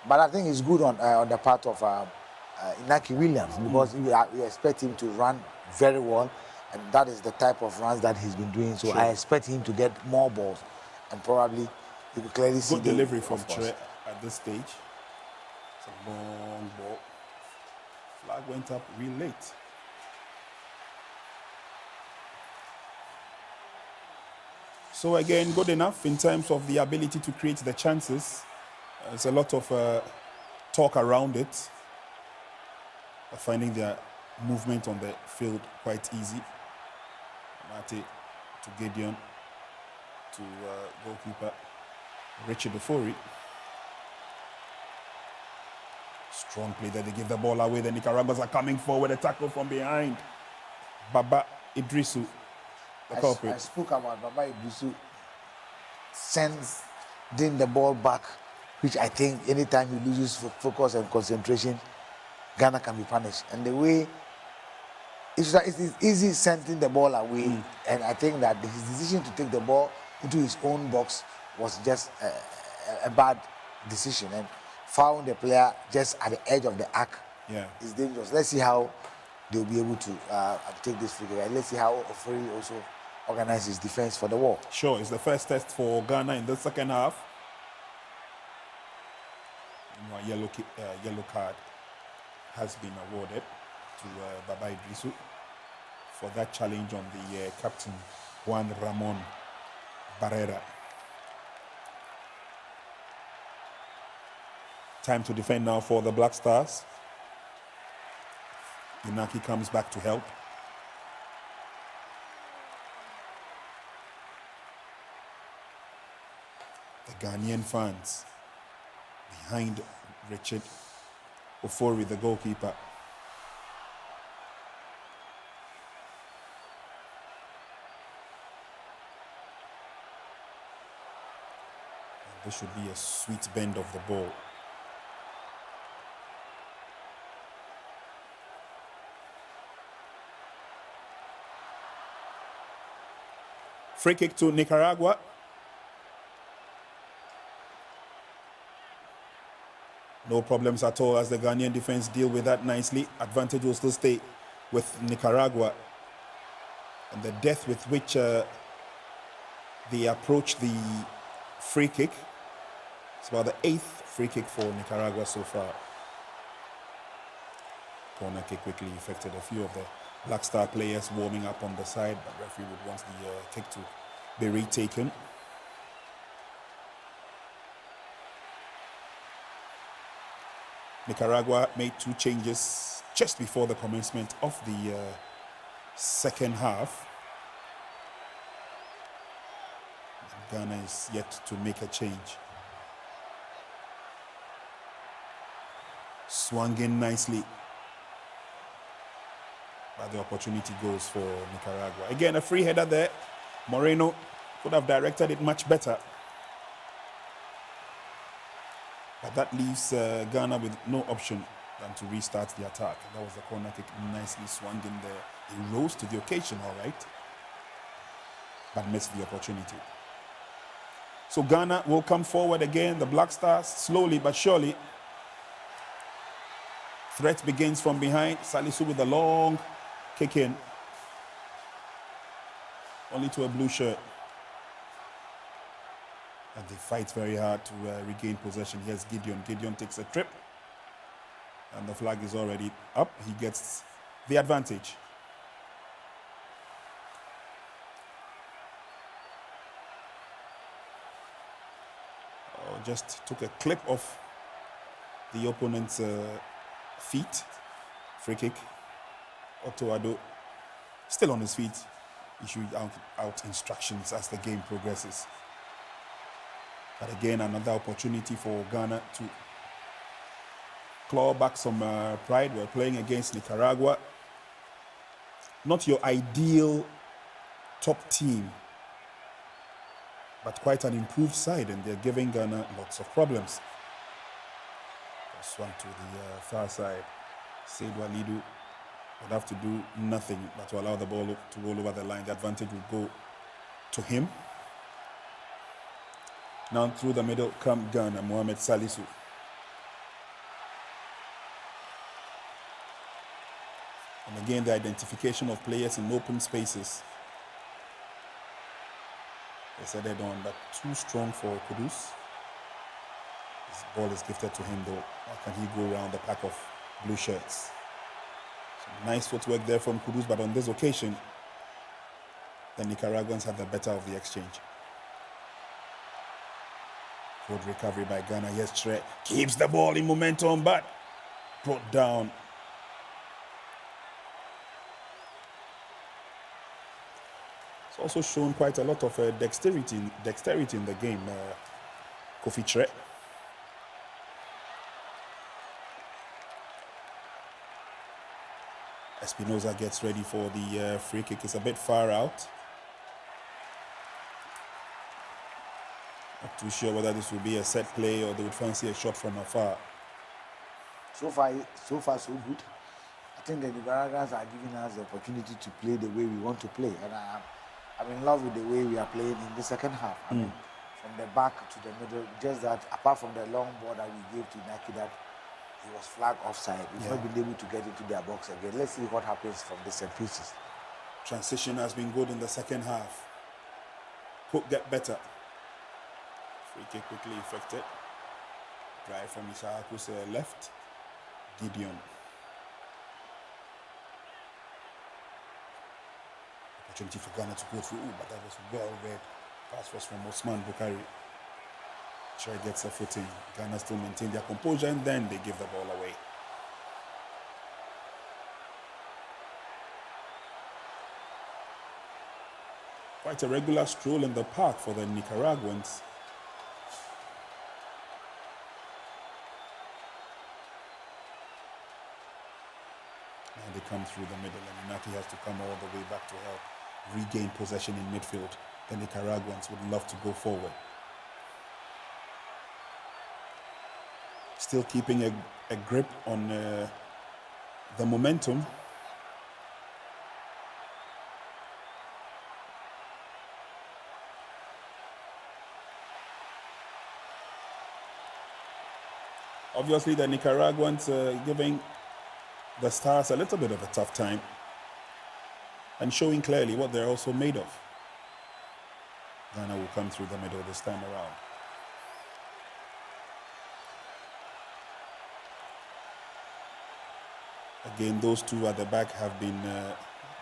But I think it's good on the part of Inaki Williams, because we expect him to run very well, and that is the type of runs that he's been doing. So Sure. I expect him to get more balls, and probably you could clearly see Good delivery from Tre at this stage. It's a long ball. Flag went up real late. So again, good enough in terms of the ability to create the chances. There's a lot of talk around it. Finding their movement on the field quite easy. Mate to Gideon to goalkeeper Richard Ofori. Strong play that they give the ball away. The Nicaraguans are coming forward. A tackle from behind. Baba Idrisu, the culprit. I spoke about Baba Idrisu sending the ball back, which I think anytime he loses focus and concentration, Ghana can be punished. And the way it's easy sending the ball away, and I think that his decision to take the ball into his own box was just a bad decision, and fouling the player just at the edge of the arc is dangerous. Let's see how they'll be able to take this free kick, and let's see how Ofori also organizes his defense for the war. Sure, it's the first test for Ghana in the second half. Yellow card has been awarded to Baba Idrisu for that challenge on the captain Juan Ramon Barrera. Time to defend now for the Black Stars. Inaki comes back to help. The Ghanaian fans behind Richard Ofori, the goalkeeper. This should be a sweet bend of the ball. Free kick to Nicaragua. No problems at all as the Ghanaian defense deal with that nicely. Advantage will still stay with Nicaragua. And the depth with which they approach the free kick. It's about the 8th free kick for Nicaragua so far. Corner kick quickly effected. A few of the Black Star players warming up on the side, but referee would want the kick to be retaken. Nicaragua made 2 changes just before the commencement of the second half. Ghana is yet to make a change. Swung in nicely. But the opportunity goes for Nicaragua. Again, a free header there. Moreno could have directed it much better. But that leaves Ghana with no option than to restart the attack. And that was the corner kick, nicely swung in there. He rose to the occasion, all right, but missed the opportunity. So Ghana will come forward again. The Black Stars, slowly but surely. Threat begins from behind. Salisu with a long kick in. Only to a blue shirt. And they fight very hard to regain possession. Here's Gideon. Gideon takes a trip. And the flag is already up. He gets the advantage. Oh, just took a clip of the opponent's feet. Free kick. Otto Addo still on his feet. Issuing out instructions as the game progresses. But again, another opportunity for Ghana to claw back some pride. We're playing against Nicaragua. Not your ideal top team, but quite an improved side, and they're giving Ghana lots of problems. Swung to the far side. Said Walidu would have to do nothing but to allow the ball to roll over the line. The advantage would go to him. Now through the middle come Ghana, Mohamed Salisu. And again, the identification of players in open spaces. They said it on, but too strong for Kudus. This ball is gifted to him though. How can he go around the pack of blue shirts? Some nice footwork there from Kudus, but on this occasion, the Nicaraguans have the better of the exchange. Good recovery by Ghana. Yes, Tre keeps the ball in momentum, but brought down. It's also shown quite a lot of dexterity in the game, Kofi Tre. Espinoza gets ready for the free kick. It's a bit far out. Not too sure whether this will be a set play or they would fancy a shot from afar. So far, so good. I think the Nicaraguans are giving us the opportunity to play the way we want to play. And I'm in love with the way we are playing in the second half. I mean, from the back to the middle, just that apart from the long ball that we gave to Nike, that he was flagged offside. We've not been able to get into their box again. Let's see what happens from the set pieces. Transition has been good in the second half. Could get better. Free kick quickly effected. Drive from Isaacu's left. Gideon. Opportunity for Ghana to go through, but that was well read. Pass was from Osman Bukari. Trey gets a footing. Ghana still maintain their composure, and then they give the ball away. Quite a regular stroll in the park for the Nicaraguans. And they come through the middle, and Inaki has to come all the way back to help regain possession in midfield. The Nicaraguans would love to go forward. Still keeping a grip on the momentum. Obviously, the Nicaraguans giving the Stars a little bit of a tough time and showing clearly what they're also made of. Ghana will come through the middle this time around. Again, those two at the back have been,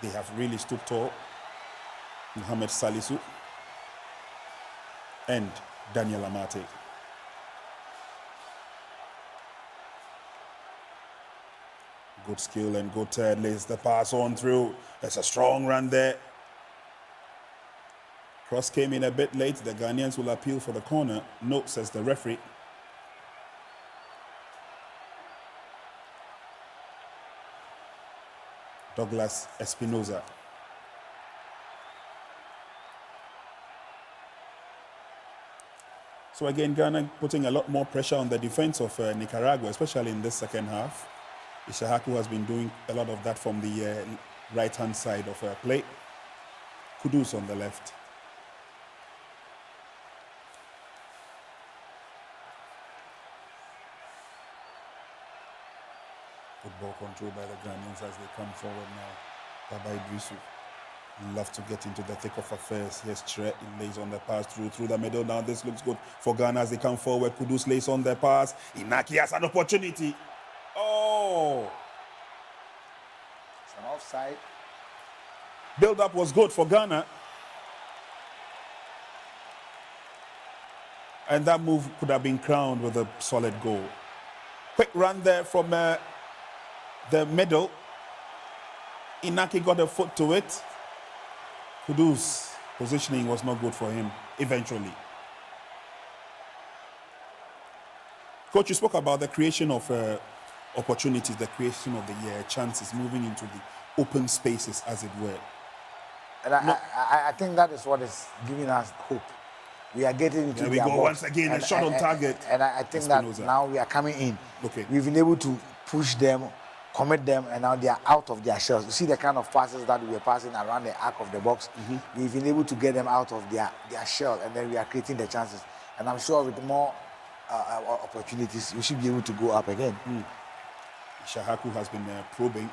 they have really stood tall. Mohamed Salisu and Daniel Amate. Good skill and good turn, lays the pass on through. There's a strong run there. Cross came in a bit late. The Ghanaians will appeal for the corner. No, says the referee. Douglas Espinoza. So again, Ghana putting a lot more pressure on the defense of Nicaragua, especially in this second half. Ishahaku has been doing a lot of that from the right-hand side of play. Kudus on the left. Good ball control by the Ghanaians as they come forward now. Baba Idrisu love to get into the thick of affairs. Yes, Tre lays on the pass through the middle. Now this looks good for Ghana as they come forward. Kudus lays on the pass. Inaki has an opportunity. Oh! It's an offside. Build-up was good for Ghana. And that move could have been crowned with a solid goal. Quick run there from the middle. Inaki got a foot to it. Kudus' positioning was not good for him eventually. Coach, you spoke about the creation of opportunities, the creation of the chances, moving into the open spaces, as it were. And I think that is what is giving us hope. We are getting into there we their go box. once again, a shot on target. And I think Espinoza. that now we are coming in. Okay. We've been able to push them, commit them, and now they are out of their shells. You see the kind of passes that we are passing around the arc of the box. We've been able to get them out of their shell, and then we are creating the chances. And I'm sure with more opportunities, we should be able to go up again. Shahaku has been probing.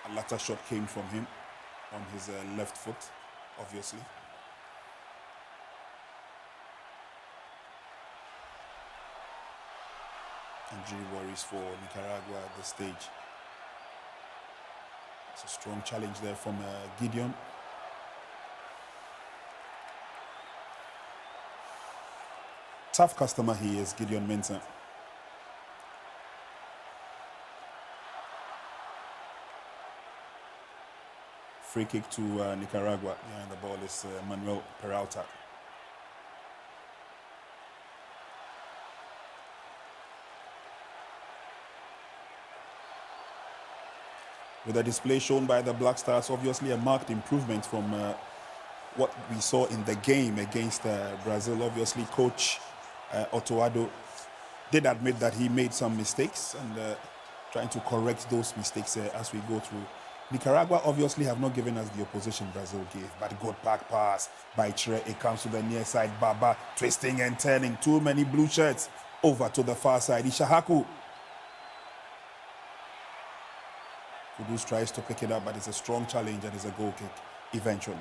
A latter shot came from him on his left foot, obviously. Injury worries for Nicaragua at this stage. It's a strong challenge there from Gideon. Tough customer he is, Gideon Mensah. Free kick to Nicaragua. Behind the ball is Manuel Peralta. With the display shown by the Black Stars, obviously a marked improvement from what we saw in the game against Brazil. Obviously, Coach Otoado did admit that he made some mistakes and trying to correct those mistakes as we go through. Nicaragua obviously have not given us the opposition Brazil gave, but good back pass by Tre. It comes to the near side. Baba twisting and turning. Too many blue shirts over to the far side. Ishahaku. Kudus tries to pick it up, but it's a strong challenge and it's a goal kick eventually.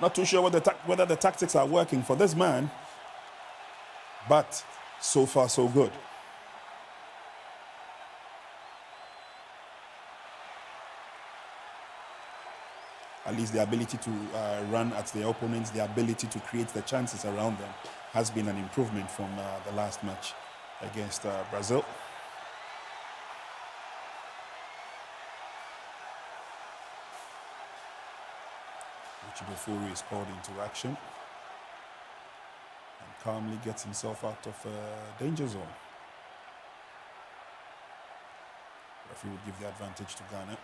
Not too sure whether the tactics are working for this man, but so far so good. At least the ability to run at their opponents, the ability to create the chances around them has been an improvement from the last match against Brazil. Bofuri is called into action and calmly gets himself out of danger zone. referee would give the advantage to Ghana.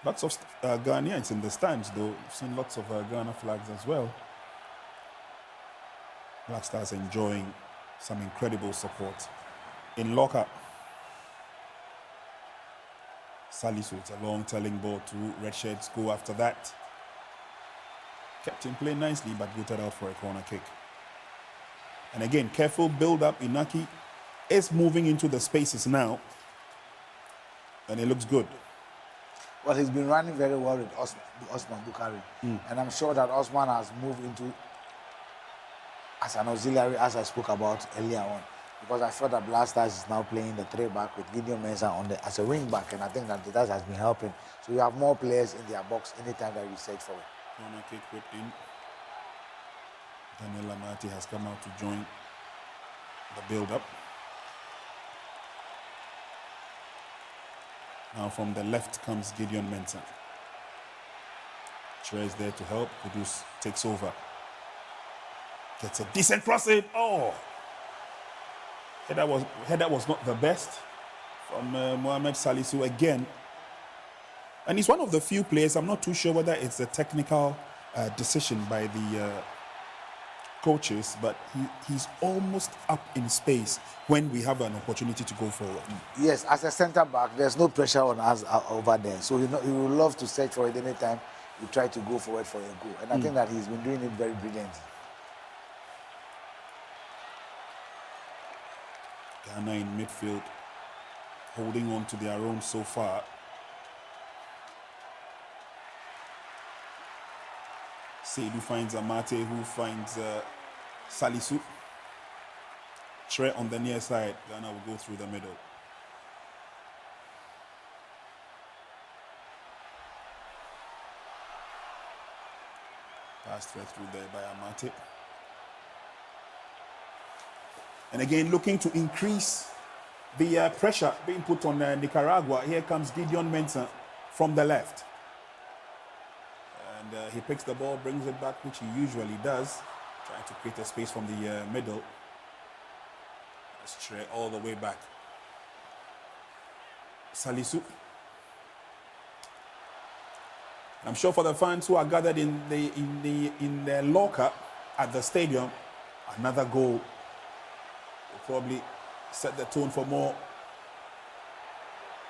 Lots of Ghanaians in the stands, though. We've seen lots of Ghana flags as well. Black Stars enjoying some incredible support. In lockup, Salisu, it's a long telling ball to Red Shirts go after that. Kept him playing nicely, but booted out for a corner kick. And again, careful build up. Inaki is moving into the spaces now. And it looks good. Well, he's been running very well with Osman Bukhari. And I'm sure that Osman has moved into as an auxiliary, as I spoke about earlier on. Because I felt that Black Stars is now playing the 3-back with Gideon Mensah as a wing back. And I think that has been helping. So you have more players in their box anytime that you search for it. Corner kick put in. Daniel Amati has come out to join the build-up. Now from the left comes Gideon Mensah. Tre is there to help. Kudus takes over. Gets a decent crossing. Oh! Header was not the best from Mohamed Salisu again. And he's one of the few players, I'm not too sure whether it's a technical decision by the coaches, but he's almost up in space when we have an opportunity to go forward. Yes, as a centre back, there's no pressure on us over there. So you will love to search for it anytime you try to go forward for a goal. And I think that he's been doing it very brilliantly. Ghana in midfield, holding on to their own so far. Seidu finds Amate, who finds Salisu. Tre on the near side. Ghana will go through the middle. Pass through there by Amate. And again, looking to increase the pressure being put on Nicaragua. Here comes Gideon Mensah from the left. And he picks the ball, brings it back, which he usually does. Trying to create a space from the middle. Straight all the way back. Salisu. I'm sure for the fans who are gathered in the locker at the stadium, another goal will probably set the tone for more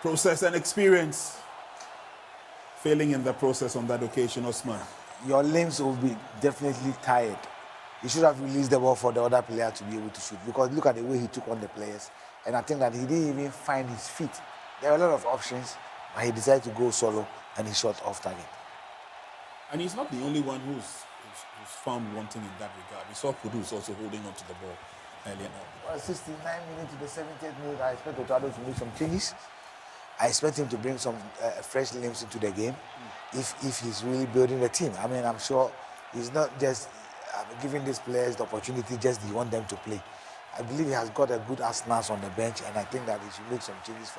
process and experience. Failing in the process on that occasion, Osman. Your limbs will be definitely tired. You should have released the ball for the other player to be able to shoot, because look at the way he took on the players. And I think that he didn't even find his feet. There are a lot of options, but he decided to go solo and he shot off target. And he's not the only one who's found wanting in that regard. We saw Kudus also holding on to the ball earlier on. Well, 69 minutes to the 70th minute, I expect Otado to make some changes. I expect him to bring some fresh limbs into the game if he's really building the team. I mean, I'm sure he's not just giving these players the opportunity, just he want them to play. I believe he has got a good arsenal on the bench, and I think that he should make some changes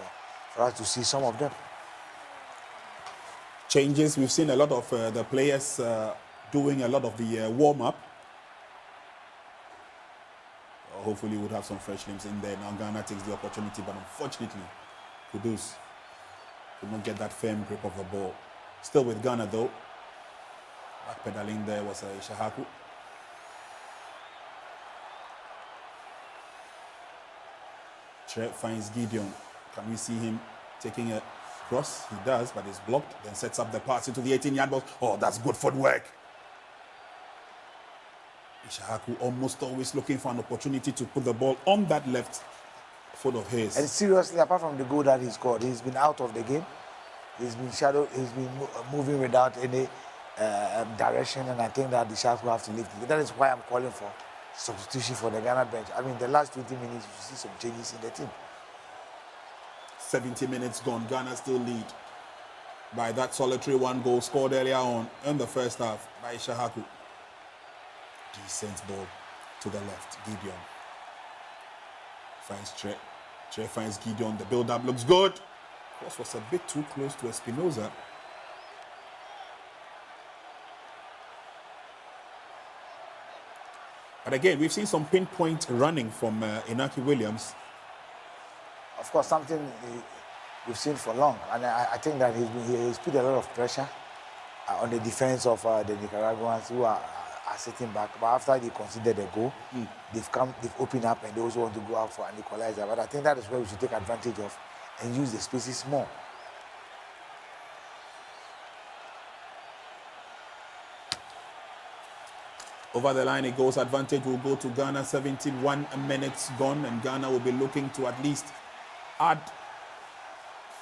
for us to see some of them. Changes, we've seen a lot of the players doing a lot of the warm-up. Hopefully we'll have some fresh limbs in there. Now Ghana takes the opportunity, but unfortunately, Kudus could not get that firm grip of the ball. Still with Ghana though. Backpedaling there was Ishahaku. Tre finds Gideon. Can we see him taking a cross? He does, but it's blocked. Then sets up the pass into the 18-yard box. Oh, that's good footwork. Ishahaku almost always looking for an opportunity to put the ball on that left foot of his. And seriously, apart from the goal that he scored, he's been out of the game. He's been shadowed. He's been moving without any direction, and I think that the Sharks will have to lift it. That is why I'm calling for substitution for the Ghana bench. I mean, the last 20 minutes, you see some changes in the team. 70 minutes gone. Ghana still lead by that solitary one goal scored earlier on in the first half by Ishahaku. Decent ball to the left. Gideon finds Tre. Tre finds Gideon. The build-up looks good. Cross was a bit too close to Espinoza. But again, we've seen some pinpoint running from Inaki Williams. of course, something we've seen for long. And I think that he's put a lot of pressure on the defense of the Nicaraguans who are sitting back. But after they conceded a goal, they've opened up and they also want to go out for an equalizer. But I think that is where we should take advantage of and use the spaces more. Over the line it goes. Advantage will go to Ghana. 71 minutes gone, and Ghana will be looking to at least add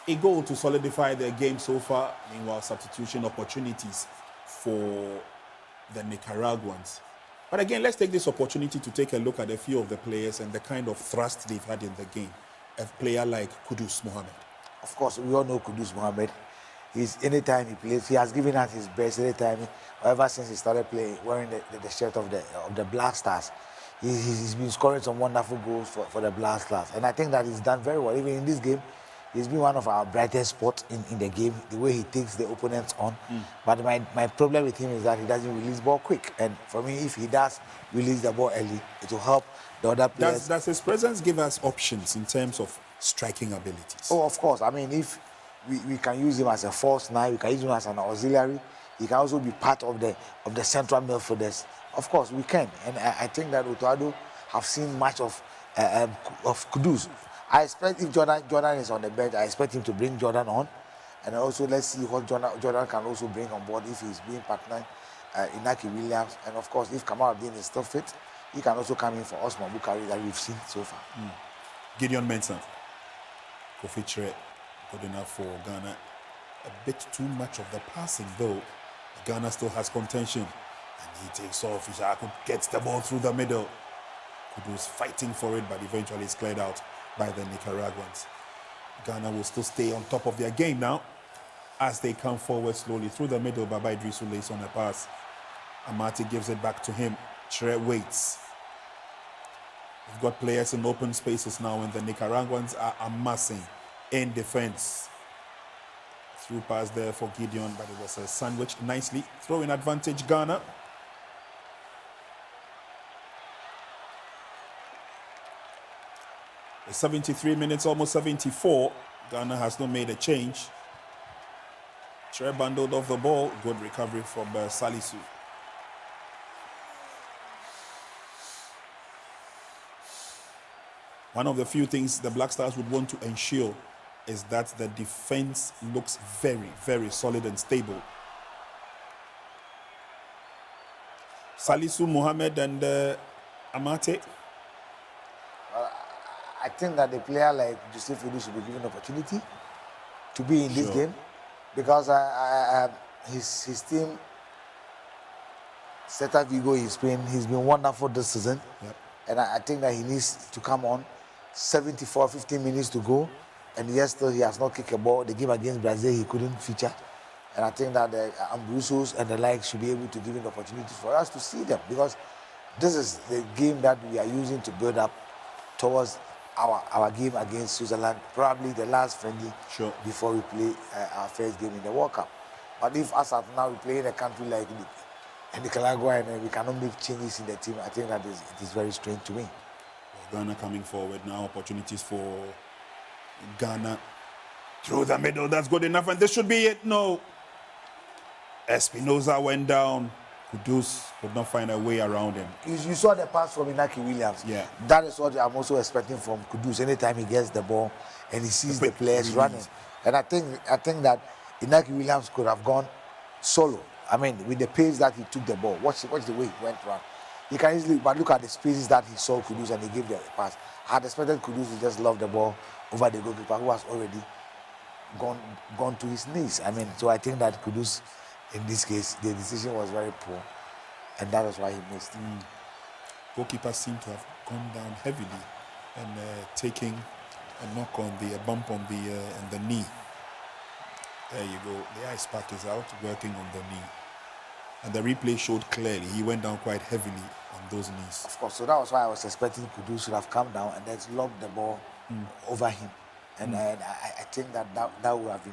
a goal to solidify their game so far. Meanwhile, substitution opportunities for the Nicaraguans. But again, let's take this opportunity to take a look at a few of the players and the kind of thrust they've had in the game. A player like Kudus Mohammed. Of course, we all know Kudus Mohammed. Anytime he plays, he has given us his best anytime. Ever since he started playing, wearing the shirt of the Black Stars, he's been scoring some wonderful goals for the Black Stars. And I think that he's done very well. Even in this game, he's been one of our brightest spots in the game, the way he takes the opponents on. But my problem with him is that he doesn't release ball quick. And for me, if he does release the ball early, it will help the other players. Does his presence give us options in terms of striking abilities? Oh, of course. I mean, if we can use him as a false nine, we can use him as an auxiliary. He can also be part of the central midfielders. Of course, we can. And I think that Otuado have seen much of Kudus. I expect if Jordan is on the bench, I expect him to bring Jordan on. And also, let's see what Jordan can also bring on board if he's being partnered Inaki Williams. And of course, if Kamal Abdin is still fit, he can also come in for Osman Bukari that we've seen so far. Gideon Mensah. Kofi Tre, good enough for Ghana. A bit too much of the passing, though. Ghana still has contention. And he takes off. Ishaku gets the ball through the middle. Kudus fighting for it, but eventually it's cleared out by the Nicaraguans. Ghana will still stay on top of their game now as they come forward slowly through the middle. Baba Idrisu lays on a pass. Amati gives it back to him. Tre waits. We've got players in open spaces now, and the Nicaraguans are amassing in defense. Through pass there for Gideon, but it was sandwiched nicely. Throwing advantage, Ghana. It's 73 minutes, almost 74. Ghana has not made a change. Tre bundled off the ball. Good recovery from Salisu. One of the few things the Black Stars would want to ensure is that the defense looks very, very solid and stable. Salisu, Mohammed, and Amate. I think that a player like Joseph Edu should be given an opportunity to be in this game because his team, Celta Vigo, he's been wonderful this season. And I think that he needs to come on. 15 minutes to go. And yesterday he has not kicked a ball. The game against Brazil, he couldn't feature. And I think that the Ambrusos and the like should be able to give him opportunities for us to see them because this is the game that we are using to build up towards our game against Switzerland, probably the last friendly before we play our first game in the World Cup. But if us now we play in a country like Nicaragua and we cannot make changes in the team, I think that it is very strange to me. Ghana coming forward now, opportunities for Ghana through the middle. That's good enough, and this should be it. No. Espinoza went down. Kudus could not find a way around him. You saw the pass from Inaki Williams. Yeah. That is what I'm also expecting from Kudus. Anytime he gets the ball and he sees the players running. And I think that Inaki Williams could have gone solo. I mean, with the pace that he took the ball. Watch the way he went around. He can easily, but look at the spaces that he saw Kudus and he gave the pass. I had expected Kudus to just lob the ball over the goalkeeper who has already gone to his knees. I mean, so I think that Kudus, in this case, the decision was very poor, and that was why he missed. Goalkeeper seemed to have gone down heavily and taking a knock on the bump on the knee. There you go. The ice pack is out, working on the knee. And the replay showed clearly he went down quite heavily on those knees. Of course, so that was why I was expecting Kudus should have come down and then lobbed the ball over him. And I think that would have been